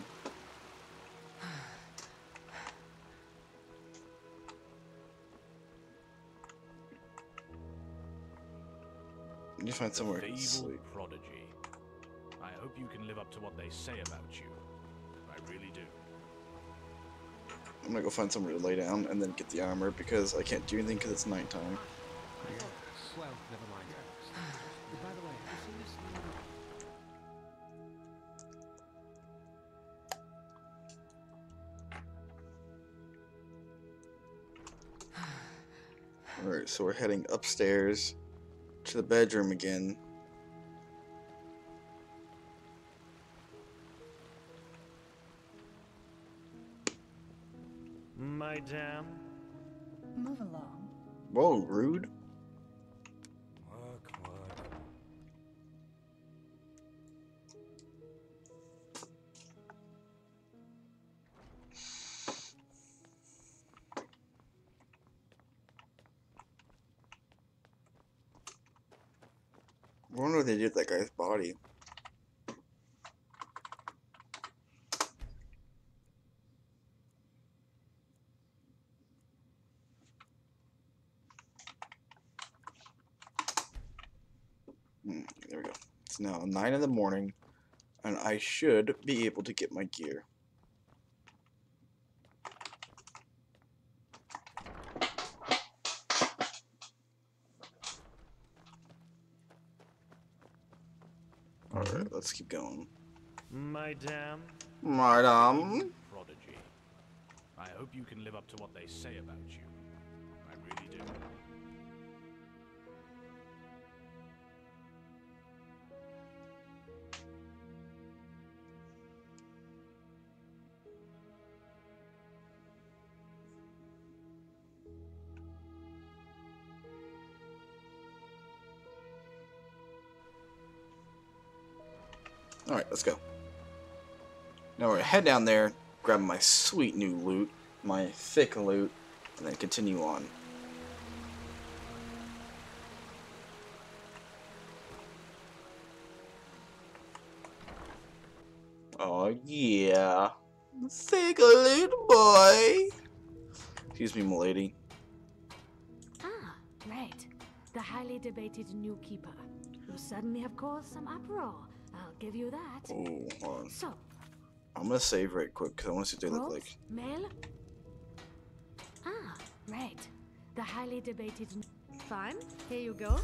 I need to find somewhere to Feeble sleep. prodigy. I hope you can live up to what they say about you. I really do. I'm gonna go find somewhere to lay down and then get the armor because I can't do anything because it's nighttime. Well, never mind. By the way, have you seen this? Alright, so we're heading upstairs to the bedroom again. Madame? Move along. Whoa, rude. Work. I wonder what they did with that guy's body. There we go. It's now 9 in the morning, and I should be able to get my gear. Alright, let's keep going. Madame? Madame? Prodigy. I hope you can live up to what they say about you. I really do. Alright, let's go. Now we're gonna head down there, grab my sweet new loot, my thick loot, and then continue on. Oh yeah. Thick loot boy! Excuse me, milady. Ah, right. The highly debated new keeper. You suddenly have caused some uproar. I'll give you that. Oh, hold on. So, I'm gonna save right quick because I want to see what they look Rose, like. male? Ah, right. The highly debated... Fine, here you go.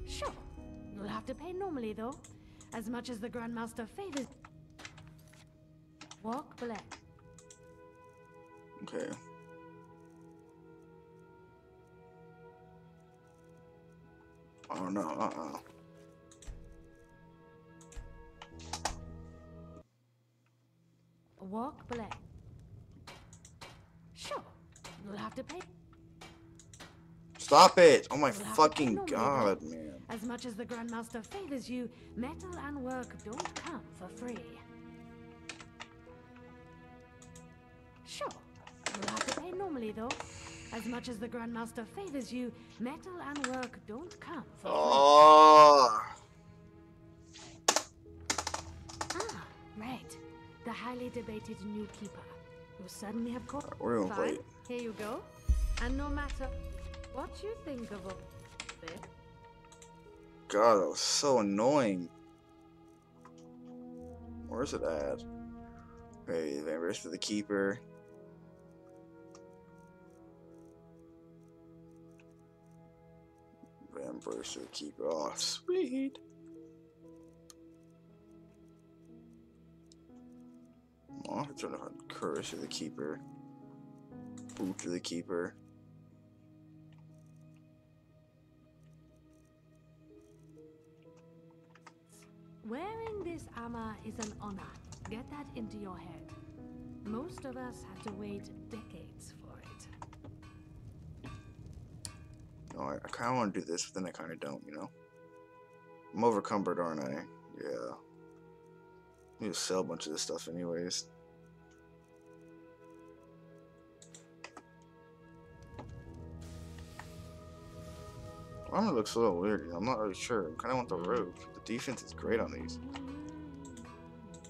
Sure. You'll have to pay normally, though. As much as the Grandmaster favors... Walk black. Okay. I don't know, Walk black. Sure. You'll have to pay... Stop it! Oh my You'll have to pay fucking normally, god, though. man. As much as the Grandmaster favors you, metal and work don't come for free. Sure. You'll have to pay normally, though. As much as the Grandmaster favors you, metal and work don't come for free. Oh. Ah, right. The highly debated new keeper. You suddenly have caught... We're gonna Fine. wait. Here you go. And no matter what you think of it... God, that was so annoying. Where's it at? Okay, Vampires for the Keeper. Embrace of the Keeper. Oh, sweet. Oh, I'm trying to find Courage of the Keeper. Boot of the Keeper. Wearing this armor is an honor. Get that into your head. Most of us had to wait decades for it. No, I kind of want to do this, but then I kind of don't, you know? I'm overcumbered, aren't I? Yeah. I need to sell a bunch of this stuff anyways. Armor looks a little weird, you know? I'm not really sure. I kind of want the robe. The defense is great on these.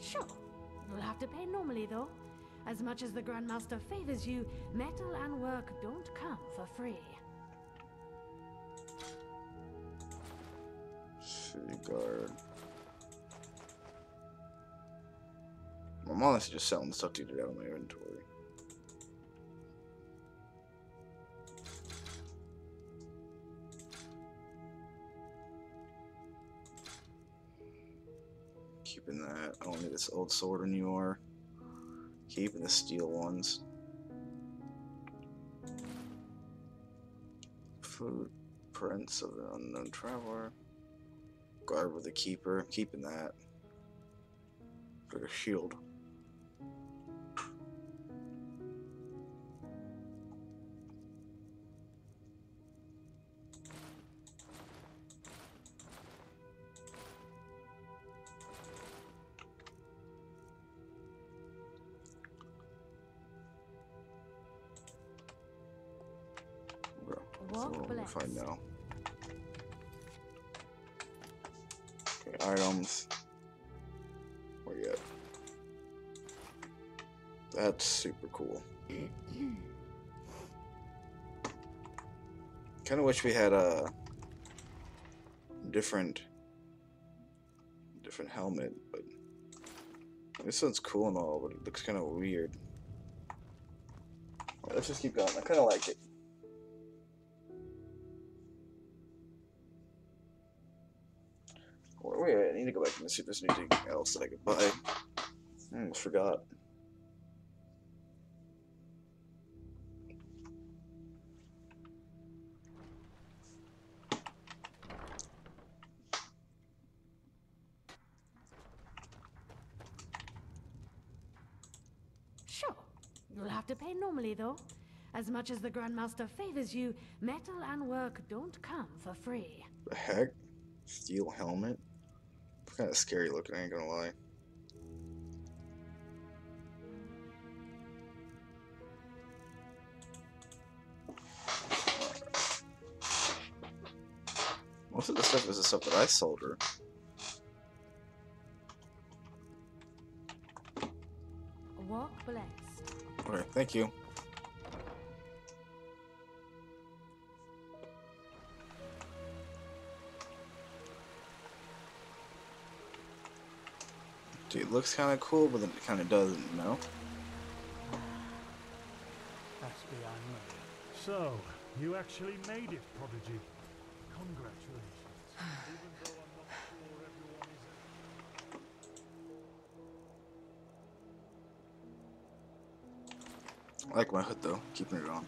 Sure. You'll have to pay normally, though. As much as the Grandmaster favors you, metal and work don't come for free. City guard. I'm honestly just selling stuff to get out of my inventory. Keeping that. I don't need this old sword anymore. Keeping the steel ones. Footprints of an unknown traveler. Guard with the Keeper. Keeping that. For a shield. What do I find now? Okay, items. Where you at? That's super cool. Kind of wish we had a different helmet, but this one's cool and all, but it looks kind of weird. Right, let's just keep going. I kind of like it. Wait, I need to go back and see if there's anything else that I could buy. I forgot. Sure. You'll have to pay normally, though. As much as the Grandmaster favors you, metal and work don't come for free. The heck? Steel helmet? It's kind of scary looking, I ain't gonna lie. Most of the stuff is the stuff that I sold her. Walk blessed. Okay, thank you. Dude, it looks kind of cool, but then it kind of doesn't, you know? That's beyond me. So, you actually made it, Prodigy. Congratulations. Even though I'm not sure everyone is... I like my hood though, keeping it on.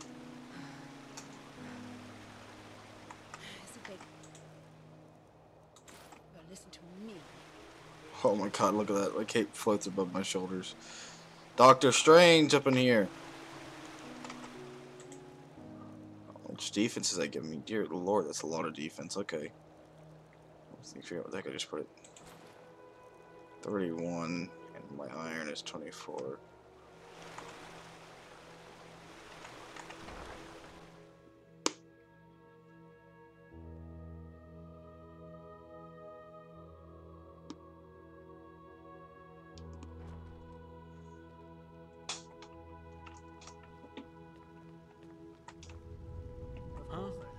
Well, listen to me. Oh my god, look at that. My cape floats above my shoulders. Doctor Strange up in here. How much defense is that giving me? Dear Lord, that's a lot of defense. Okay. Let's figure out what the heck I just put it. 31, and my iron is 24.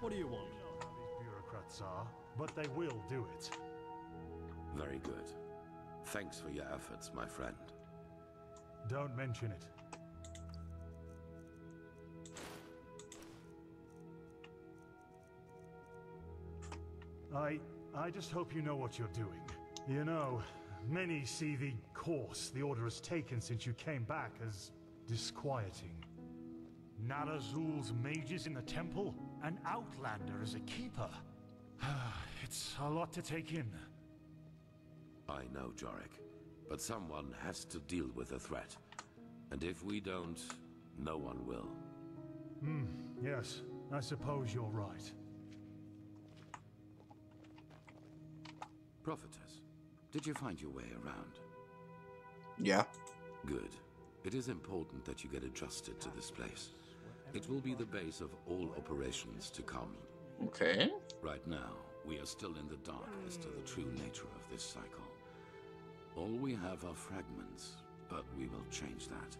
What do you want? You know how these bureaucrats are, but they will do it. Very good. Thanks for your efforts, my friend. Don't mention it. I just hope you know what you're doing. You know, many see the course the Order has taken since you came back as disquieting. Narazul's mages in the temple, an outlander as a keeper. It's a lot to take in. I know, Jorik, but someone has to deal with the threat. And if we don't, no one will. Yes, I suppose you're right. Prophetess, did you find your way around? Yeah. Good. It is important that you get adjusted to this place. It will be the base of all operations to come. Okay. Right now, we are still in the dark as to the true nature of this cycle. All we have are fragments, but we will change that.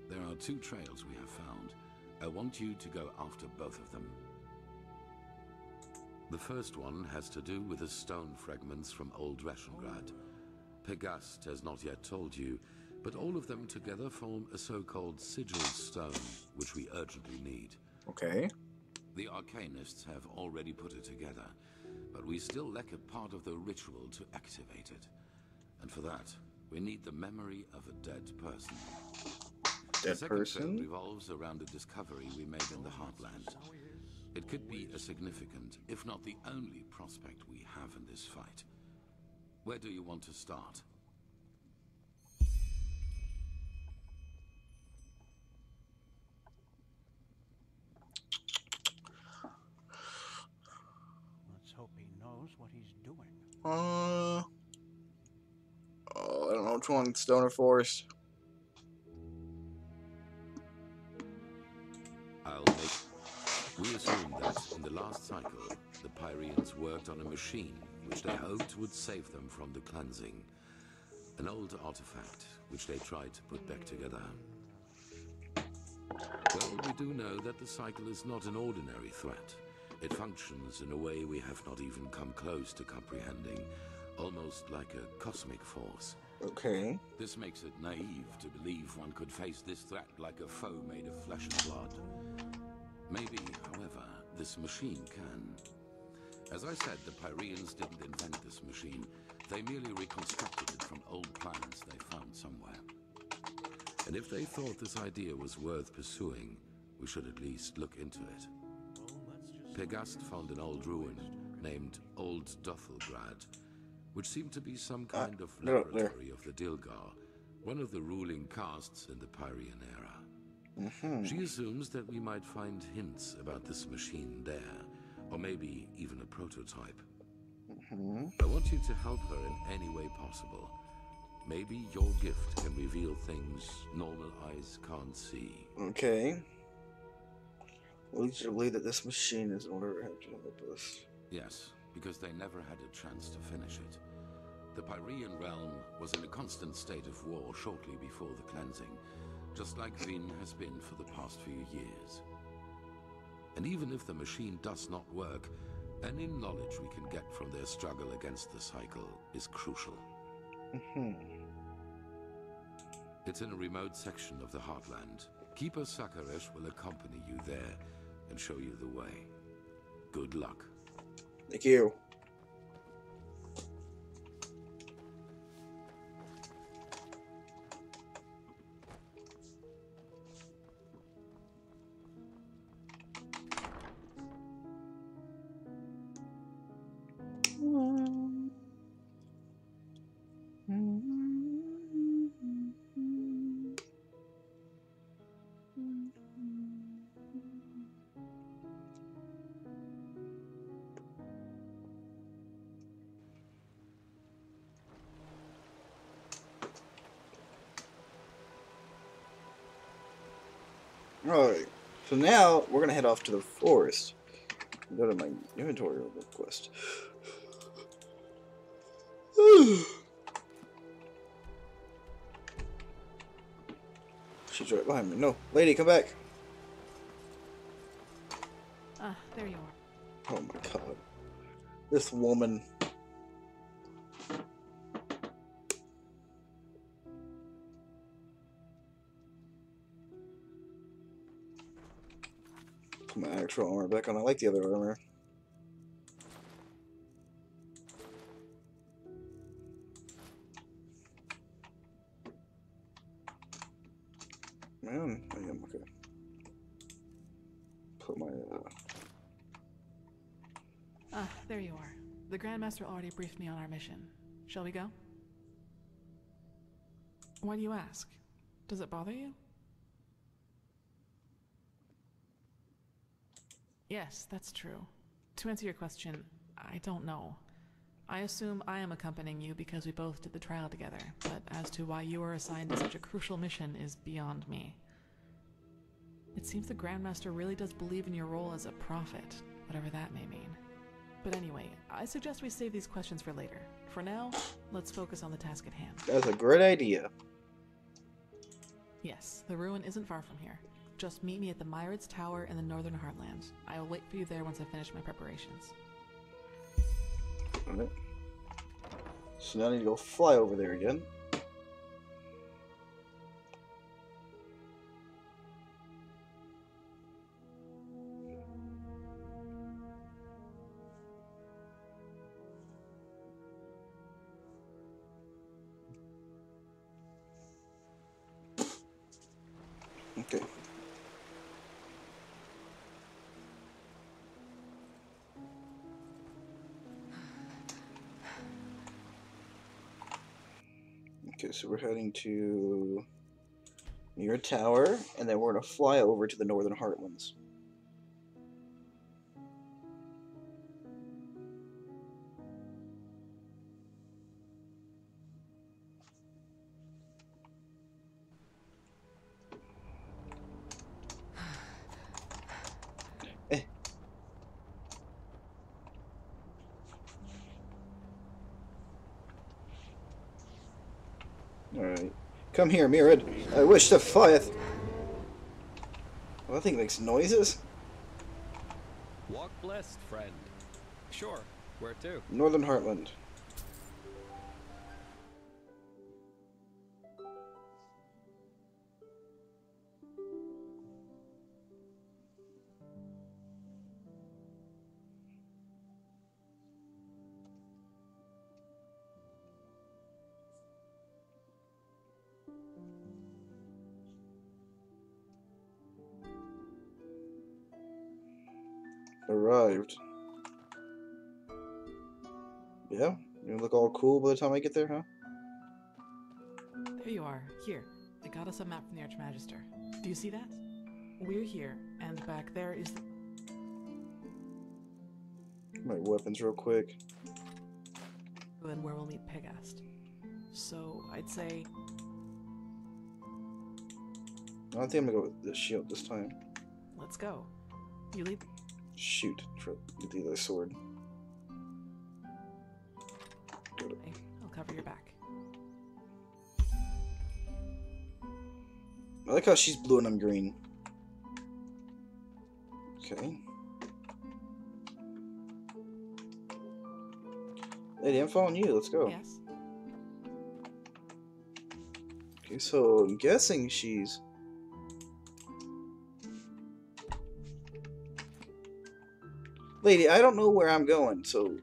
There are 2 trails we have found. I want you to go after both of them. The first one has to do with the stone fragments from Old Rashengrad. Pegast has not yet told you, but all of them together form a so-called sigil stone, which we urgently need. Okay. The Arcanists have already put it together, but we still lack a part of the ritual to activate it. And for that, we need the memory of a dead person. Dead the second person? trail revolves around a discovery we made in the Heartland. It could be a significant, if not the only prospect we have in this fight. Where do you want to start? Let's hope he knows what he's doing. Oh, I don't know which one. Stone or Forest? We assume that in the last cycle, the Pyrians worked on a machine which they hoped would save them from the cleansing. An old artifact which they tried to put back together. Well, we do know that the cycle is not an ordinary threat. It functions in a way we have not even come close to comprehending, almost like a cosmic force. Okay. This makes it naive to believe one could face this threat like a foe made of flesh and blood. Maybe, however, this machine can. As I said, the Pyrians didn't invent this machine. They merely reconstructed it from old plans they found somewhere. And if they thought this idea was worth pursuing, we should at least look into it. Pegast found an old ruin named Old Dothelgrad, which seemed to be some kind of laboratory of the Dilgar, one of the ruling castes in the Pyrian era. She assumes that we might find hints about this machine there, or maybe even a prototype. I want you to help her in any way possible. Maybe your gift can reveal things normal eyes can't see. Okay. Leads you to believe that this machine is in order to help us. Yes, because they never had a chance to finish it. The Pyrian realm was in a constant state of war shortly before the cleansing, just like Vin has been for the past few years. And even if the machine does not work, any knowledge we can get from their struggle against the cycle is crucial. It's in a remote section of the Heartland. Keeper Sakaresh will accompany you there and show you the way. Good luck. Thank you. Alright, so now we're gonna head off to the forest. Go to my inventory real quest. She's right behind me. No, lady, come back. Ah, there you are. Oh my god. This woman. Put my actual armor back on. I like the other armor. Man, I am okay. Put my Ah, there you are. The Grandmaster already briefed me on our mission. Shall we go? Why do you ask? Does it bother you? Yes, that's true. To answer your question, I don't know. I assume I am accompanying you because we both did the trial together, but as to why you are assigned to such a crucial mission is beyond me. It seems the Grandmaster really does believe in your role as a prophet, whatever that may mean. But anyway, I suggest we save these questions for later. For now, let's focus on the task at hand. That's a great idea. Yes, the ruin isn't far from here. Just meet me at the Myrids Tower in the Northern Heartland. I will wait for you there once I finish my preparations. Alright. So now I need to go fly over there again. Okay. Okay, so we're heading to near tower, and then we're gonna fly over to the Northern Heartlands. Alright. Come here, Mirrid. I wish to fight. Well, that thing makes noises. Walk blessed, friend. Sure. Where to? Northern Heartland. Arrived. Yeah? You look all cool by the time I get there, huh? There you are. Here. I got us a map from the Archmagister. Do you see that? We're here, and back there is the... My weapons real quick. And where we'll meet Pegast. So, I'd say... I think I'm gonna go with the shield this time. Let's go. You lead... Shoot, for the other sword. Okay, I'll cover your back. I like how she's blue and I'm green. Okay. Lady, I'm following you. Let's go. Yes. Okay, so I'm guessing she's... Lady, I don't know where I'm going, so...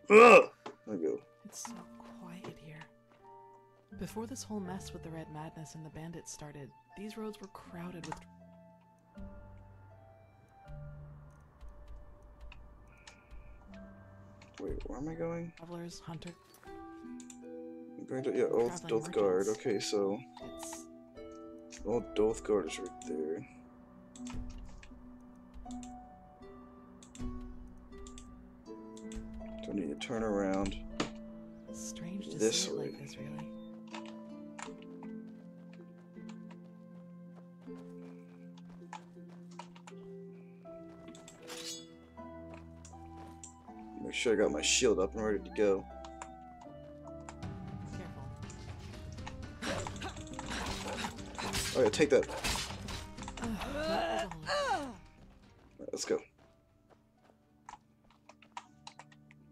Ugh! There we go. It's so quiet here. Before this whole mess with the Red Madness and the bandits started, these roads were crowded with... Wait, where am I going? Travelers, hunters... I'm going to... Yeah, Old Dothgard. Okay, so... Old Dothgard is right there. So I need to turn around. It's strange to this see it way. like this, really. Make sure I got my shield up and ready to go. Oh yeah, take that. Alright, let's go.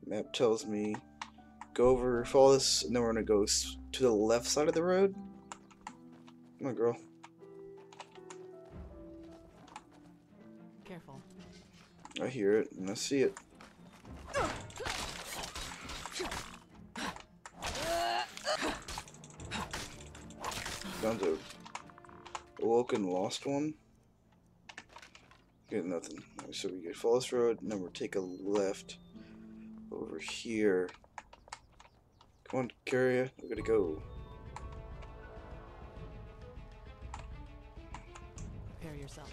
Map tells me go over, follow this, and then we're gonna go to the left side of the road. Come on, girl. Careful. I hear it and I see it. Gonzo, Awoken lost one. Get nothing. So we get follow this road, and then we'll take a left over here. Come on, Curia, we gotta go. Prepare yourself.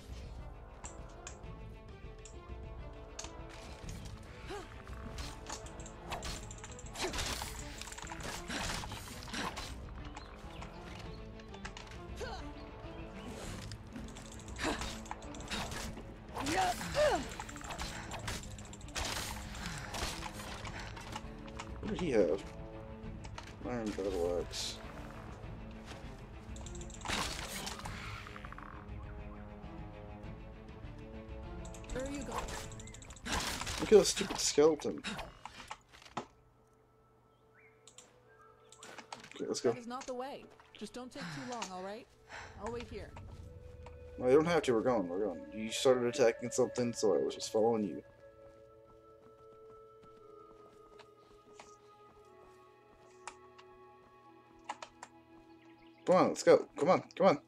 What did he have? Iron battle axe. Where are you going? Look at that stupid skeleton. Okay, let's go. That is not the way. Just don't take too long, alright? I'll wait here. No, you don't have to, we're going, we're going. You started attacking something, so I was just following you. Come on, let's go. Come on, come on.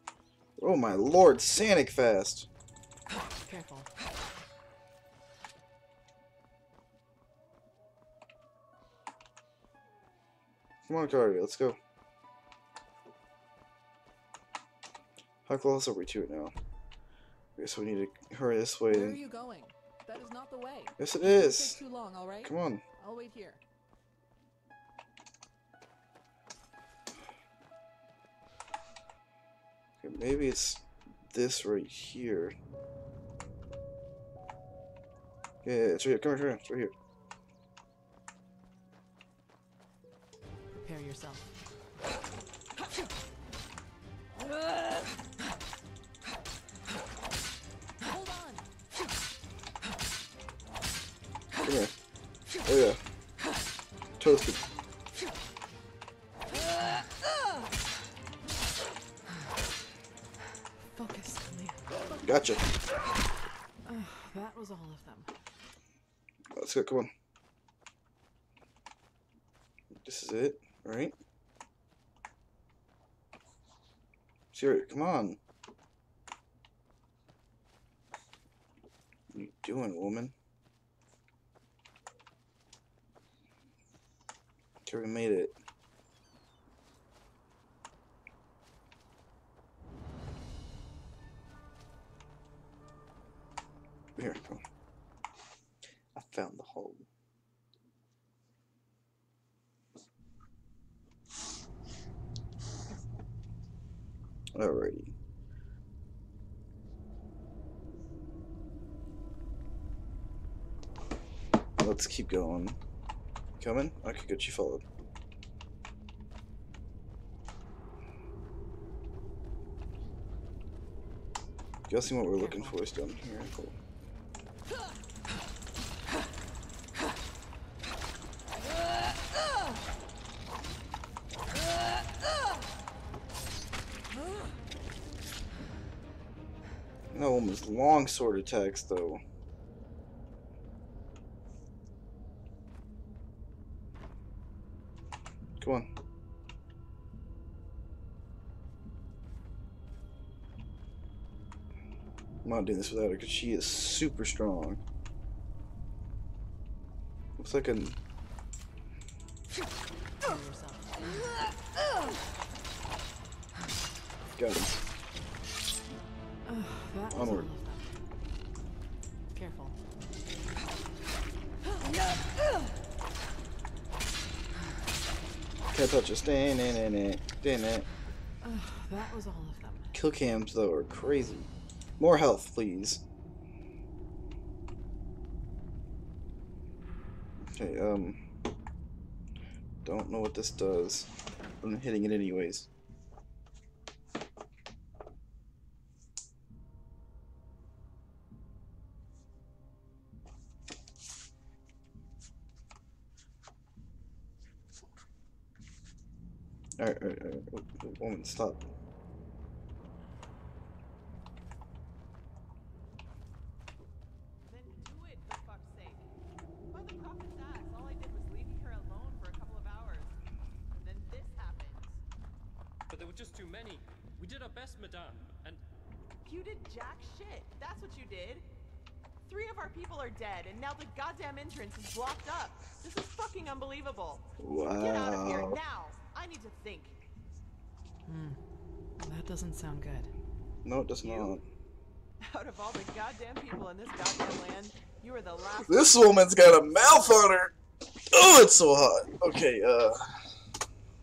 Oh my lord, Sanic fast. Careful. Come on, Cardi, let's go. How close are we to it now? Okay, so we need to hurry this way. Where are you going? That is not the way. Yes, it Don't is. take too long, alright? Come on. I'll wait here. Okay, maybe it's this right here. Yeah, it's right here. Come here, it's right here. Prepare yourself. Hold on. Come here. Oh yeah. Toasted. Focus, Leah. Gotcha. That was all of them. Let's go, come on. This is it, right? Siri, come on. What are you doing, woman? Okay, we made it. Here, come on. I found the hole. Alrighty. Let's keep going. Coming? Okay, good, she followed. Guessing what we're looking for is down here. Cool. No woman's long sword attacks, though. Come on. I'm not doing this without her because she is super strong. Looks like an. Got him. That was Onward. all of them. Careful. Can't touch us. That was all of them. Kill cams though are crazy. More health, please. Okay, don't know what this does. I'm hitting it anyways. Alright, woman, stop. Then do it, for fuck's sake. By the prophet's ass, all I did was leave her alone for a couple of hours. And then this happened. But there were just too many. We did our best, madame, and You did jack shit. That's what you did. 3 of our people are dead, and now the goddamn entrance is blocked up. This is fucking unbelievable. Wow. Get out of here now. I need to think. That doesn't sound good. No, it does not. Out of all the goddamn people in this goddamn land, you are the last. This woman's got a mouth on her. Oh, it's so hot. Okay,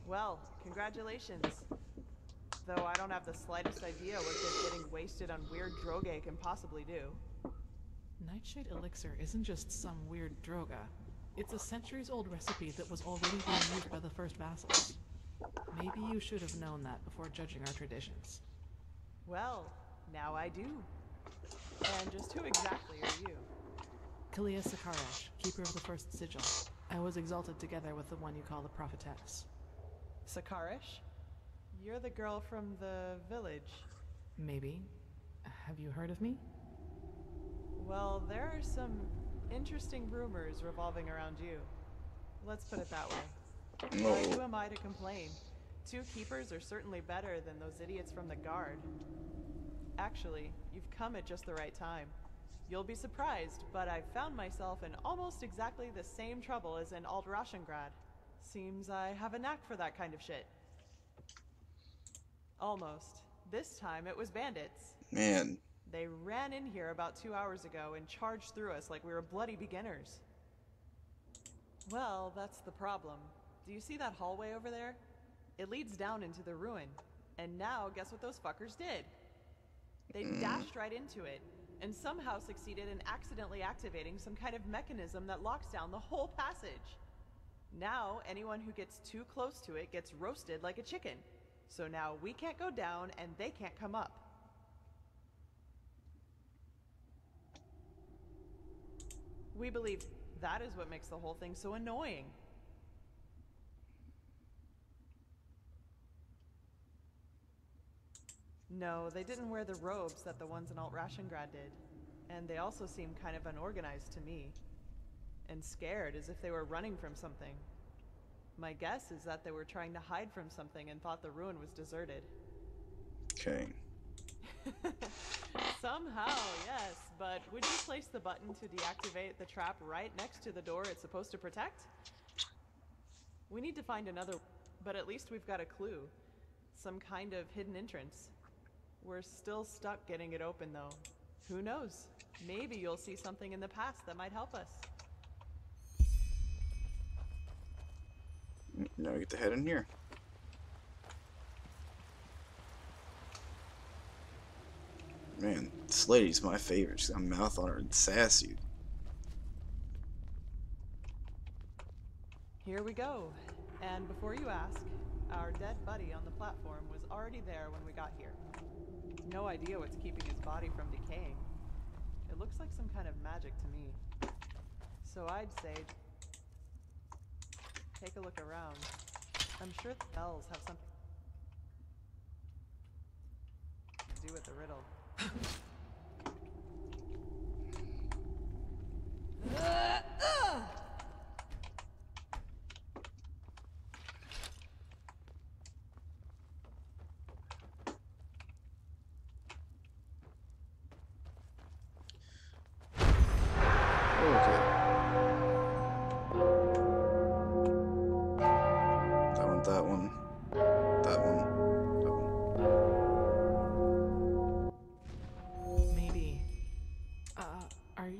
Well, congratulations. Though I don't have the slightest idea what just getting wasted on weird droge can possibly do. Nightshade elixir isn't just some weird droga. It's a centuries-old recipe that was already being used by the first vassals. Maybe you should have known that before judging our traditions. Well, now I do. And just who exactly are you? Kalia Sakaresh, keeper of the first sigil. I was exalted together with the one you call the prophetess. Sakaresh? You're the girl from the village. Maybe. Have you heard of me? Well, there are some interesting rumors revolving around you. Let's put it that way. No. But who am I to complain? 2 keepers are certainly better than those idiots from the guard. Actually, you've come at just the right time. You'll be surprised, but I found myself in almost exactly the same trouble as in Alt-Rashengrad. Seems I have a knack for that kind of shit. Almost. This time it was bandits. man. They ran in here about 2 hours ago and charged through us like we were bloody beginners. Well, that's the problem. Do you see that hallway over there? It leads down into the ruin. And now, guess what those fuckers did? They dashed right into it, and somehow succeeded in accidentally activating some kind of mechanism that locks down the whole passage. Now, anyone who gets too close to it gets roasted like a chicken. So now we can't go down, and they can't come up. We believe that is what makes the whole thing so annoying. No, they didn't wear the robes that the ones in Alt-Rashengrad did. And they also seemed kind of unorganized to me. And scared, as if they were running from something. My guess is that they were trying to hide from something and thought the ruin was deserted. Okay. Somehow, yes, but would you place the button to deactivate the trap right next to the door it's supposed to protect? We need to find another, but at least we've got a clue. Some kind of hidden entrance. We're still stuck getting it open though. Who knows? Maybe you'll see something in the past that might help us. Now we get to head in here. Man, this lady's my favorite. She's got a mouth on her and sassy. Here we go. And before you ask, our dead buddy on the platform was already there when we got here. No idea what's keeping his body from decaying. It looks like some kind of magic to me. So I'd say, take a look around. I'm sure the bells have something to do with the riddle.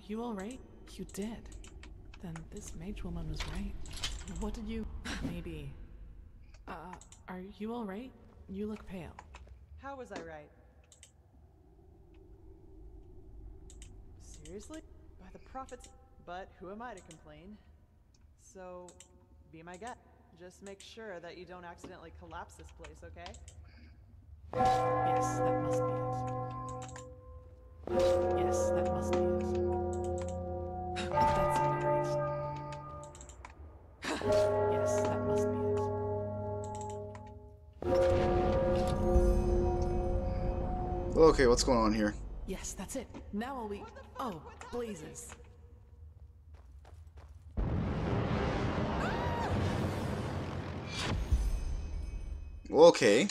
You alright? You did. Then this mage woman was right. What did you... Maybe. Are you alright? You look pale. How was I right? Seriously? By the prophets? But who am I to complain? So, be my guest. Just make sure that you don't accidentally collapse this place, okay? Yes, that must be it. Yes, that must be it. That's not erased. Yes, that must be it. Okay, what's going on here? Yes, that's it. Now will we... Oh, blazes. Okay.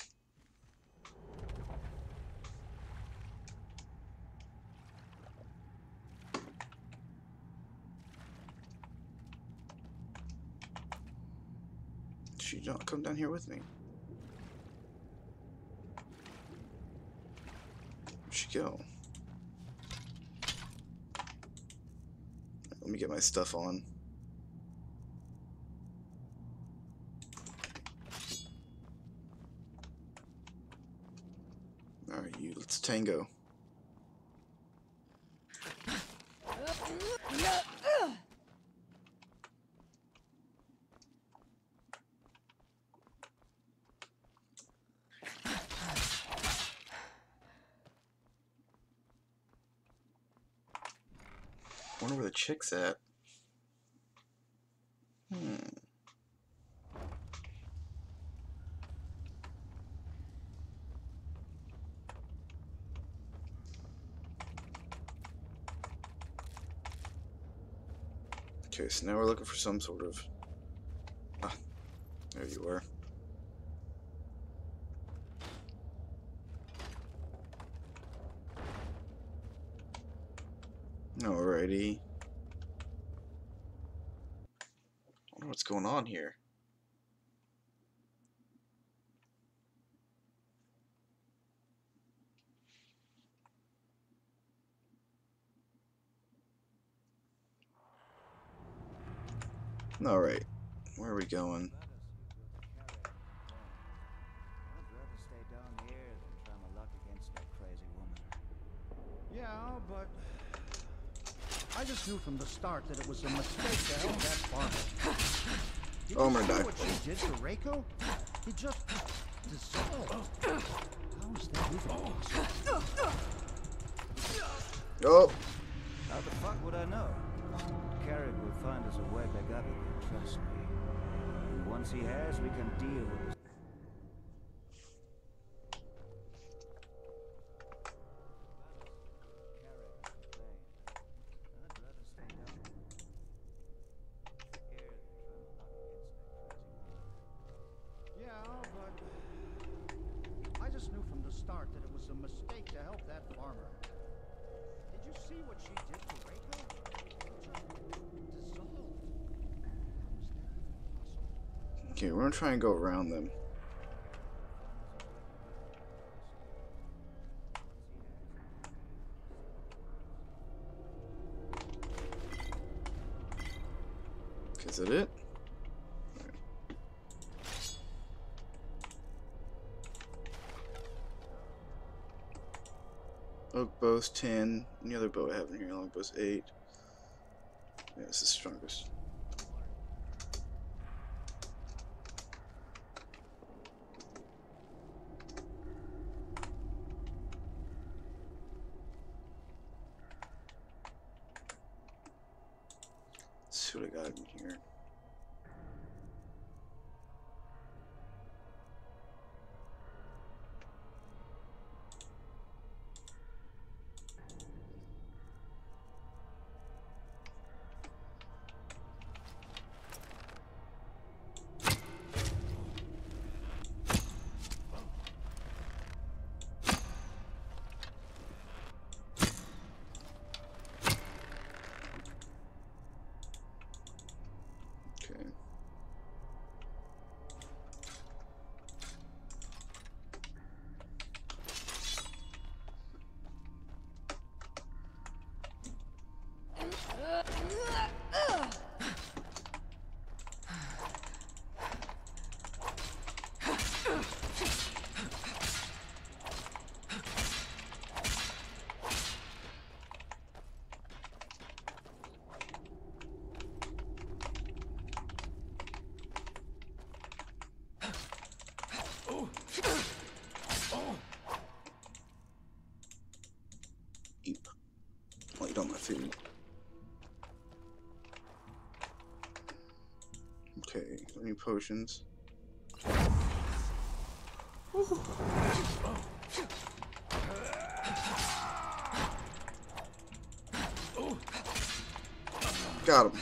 she don't come down here with me? Where'd she go? Let me get my stuff on. Alright, you, let's tango. Wonder where the chick's at. Okay, so now we're looking for some sort of... Ah, there you are. Alrighty. I wonder what's going on here. Alright, where are we going? Yeah, but I just knew from the start that it was a mistake to help that farmer. Did Oh, I'm you gonna see die. what she did to Reiko? He just dissolved. How is that even possible? Oh! How the fuck would I know? Carrick will find us a way back up again, trust me. And once he has, we can deal with it. Yeah, but I just knew from the start that it was a mistake to help that farmer. Did you see what she did to Reiko? Dissolved. Okay, we're gonna try and go around them. Okay, is that it? Oak bow's 10. Any other bow I have in here? Longbow's 8. Yeah, this is the strongest. Let's see what I got in here. Okay. Eep. I'll eat all my food. Okay, any potions? Got him.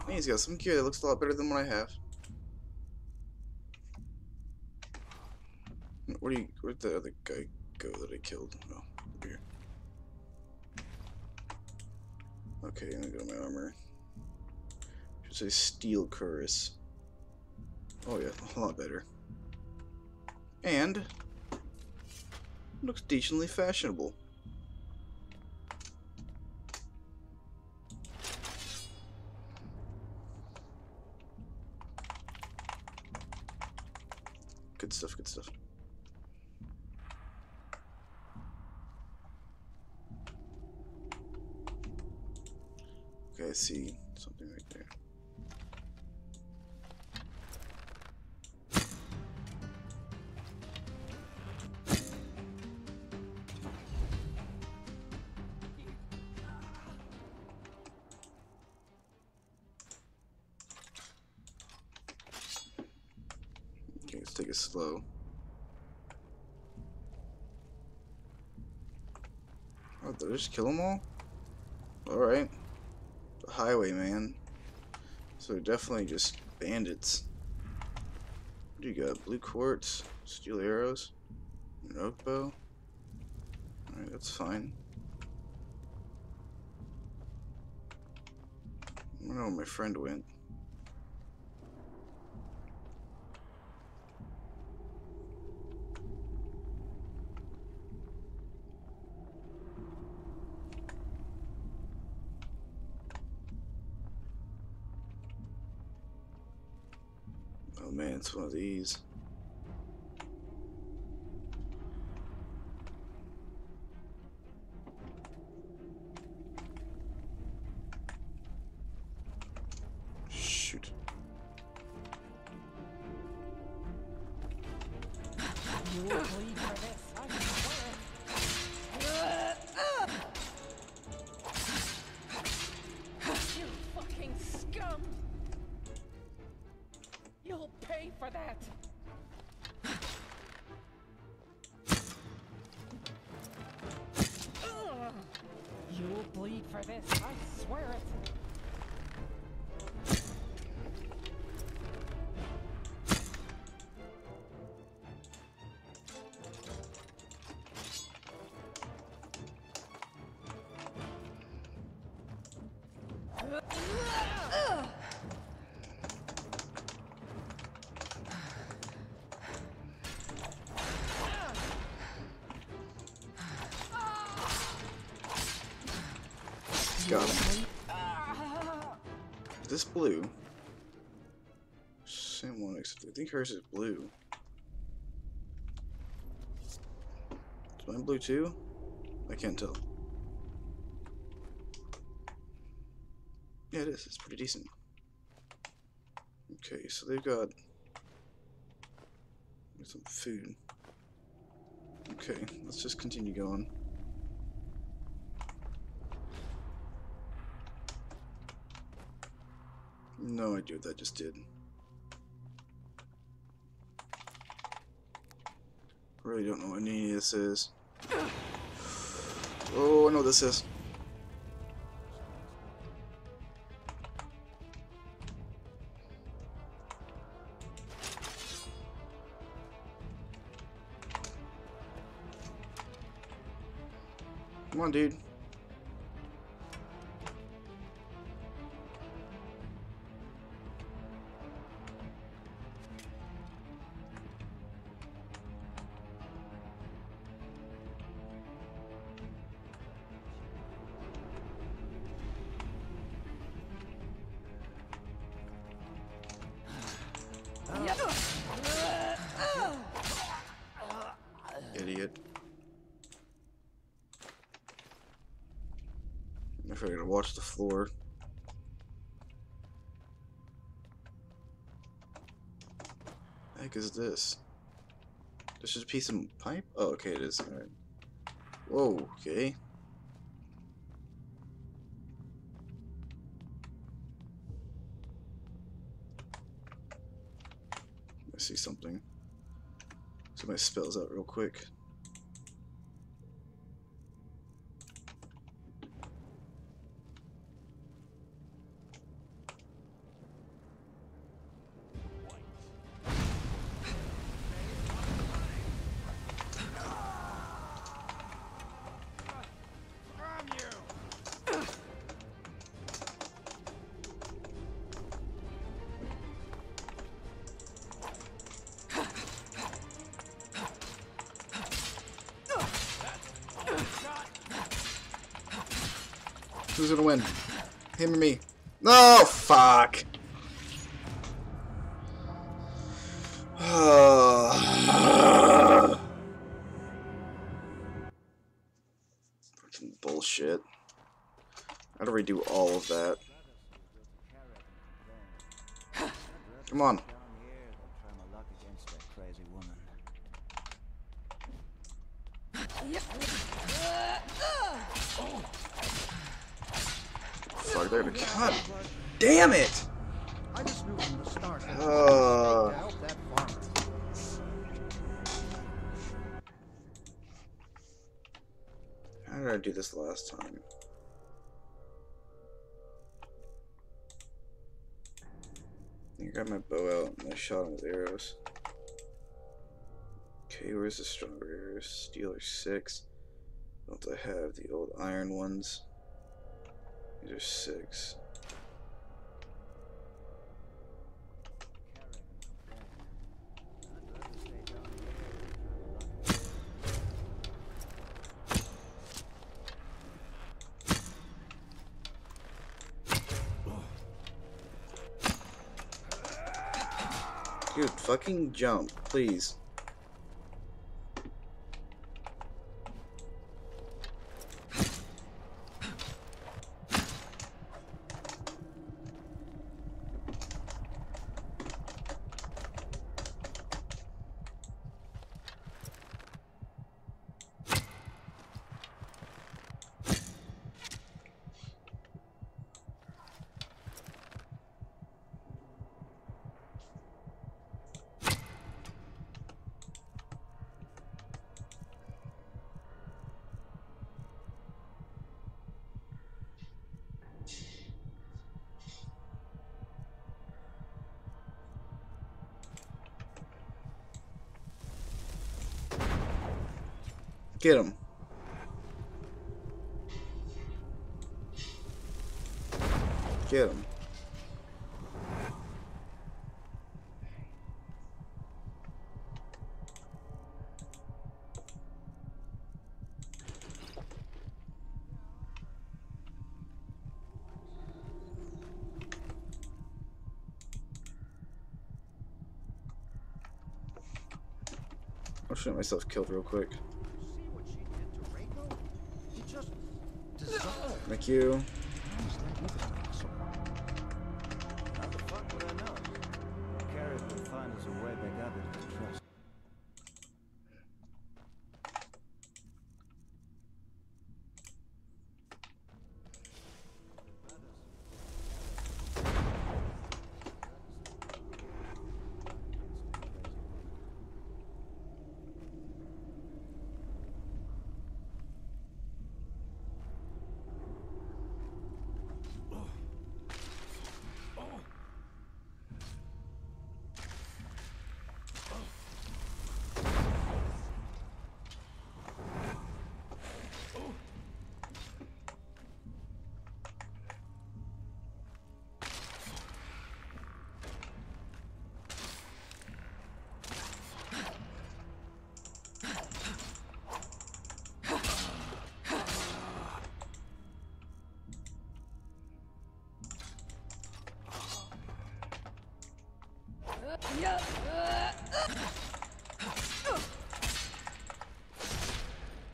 Hey, he's got some gear that looks a lot better than what I have. Where'd the other guy go that I killed? Oh, over here. Okay, I'm gonna go to my armor. Should say steel cuirass. Oh yeah, a lot better. And looks decently fashionable. Good stuff, good stuff. Okay, I see something right there. Okay, let's take it slow. Oh, did I just kill them all? Alright. The highwayman. So they're definitely just bandits. What do you got? Blue quartz, steel arrows, an oak bow. Alright, that's fine. I don't know where my friend went. Oh man, it's one of these. Shoot. You will bleed for this, I swear. You fucking scum! You'll pay for that! You will bleed for this, I swear it! Got him. This blue. Same one, except I think hers is blue. Is mine blue too? I can't tell. Yeah, it is. It's pretty decent. Okay, so they've got some food. Okay, let's just continue going. No idea what that just did. Really don't know what any of this is. Oh, I know what this is. Come on, dude. Idiot. If I gotta watch the floor. What the heck is this? This is a piece of pipe? Oh, okay, it is. Alright. Whoa, okay. I see something. So my spells out real quick. Who's gonna win? Him or me? No, fuck. Fucking bullshit. I gotta redo all of that. Come on. Fuck, they're gonna cut. Damn it! I just knew from the start that Uh. to help that farmer. How did I do this last time? I got my bow out and I shot him with arrows. Okay, where's the stronger arrows? Steel are 6. Don't I have the old iron ones? These are 6. Dude, fucking jump, please. Get him. Get him. I'll shoot myself killed real quick. Thank you. How the fuck would I know? Carrick will find us a way back up if we trust.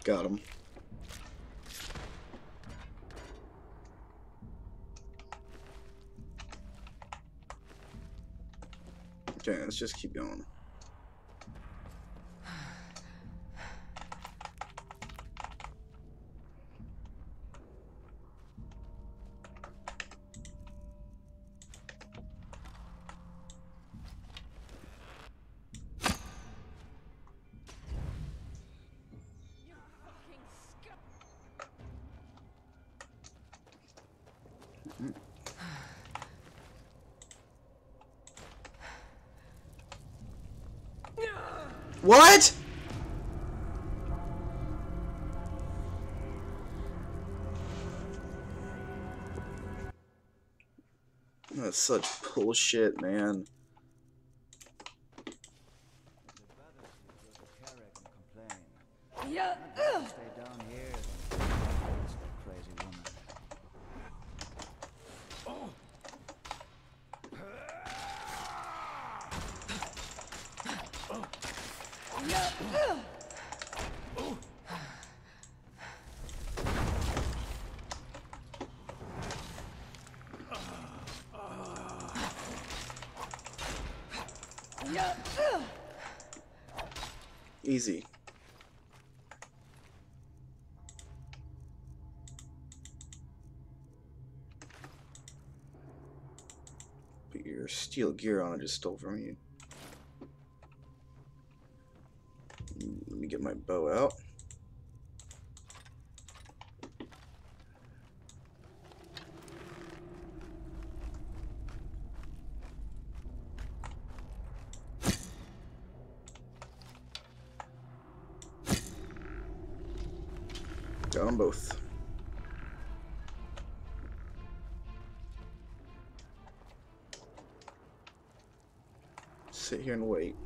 Got him. Okay, let's just keep going. What? That's such bullshit, man. Yeah. Stay down here. Crazy woman. Easy. Put your steel gear on I just stole from you. Let me get my bow out. Got them both. Sit here and wait.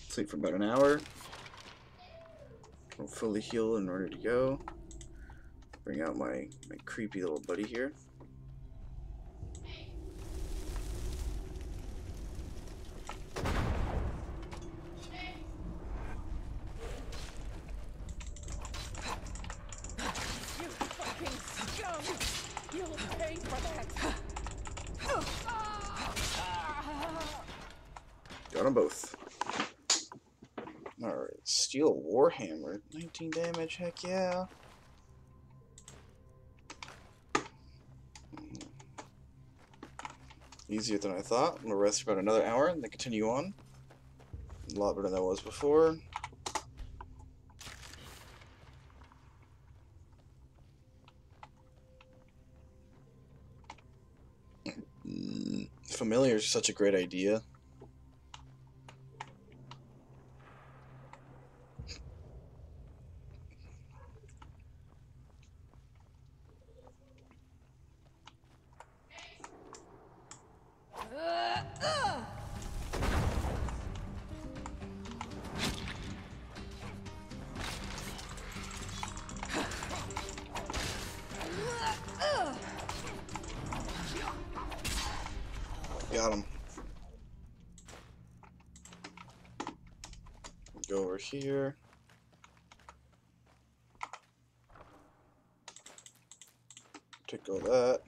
Sleep for about an hour. I'm fully healed and ready to go. Bring out my creepy little buddy here. You fucking scum! You'll pay for that! Got them both. Alright, steel warhammer. 19 damage, heck yeah. Easier than I thought. I'm gonna rest for about another hour and then continue on. A lot better than I was before. Familiar is such a great idea. Got him. Go over here. Take all that.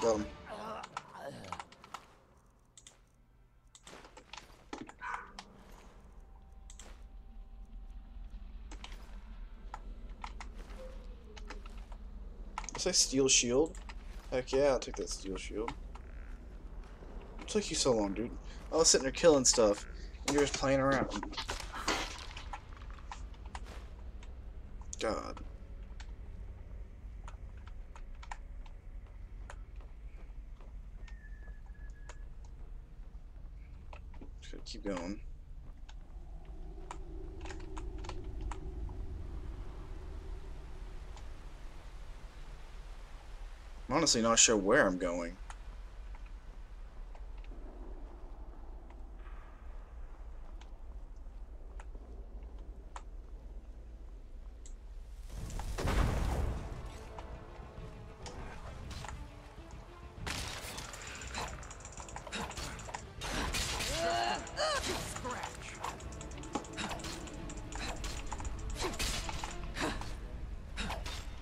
Got him. Say steel shield? Heck yeah, I'll take that steel shield. What took you so long, dude? I was sitting there killing stuff, and you're just playing around. God. Just gotta keep going. I'm honestly not sure where I'm going.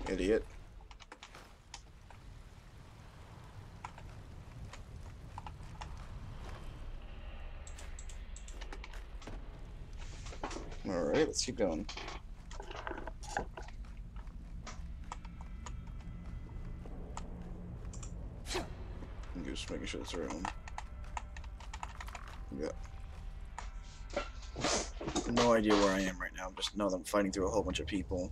Idiot. Alright, let's keep going. just making sure it's the right one. Yeah. No idea where I am right now. Just know that I'm fighting through a whole bunch of people.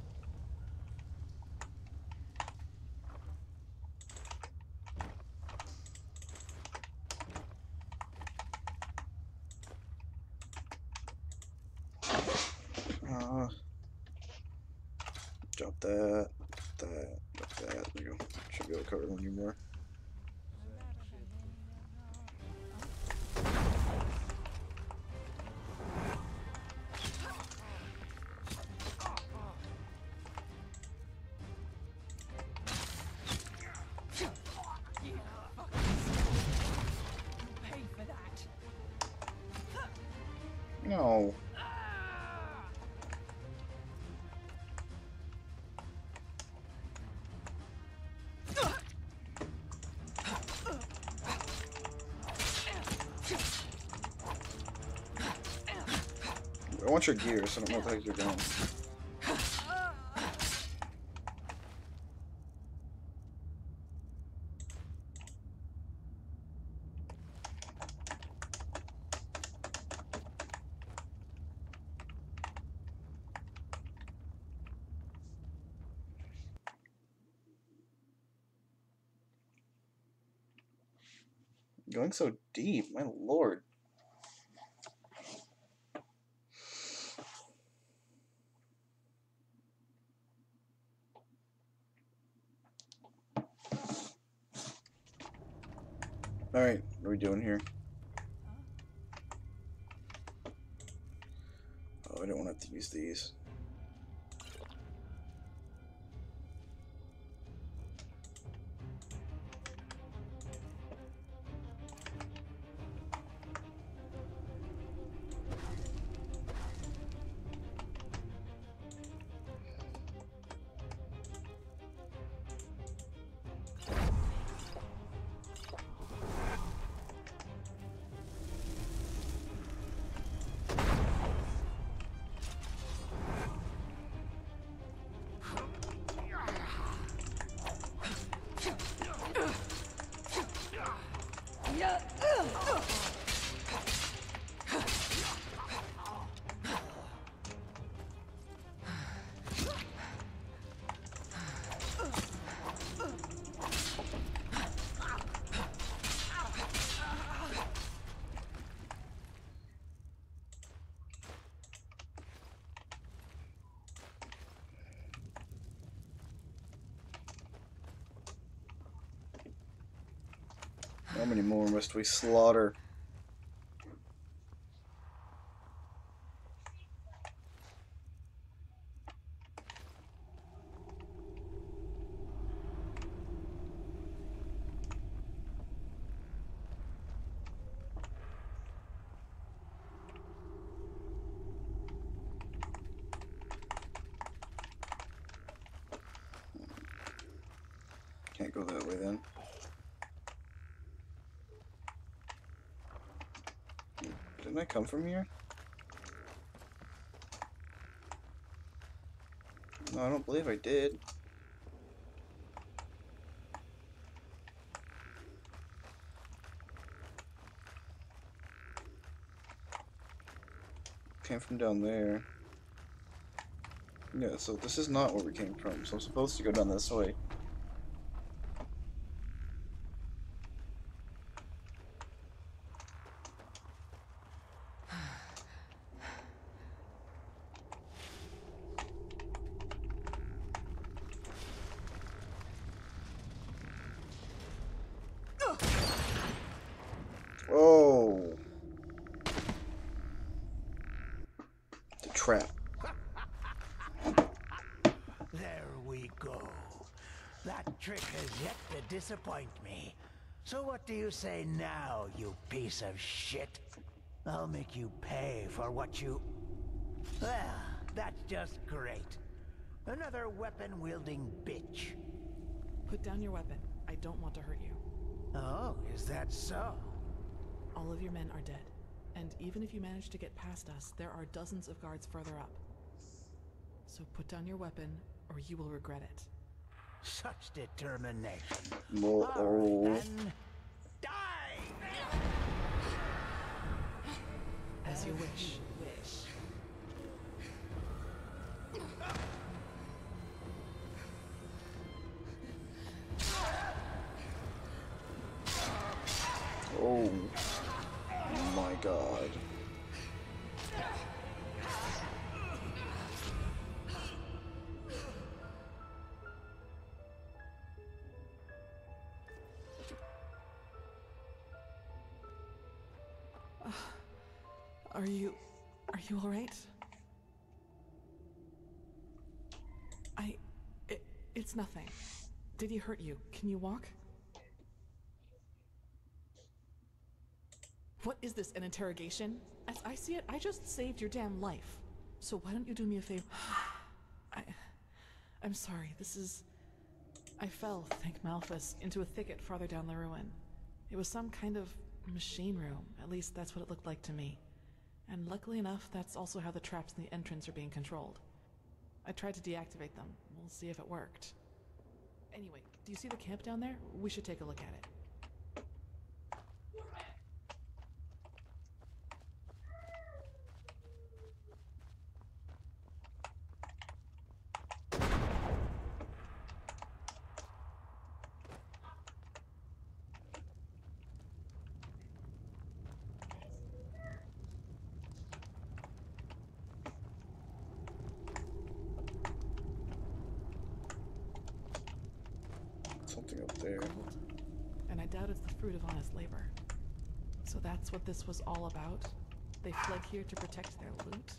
Drop that, drop that. There you go. Should be able to cover one anymore. No. I want your gear, so I don't know what the heck you're doing. Going so deep, my lord. Alright, what are we doing here? Oh, I don't want to have to use these. How many more must we slaughter? Can't go that way then. Didn't I come from here? No, I don't believe I did. Came from down there. Yeah, so this is not where we came from, so I'm supposed to go down this way. Oh, the trap. There we go. That trick has yet to disappoint me. So what do you say now, you piece of shit? I'll make you pay for what you... Well, that's just great. Another weapon-wielding bitch. Put down your weapon. I don't want to hurt you. Oh, is that so? All of your men are dead. And even if you manage to get past us, there are dozens of guards further up. So put down your weapon, or you will regret it. Such determination. Whoa. All right, then. Die! Oh my god. Are you all right? It's nothing. Did he hurt you? Can you walk? What is this, an interrogation? As I see it, I just saved your damn life. So why don't you do me a favor? I'm sorry, I fell, thank Malphus, into a thicket farther down the ruin. It was some kind of machine room, at least that's what it looked like to me. And luckily enough, that's also how the traps in the entrance are being controlled. I tried to deactivate them. We'll see if it worked. Anyway, do you see the camp down there? We should take a look at it. Something up there. Gold. And I doubt it's the fruit of honest labor. So that's what this was all about? They fled here to protect their loot?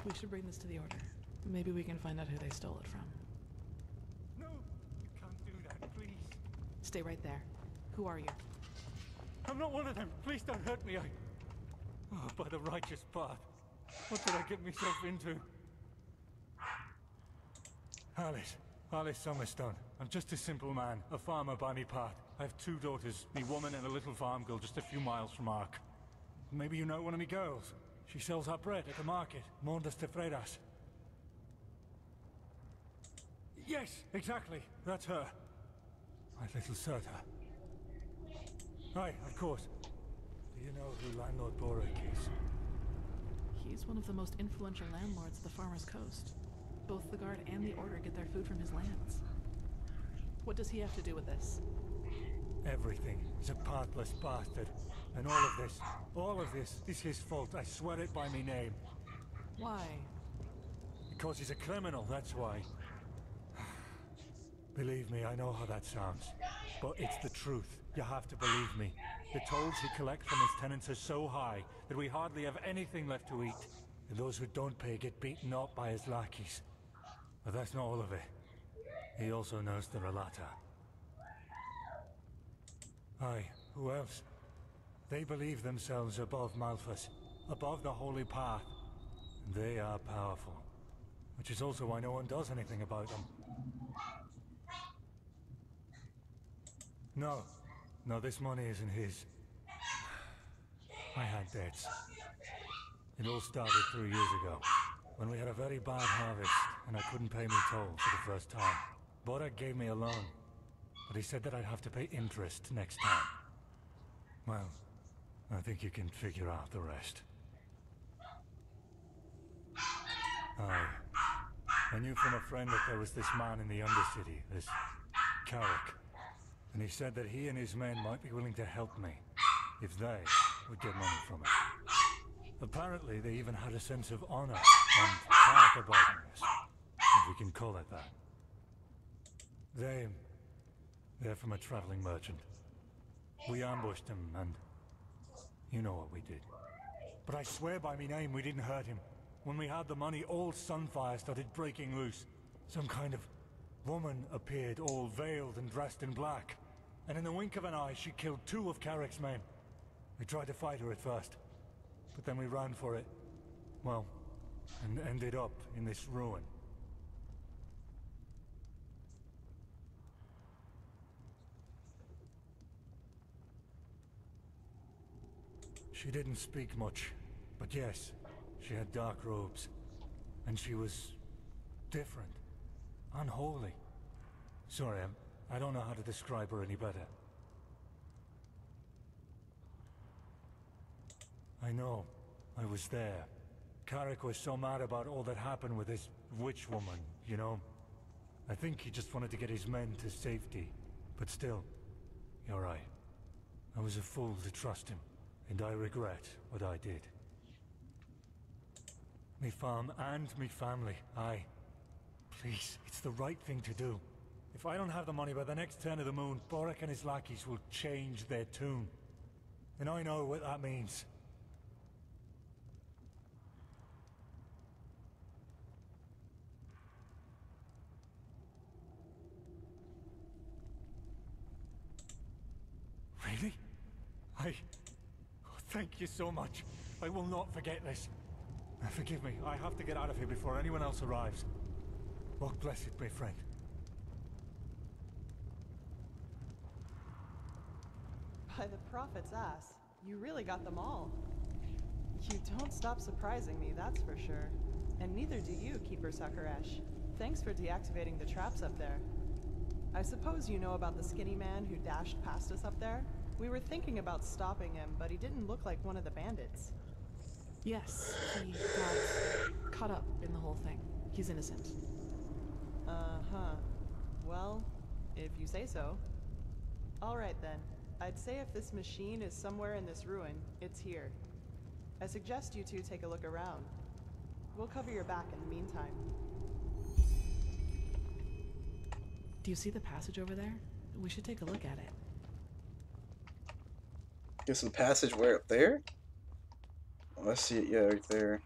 We should bring this to the Order. Maybe we can find out who they stole it from. No, you can't do that, please. Stay right there. Who are you? I'm not one of them. Please don't hurt me. Oh, by the righteous path. What did I get myself into? Alice Summerstone. I'm just a simple man, a farmer by me path. I have 2 daughters, me woman and a little farm girl just a few miles from Ark. Maybe you know one of me girls. She sells her bread at the market, Mondas de Freiras. Yes, exactly. That's her. My little Serta. Aye, of course. Do you know who Landlord Borak is? He's one of the most influential landlords of the Farmer's Coast. Both the Guard and the Order get their food from his lands. What does he have to do with this? Everything. He's a pathless bastard. And all of this is his fault. I swear it by me name. Why? Because he's a criminal, that's why. Believe me, I know how that sounds. But it's the truth. You have to believe me. The tolls he collects from his tenants are so high that we hardly have anything left to eat. And those who don't pay get beaten up by his lackeys. But that's not all of it. He also knows the Relata. Aye, who else? They believe themselves above Malphus, above the Holy Path. And they are powerful. Which is also why no one does anything about them. No, this money isn't his. I had debts. It all started 3 years ago, when we had a very bad harvest, and I couldn't pay me toll for the first time. Borak gave me a loan, but he said that I'd have to pay interest next time. Well, I think you can figure out the rest. I knew from a friend that there was this man in the Undercity, this Carrick, and he said that he and his men might be willing to help me, if they would get money from it. Apparently, they even had a sense of honor and heart about this, if we can call it that. They're from a traveling merchant. We ambushed him, and you know what we did. But I swear by me name, we didn't hurt him. When we had the money, all Sunfire started breaking loose. Some kind of woman appeared, all veiled and dressed in black. And in the wink of an eye, she killed 2 of Carrick's men. We tried to fight her at first, but then we ran for it. Well, and ended up in this ruin. She didn't speak much, but yes, she had dark robes. And she was different. Unholy. Sorry, I don't know how to describe her any better. I know. I was there. Carrick was so mad about all that happened with this witch woman, you know? I think he just wanted to get his men to safety. But still, you're right. I was a fool to trust him, and I regret what I did. Me farm and me family, aye. Please, it's the right thing to do. If I don't have the money by the next turn of the moon, Boric and his lackeys will change their tune. And I know what that means. Really? Oh, thank you so much. I will not forget this. Forgive me, I have to get out of here before anyone else arrives. Walk blessed, my friend. By the prophet's ass, you really got them all. You don't stop surprising me, that's for sure. And neither do you, Keeper Sakaresh. Thanks for deactivating the traps up there. I suppose you know about the skinny man who dashed past us up there? We were thinking about stopping him, but he didn't look like one of the bandits. Yes, he got caught up in the whole thing. He's innocent. Uh-huh. Well, if you say so. Alright then. I'd say if this machine is somewhere in this ruin, it's here. I suggest you two take a look around. We'll cover your back in the meantime. Do you see the passage over there? We should take a look at it. There's some passage where up there? Oh, I see it, yeah, right there.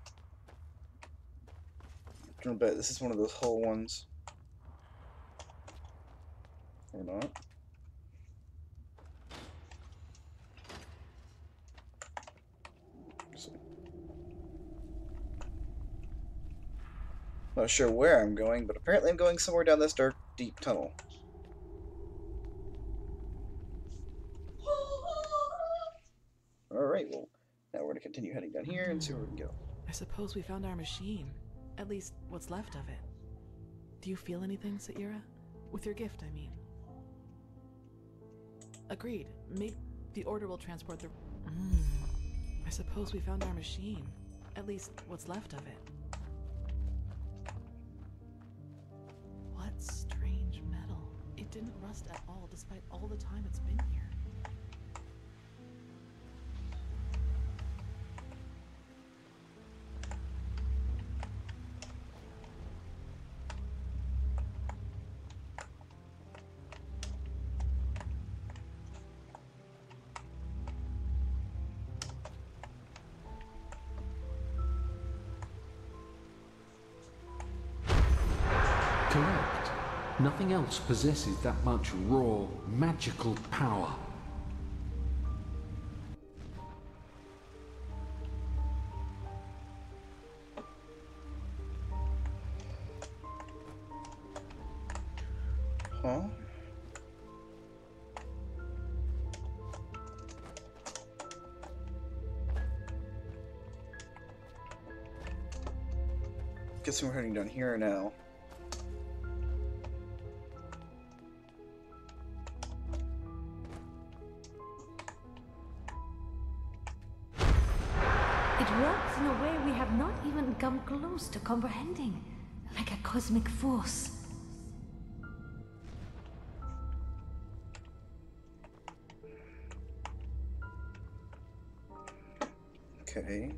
I bet this is one of those whole ones. Or not. Not sure where I'm going, but apparently I'm going somewhere down this dark, deep tunnel. Alright, well, now we're going to continue heading down here and see where we can go. I suppose we found our machine. At least, what's left of it. Do you feel anything, Saira? With your gift, I mean. Agreed. Maybe the Order will transport the... I suppose we found our machine. At least, what's left of it. What strange metal. It didn't rust at all, despite all the time it's been here. Correct. Nothing else possesses that much raw, magical power. Huh? Guess we're heading down here now. It works in a way we have not even come close to comprehending, like a cosmic force. Okay.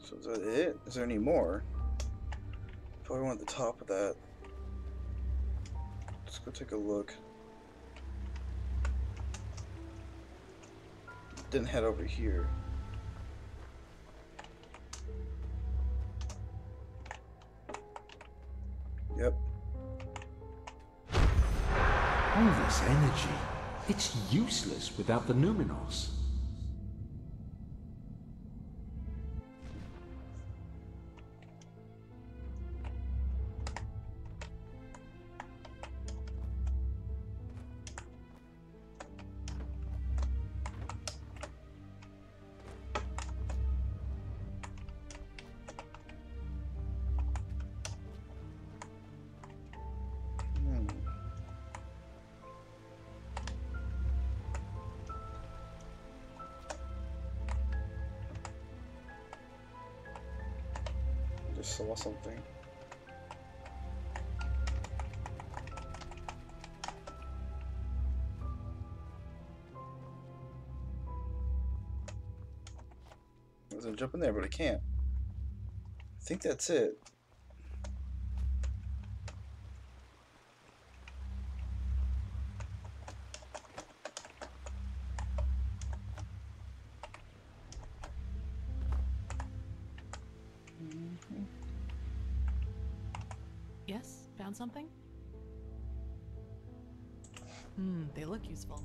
So is that it? Is there any more? Probably want the top of that. Let's go take a look. Didn't head over here. Yep. All this energy, it's useless without the Numinos. Just saw something. was gonna jump in there, but I can't. I think that's it. Yes? Found something? They look useful.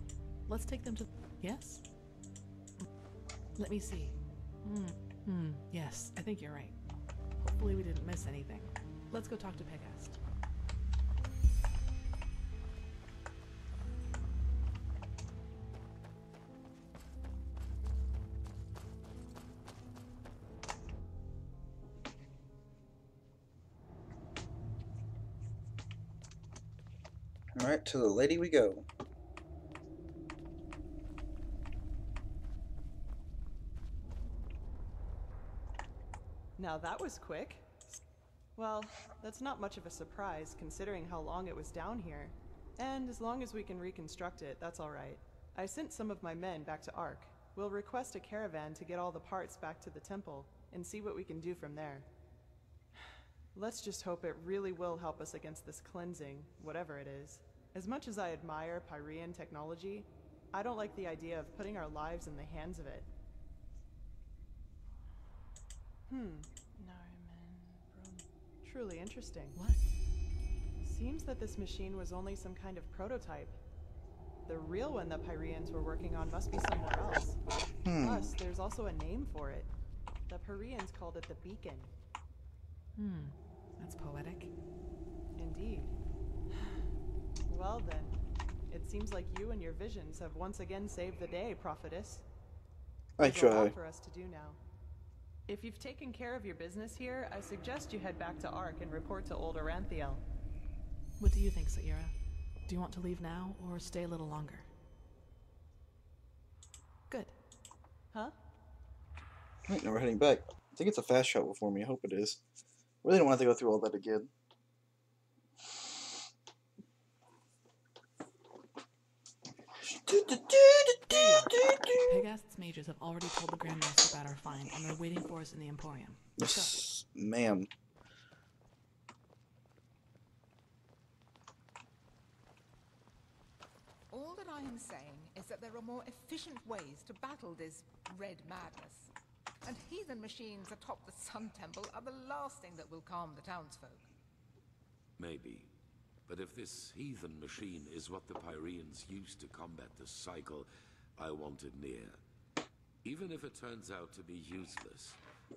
Let's take them to... Yes? Let me see. Yes, I think you're right. Hopefully we didn't miss anything. Let's go talk to Pegast. Alright, to the lady we go. Now that was quick. Well, that's not much of a surprise considering how long it was down here. And as long as we can reconstruct it, that's alright. I sent some of my men back to Ark. We'll request a caravan to get all the parts back to the temple and see what we can do from there. Let's just hope it really will help us against this cleansing, whatever it is. As much as I admire Pyrean technology, I don't like the idea of putting our lives in the hands of it. Truly interesting. What? Seems that this machine was only some kind of prototype. The real one that Pyreans were working on must be somewhere else. Plus, there's also a name for it. The Pyreans called it the Beacon. That's poetic. Indeed. Well then, it seems like you and your visions have once again saved the day, prophetess. I There's a try. lot for us to do now. If you've taken care of your business here, I suggest you head back to Ark and report to old Aranthiel. What do you think, Saira? Do you want to leave now or stay a little longer? Good. Huh? Right, now we're heading back. I think it's a fast travel for me. I hope it is. Really don't want to go through all that again. Pegast's mages have already told the Grandmaster about our find, and they're waiting for us in the Emporium. Yes, ma'am. All that I am saying is that there are more efficient ways to battle this red madness. And heathen machines atop the Sun Temple are the last thing that will calm the townsfolk. Maybe. But if this heathen machine is what the Pyreans used to combat the cycle, I want it near. Even if it turns out to be useless,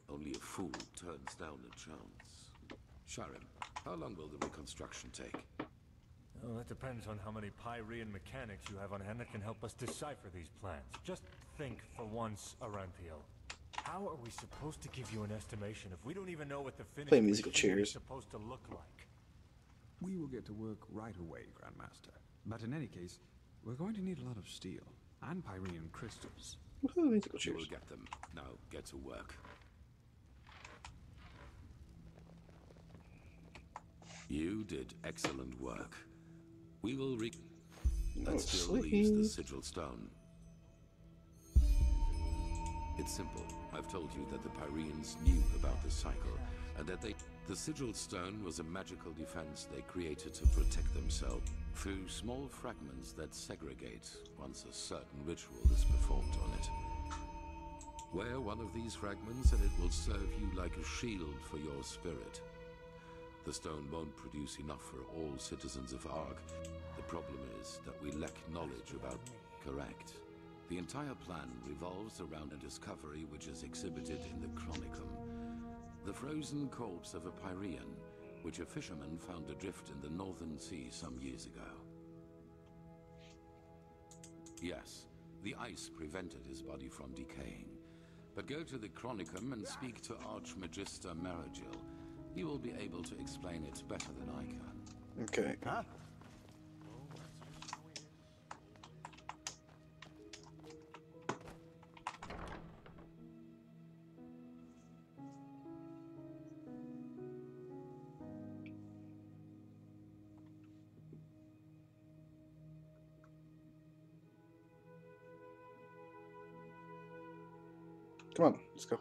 only a fool turns down a chance. Sharim, how long will the reconstruction take? Well, that depends on how many Pyrean mechanics you have on hand that can help us decipher these plans. Just think for once, Aranthiel. How are we supposed to give you an estimation if we don't even know what the finished Play musical machine is chairs. supposed to look like? We will get to work right away, Grandmaster. But in any case, we're going to need a lot of steel and Pyrean crystals. Musical You chairs. will get them. Now get to work. You did excellent work. We will That still leaves the sigil stone. It's simple. I've told you that the Pyreans knew about the cycle, and that the sigil stone was a magical defense they created to protect themselves through small fragments that segregate once a certain ritual is performed on it. Wear one of these fragments and it will serve you like a shield for your spirit. The stone won't produce enough for all citizens of Ark. The problem is that we lack knowledge about... Correct. The entire plan revolves around a discovery which is exhibited in the Chronicum. The frozen corpse of a Pyrean, which a fisherman found adrift in the Northern Sea some years ago. Yes, the ice prevented his body from decaying. But go to the Chronicum and speak to Archmagister Maragil. He will be able to explain it better than I can. Okay. Huh? Come on, let's go.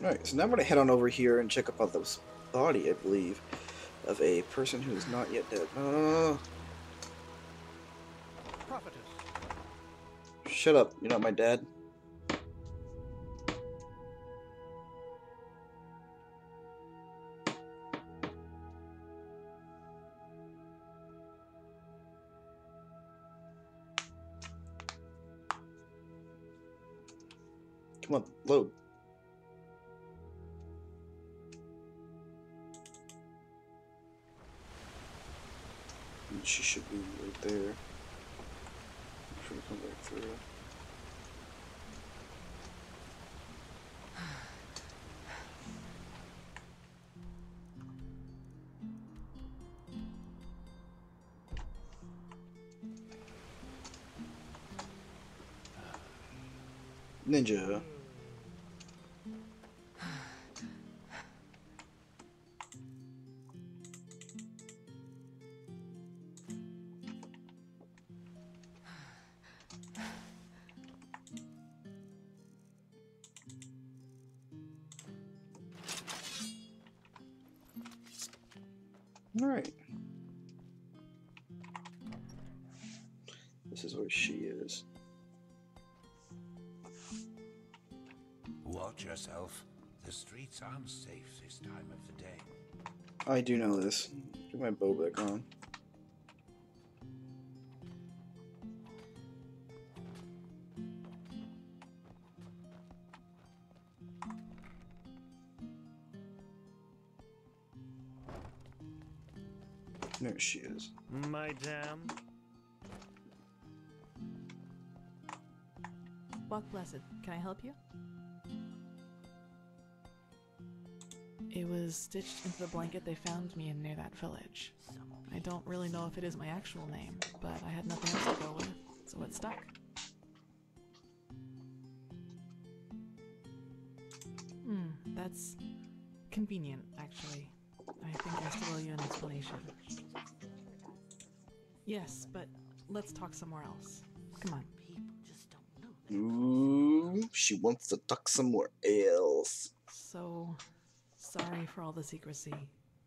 Alright, so now I'm going to head on over here and check up on this body, I believe, of a person who is not yet dead. Prophetess. Shut up, you're not my dad. Come on, load. And she should be right there. I'm sure to come back through. Ninja. All right. This is where she is. Watch yourself. The streets aren't safe this time of the day. I do know this. Put my bow back on. There she is. Madame. Walk Blessed, can I help you? It was stitched into the blanket they found me in near that village. I don't really know if it is my actual name, but I had nothing else to go with, so it stuck. That's convenient, actually. I think I still owe you an explanation. Yes, but let's talk somewhere else. Come on. Ooh, she wants to talk somewhere else. So, sorry for all the secrecy.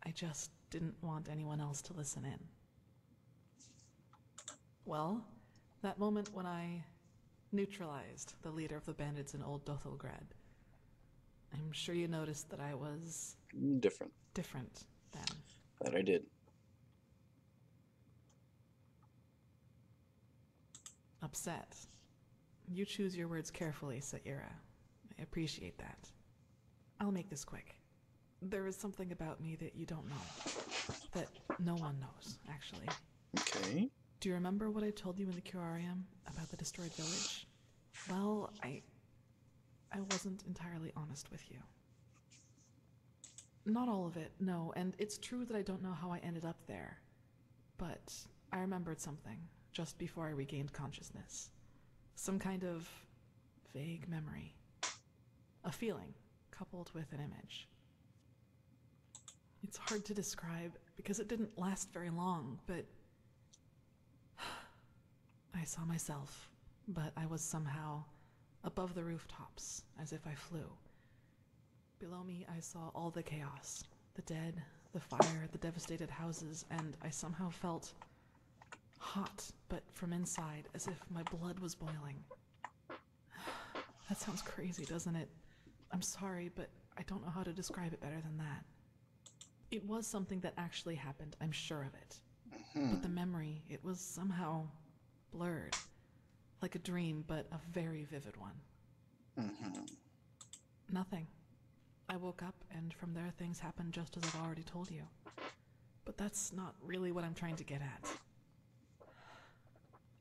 I just didn't want anyone else to listen in. Well, that moment when I neutralized the leader of the bandits in Old Dothelgrad, I'm sure you noticed that I was... Different then. That I did. Upset. You choose your words carefully, Saira. I appreciate that. I'll make this quick. There is something about me that you don't know. That no one knows, actually. Okay. Do you remember what I told you in the curarium about the destroyed village? Well, I wasn't entirely honest with you. Not all of it, no, and it's true that I don't know how I ended up there. But I remembered something just before I regained consciousness. Some kind of vague memory. A feeling coupled with an image. It's hard to describe because it didn't last very long, but I saw myself, but I was somehow above the rooftops, as if I flew. Below me, I saw all the chaos, the dead, the fire, the devastated houses, and I somehow felt hot, but from inside, as if my blood was boiling. That sounds crazy, doesn't it? I'm sorry, but I don't know how to describe it better than that. It was something that actually happened, I'm sure of it. But the memory, it was somehow blurred. Like a dream, but a very vivid one. Nothing. I woke up, and from there things happened just as I've already told you. But that's not really what I'm trying to get at.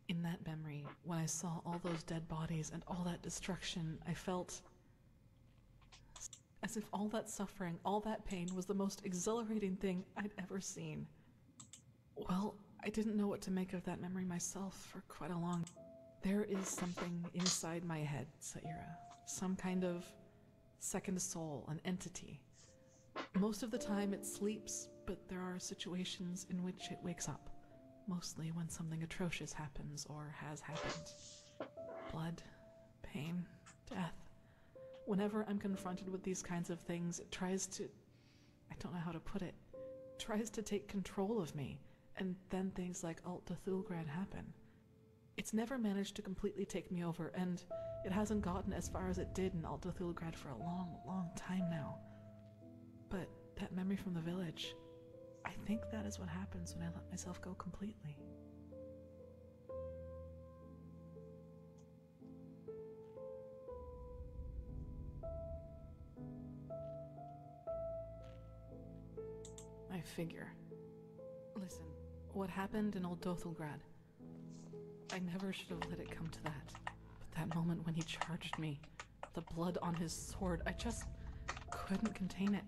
In that memory, when I saw all those dead bodies and all that destruction, I felt as if all that suffering, all that pain was the most exhilarating thing I'd ever seen. Well, I didn't know what to make of that memory myself for quite a long time. There is something inside my head, Saira. Some kind of second soul, an entity. Most of the time it sleeps, but there are situations in which it wakes up. Mostly when something atrocious happens or has happened. Blood, pain, death. Whenever I'm confronted with these kinds of things, it tries to... I don't know how to put it. Tries to take control of me, and then things like Alt Cthulgrad happen. It's never managed to completely take me over, and it hasn't gotten as far as it did in Alt Cthulgrad for a long, long time now. But that memory from the village, I think that is what happens when I let myself go completely. I figure. Listen, what happened in Old Dothelgrad, I never should have let it come to that. But that moment when he charged me, the blood on his sword, I just couldn't contain it.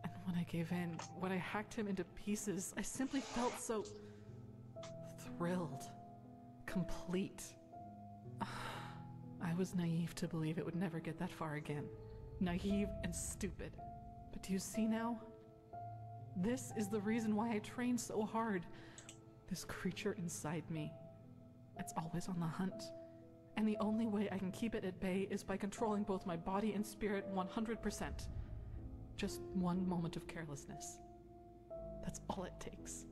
And when I gave in, when I hacked him into pieces, I simply felt so thrilled, complete. I was naive to believe it would never get that far again. Naive and stupid. But do you see now? This is the reason why I trained so hard. This creature inside me. It's always on the hunt. And the only way I can keep it at bay is by controlling both my body and spirit 100%. Just one moment of carelessness. That's all it takes.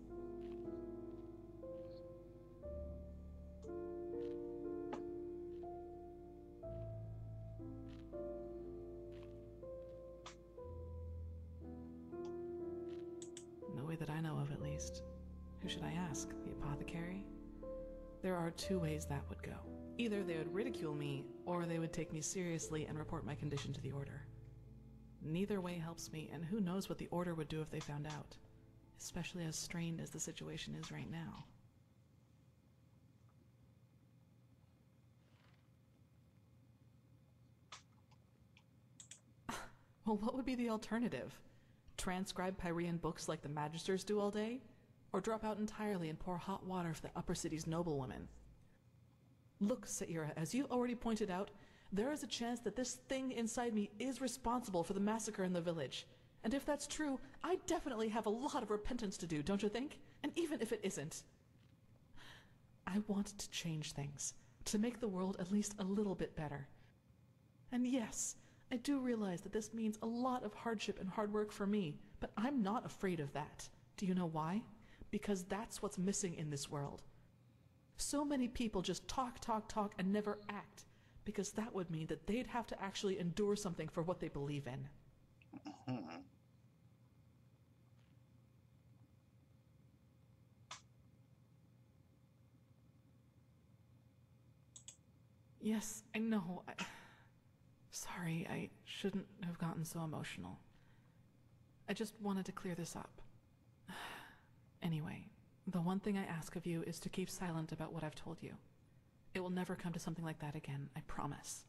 No way that I know of, at least. Who should I ask? The apothecary? There are two ways that would go. Either they would ridicule me, or they would take me seriously and report my condition to the Order. Neither way helps me, and who knows what the Order would do if they found out, especially as strained as the situation is right now. Well, what would be the alternative? Transcribe Pyrean books like the Magisters do all day? Or drop out entirely and pour hot water for the upper city's noblewomen? Look, Saira, as you already pointed out, there is a chance that this thing inside me is responsible for the massacre in the village. And if that's true, I definitely have a lot of repentance to do, don't you think? And even if it isn't, I want to change things, to make the world at least a little bit better. And yes, I do realize that this means a lot of hardship and hard work for me, but I'm not afraid of that. Do you know why? Because that's what's missing in this world. So many people just talk, and never act, because that would mean that they'd have to actually endure something for what they believe in. Yes, I know. Sorry, I shouldn't have gotten so emotional. I just wanted to clear this up. Anyway, the one thing I ask of you is to keep silent about what I've told you. It will never come to something like that again, I promise.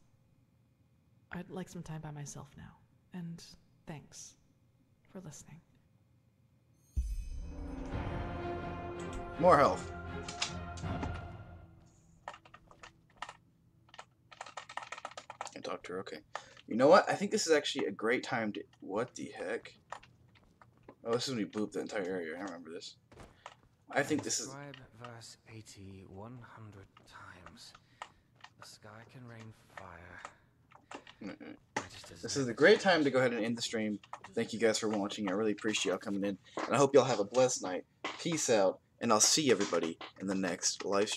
I'd like some time by myself now, and thanks for listening. More health. And talk to her, okay. You know what? I think this is actually a great time to... What the heck? Oh, this is when we booped the entire area. I remember this. I think this is... Describe verse 80 100 times. The sky can rain fire. This is a great time to go ahead and end the stream. Thank you guys for watching. I really appreciate y'all coming in. And I hope y'all have a blessed night. Peace out. And I'll see everybody in the next live stream.